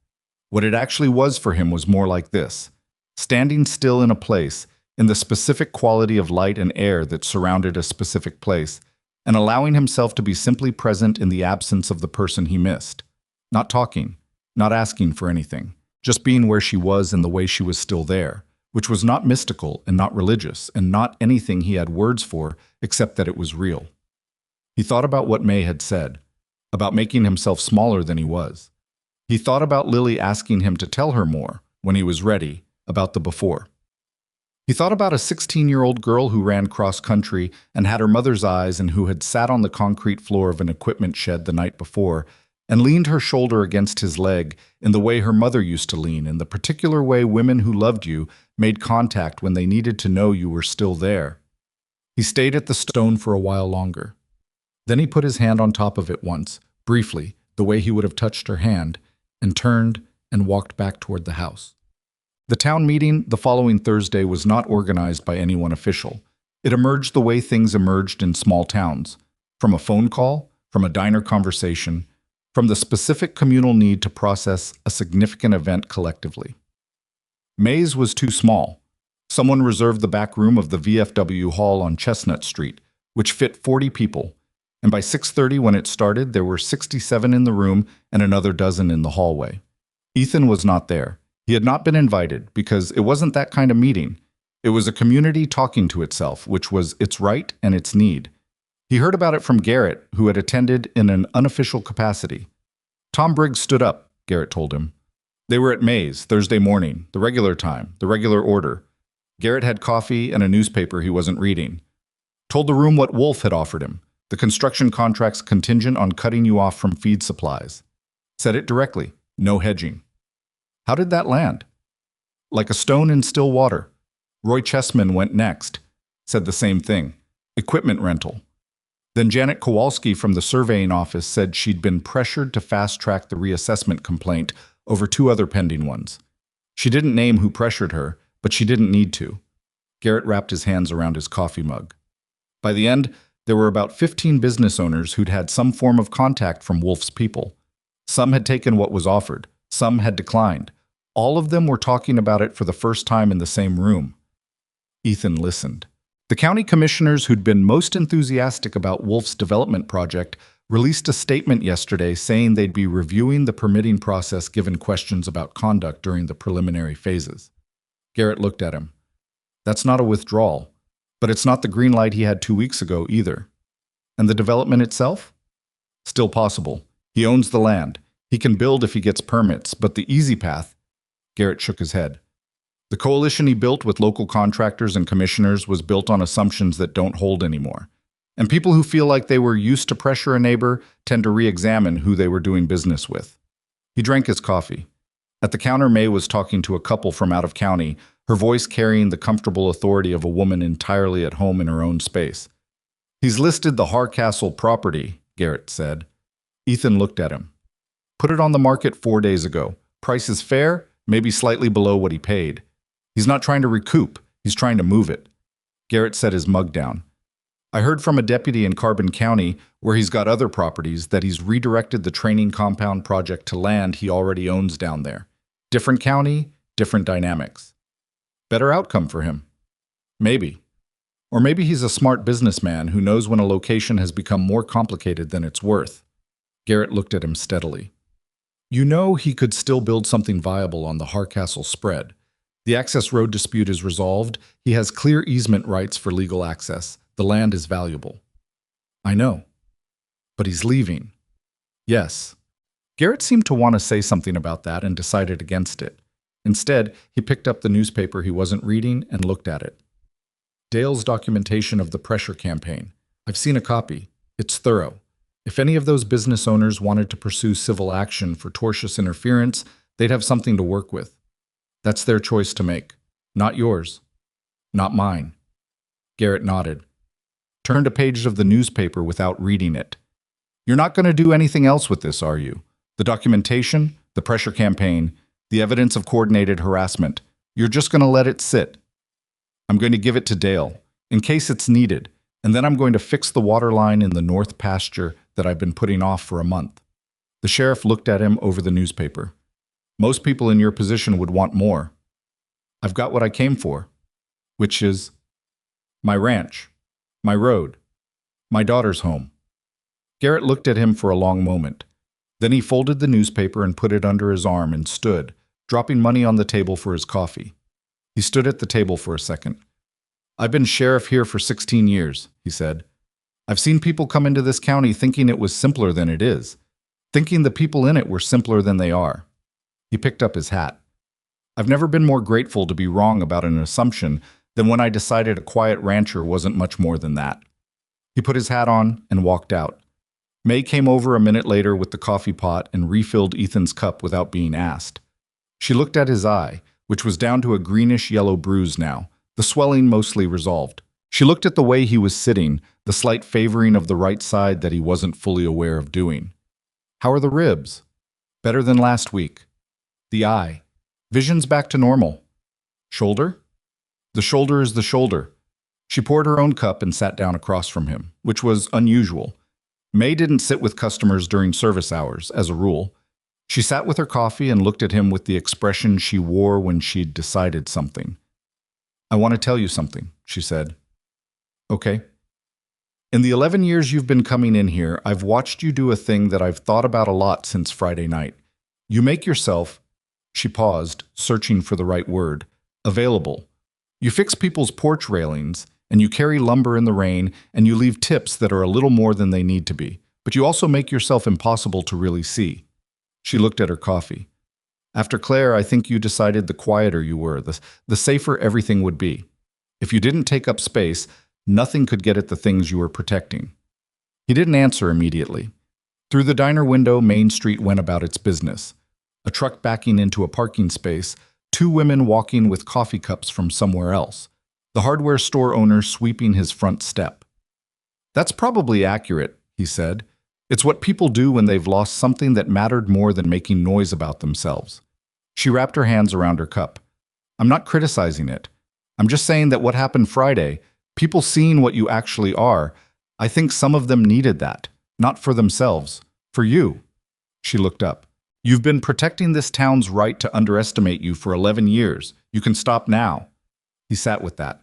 What it actually was for him was more like this: standing still in a place, in the specific quality of light and air that surrounded a specific place, and allowing himself to be simply present in the absence of the person he missed. Not talking, not asking for anything, just being where she was in the way she was still there, which was not mystical and not religious and not anything he had words for except that it was real. He thought about what May had said, about making himself smaller than he was. He thought about Lily asking him to tell her more, when he was ready, about the before. He thought about a 16-year-old girl who ran cross-country and had her mother's eyes and who had sat on the concrete floor of an equipment shed the night before and leaned her shoulder against his leg in the way her mother used to lean, in the particular way women who loved you made contact when they needed to know you were still there. He stayed at the stone for a while longer. Then he put his hand on top of it once, briefly, the way he would have touched her hand, and turned and walked back toward the house. The town meeting the following Thursday was not organized by anyone official. It emerged the way things emerged in small towns, from a phone call, from a diner conversation, from the specific communal need to process a significant event collectively. May's was too small. Someone reserved the back room of the VFW hall on Chestnut Street, which fit 40 people, and by 6:30 when it started, there were 67 in the room and another dozen in the hallway. Ethan was not there. He had not been invited because it wasn't that kind of meeting. It was a community talking to itself, which was its right and its need. He heard about it from Garrett, who had attended in an unofficial capacity. Tom Briggs stood up, Garrett told him. They were at May's, Thursday morning, the regular time, the regular order. Garrett had coffee and a newspaper he wasn't reading. Told the room what Wolf had offered him, the construction contract's contingent on cutting you off from feed supplies. Said it directly, no hedging. How did that land? Like a stone in still water. Roy Chessman went next, said the same thing, equipment rental. Then Janet Kowalski from the surveying office said she'd been pressured to fast-track the reassessment complaint over 2 other pending ones. She didn't name who pressured her, but she didn't need to. Garrett wrapped his hands around his coffee mug. By the end, there were about 15 business owners who'd had some form of contact from Wolf's people. Some had taken what was offered, some had declined. All of them were talking about it for the first time in the same room. Ethan listened. The county commissioners who'd been most enthusiastic about Wolf's development project released a statement yesterday saying they'd be reviewing the permitting process given questions about conduct during the preliminary phases. Garrett looked at him. That's not a withdrawal, but it's not the green light he had 2 weeks ago either. And the development itself? Still possible. He owns the land. He can build if he gets permits, but the easy path— Garrett shook his head. The coalition he built with local contractors and commissioners was built on assumptions that don't hold anymore. And people who feel like they were used to pressure a neighbor tend to re-examine who they were doing business with. He drank his coffee. At the counter, May was talking to a couple from out of county, her voice carrying the comfortable authority of a woman entirely at home in her own space. He's listed the Harcastle property, Garrett said. Ethan looked at him. Put it on the market 4 days ago. Price is fair, maybe slightly below what he paid. He's not trying to recoup, he's trying to move it. Garrett set his mug down. I heard from a deputy in Carbon County, where he's got other properties, that he's redirected the training compound project to land he already owns down there. Different county, different dynamics. Better outcome for him. Maybe. Or maybe he's a smart businessman who knows when a location has become more complicated than it's worth. Garrett looked at him steadily. You know he could still build something viable on the Harcastle spread. The access road dispute is resolved. He has clear easement rights for legal access. The land is valuable. I know. But he's leaving. Yes. Garrett seemed to want to say something about that and decided against it. Instead, he picked up the newspaper he wasn't reading and looked at it. Dale's documentation of the pressure campaign. I've seen a copy. It's thorough. If any of those business owners wanted to pursue civil action for tortious interference, they'd have something to work with. That's their choice to make. Not yours. Not mine. Garrett nodded. Turned a page of the newspaper without reading it. You're not going to do anything else with this, are you? The documentation, the pressure campaign, the evidence of coordinated harassment. You're just going to let it sit. I'm going to give it to Dale, in case it's needed, and then I'm going to fix the water line in the north pasture that I've been putting off for a month. The sheriff looked at him over the newspaper. Most people in your position would want more. I've got what I came for, which is my ranch, my road, my daughter's home. Garrett looked at him for a long moment. Then he folded the newspaper and put it under his arm and stood, dropping money on the table for his coffee. He stood at the table for a second. I've been sheriff here for 16 years, he said. I've seen people come into this county thinking it was simpler than it is, thinking the people in it were simpler than they are. He picked up his hat. I've never been more grateful to be wrong about an assumption than when I decided a quiet rancher wasn't much more than that. He put his hat on and walked out. May came over a minute later with the coffee pot and refilled Ethan's cup without being asked. She looked at his eye, which was down to a greenish-yellow bruise now, the swelling mostly resolved. She looked at the way he was sitting, the slight favoring of the right side that he wasn't fully aware of doing. How are the ribs? Better than last week. The eye. Vision's back to normal. Shoulder? The shoulder is the shoulder. She poured her own cup and sat down across from him, which was unusual. May didn't sit with customers during service hours, as a rule. She sat with her coffee and looked at him with the expression she wore when she'd decided something. I want to tell you something, she said. Okay. In the 11 years you've been coming in here, I've watched you do a thing that I've thought about a lot since Friday night. You make yourself, she paused, searching for the right word, available. You fix people's porch railings, and you carry lumber in the rain, and you leave tips that are a little more than they need to be, but you also make yourself impossible to really see. She looked at her coffee. After Claire, I think you decided the quieter you were, the safer everything would be. If you didn't take up space, nothing could get at the things you were protecting. He didn't answer immediately. Through the diner window, Main Street went about its business. A truck backing into a parking space, two women walking with coffee cups from somewhere else. The hardware store owner sweeping his front step. That's probably accurate, he said. It's what people do when they've lost something that mattered more than making noise about themselves. She wrapped her hands around her cup. I'm not criticizing it. I'm just saying that what happened Friday, people seeing what you actually are, I think some of them needed that. Not for themselves. For you. She looked up. You've been protecting this town's right to underestimate you for 11 years. You can stop now. He sat with that.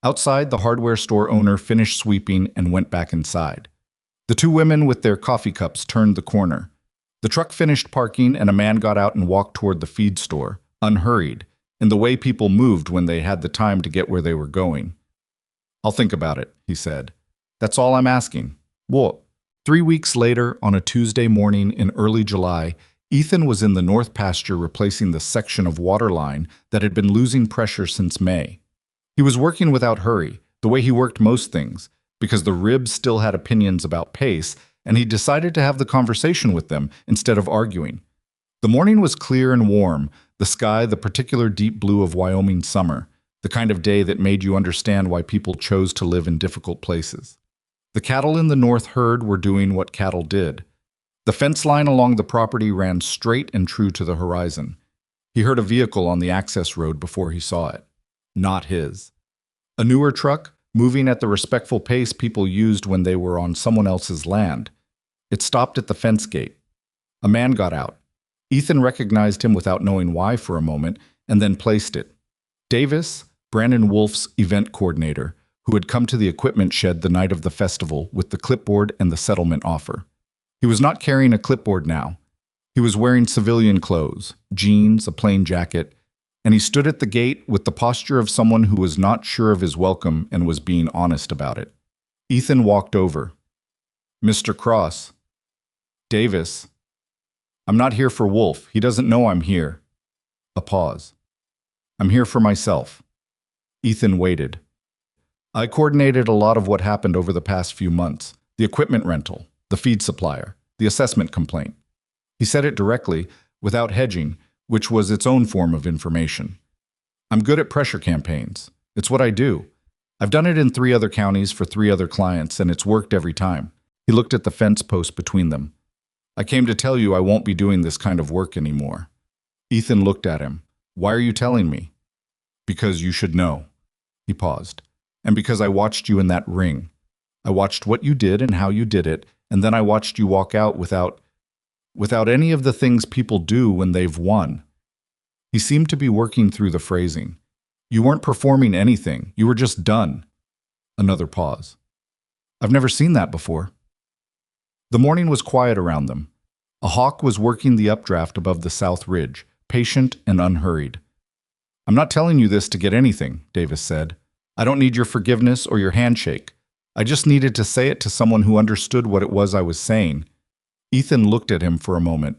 Outside, the hardware store owner finished sweeping and went back inside. The two women with their coffee cups turned the corner. The truck finished parking and a man got out and walked toward the feed store, unhurried, in the way people moved when they had the time to get where they were going. I'll think about it, he said. That's all I'm asking. What? 3 weeks later, on a Tuesday morning in early July, Ethan was in the north pasture replacing the section of water line that had been losing pressure since May. He was working without hurry, the way he worked most things, because the ribs still had opinions about pace, and he decided to have the conversation with them instead of arguing. The morning was clear and warm, the sky the particular deep blue of Wyoming summer, the kind of day that made you understand why people chose to live in difficult places. The cattle in the north herd were doing what cattle did. The fence line along the property ran straight and true to the horizon. He heard a vehicle on the access road before he saw it. Not his. A newer truck, moving at the respectful pace people used when they were on someone else's land. It stopped at the fence gate. A man got out. Ethan recognized him without knowing why for a moment, and then placed it. Davis, Brandon Wolf's event coordinator, who had come to the equipment shed the night of the festival with the clipboard and the settlement offer. He was not carrying a clipboard now. He was wearing civilian clothes, jeans, a plain jacket, and he stood at the gate with the posture of someone who was not sure of his welcome and was being honest about it. Ethan walked over. "Mr. Cross." "Davis." "I'm not here for Wolf. He doesn't know I'm here." A pause. "I'm here for myself." Ethan waited. "I coordinated a lot of what happened over the past few months. The equipment rental, the feed supplier, the assessment complaint." He said it directly, without hedging, which was its own form of information. "I'm good at pressure campaigns. It's what I do. I've done it in 3 other counties for 3 other clients, and it's worked every time." He looked at the fence post between them. "I came to tell you I won't be doing this kind of work anymore." Ethan looked at him. "Why are you telling me?" "Because you should know." He paused. "And because I watched you in that ring. I watched what you did and how you did it, and then I watched you walk out without any of the things people do when they've won." He seemed to be working through the phrasing. "You weren't performing anything. You were just done." Another pause. "I've never seen that before." The morning was quiet around them. A hawk was working the updraft above the south ridge, patient and unhurried. "I'm not telling you this to get anything," Davis said. "I don't need your forgiveness or your handshake. I just needed to say it to someone who understood what it was I was saying." Ethan looked at him for a moment.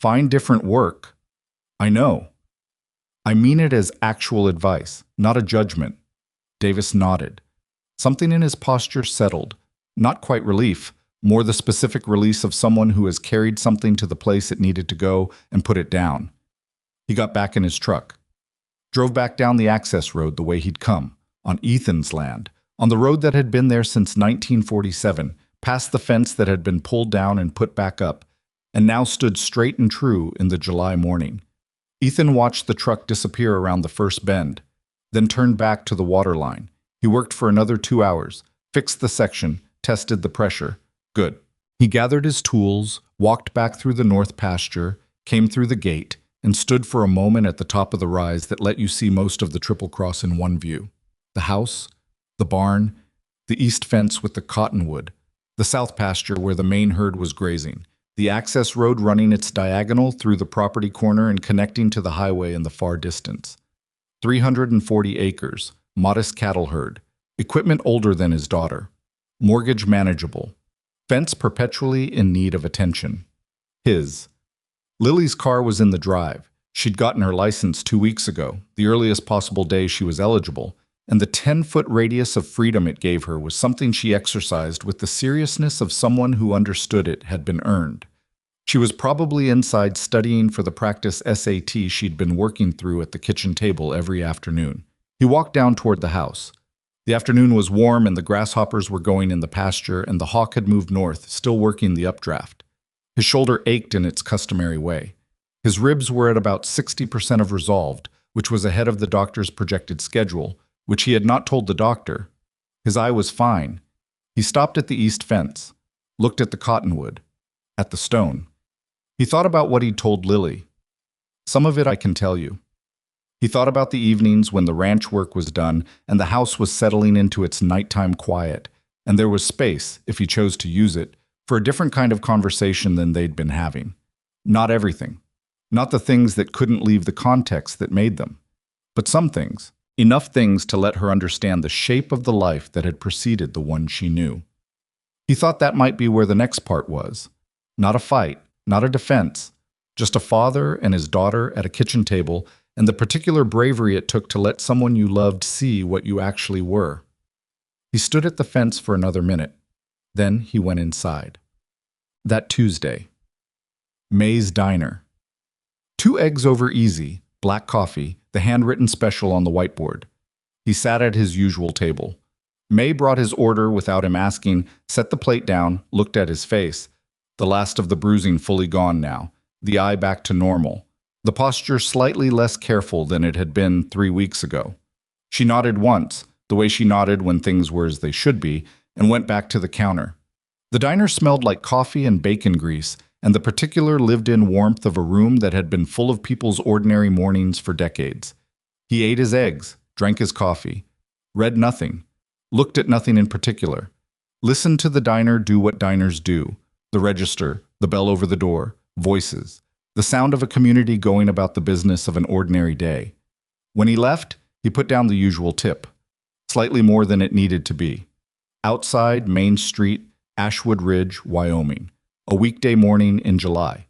"Find different work." "I know. I mean it as actual advice, not a judgment." Davis nodded. Something in his posture settled, not quite relief, more the specific release of someone who has carried something to the place it needed to go and put it down. He got back in his truck, drove back down the access road the way he'd come, on Ethan's land, on the road that had been there since 1947, past the fence that had been pulled down and put back up, and now stood straight and true in the July morning. Ethan watched the truck disappear around the first bend, then turned back to the waterline. He worked for another 2 hours, fixed the section, tested the pressure. Good. He gathered his tools, walked back through the north pasture, came through the gate, and stood for a moment at the top of the rise that let you see most of the Triple Cross in one view. The house, the barn, the east fence with the cottonwood, the south pasture where the main herd was grazing, the access road running its diagonal through the property corner and connecting to the highway in the far distance. 340 acres, modest cattle herd, equipment older than his daughter, mortgage manageable, fence perpetually in need of attention. His. Lily's car was in the drive. She'd gotten her license 2 weeks ago, the earliest possible day she was eligible, and the 10-foot radius of freedom it gave her was something she exercised with the seriousness of someone who understood it had been earned. She was probably inside studying for the practice SAT she'd been working through at the kitchen table every afternoon. He walked down toward the house. The afternoon was warm and the grasshoppers were going in the pasture and the hawk had moved north, still working the updraft. His shoulder ached in its customary way. His ribs were at about 60% of resolved, which was ahead of the doctor's projected schedule, which he had not told the doctor. His eye was fine. He stopped at the east fence, looked at the cottonwood, at the stone. He thought about what he'd told Lily. Some of it I can tell you. He thought about the evenings when the ranch work was done and the house was settling into its nighttime quiet, and there was space, if he chose to use it, for a different kind of conversation than they'd been having. Not everything. Not the things that couldn't leave the context that made them. But some things. Enough things to let her understand the shape of the life that had preceded the one she knew. He thought that might be where the next part was. Not a fight, not a defense, just a father and his daughter at a kitchen table and the particular bravery it took to let someone you loved see what you actually were. He stood at the fence for another minute. Then he went inside. That Tuesday. May's Diner. 2 eggs over easy, black coffee, the handwritten special on the whiteboard. He sat at his usual table. May brought his order without him asking, set the plate down, looked at his face. The last of the bruising fully gone now, the eye back to normal, the posture slightly less careful than it had been 3 weeks ago. She nodded once, the way she nodded when things were as they should be, and went back to the counter. The diner smelled like coffee and bacon grease, and the particular lived-in warmth of a room that had been full of people's ordinary mornings for decades. He ate his eggs, drank his coffee, read nothing, looked at nothing in particular, listened to the diner do what diners do, The register, the bell over the door, voices, the sound of a community going about the business of an ordinary day. When he left, he put down the usual tip, slightly more than it needed to be. Outside Main Street, Ashwood Ridge, Wyoming, a weekday morning in July.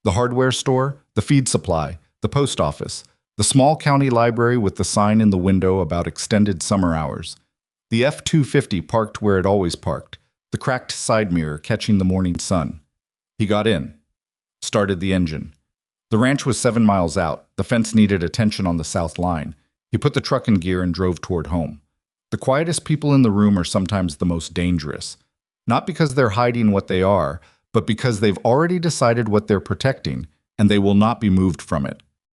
The hardware store, the feed supply, the post office, the small county library with the sign in the window about extended summer hours. The F-250 parked where it always parked, the cracked side mirror catching the morning sun. He got in, started the engine. The ranch was 7 miles out. The fence needed attention on the south line. He put the truck in gear and drove toward home. The quietest people in the room are sometimes the most dangerous. Not because they're hiding what they are, but because they've already decided what they're protecting, and they will not be moved from it.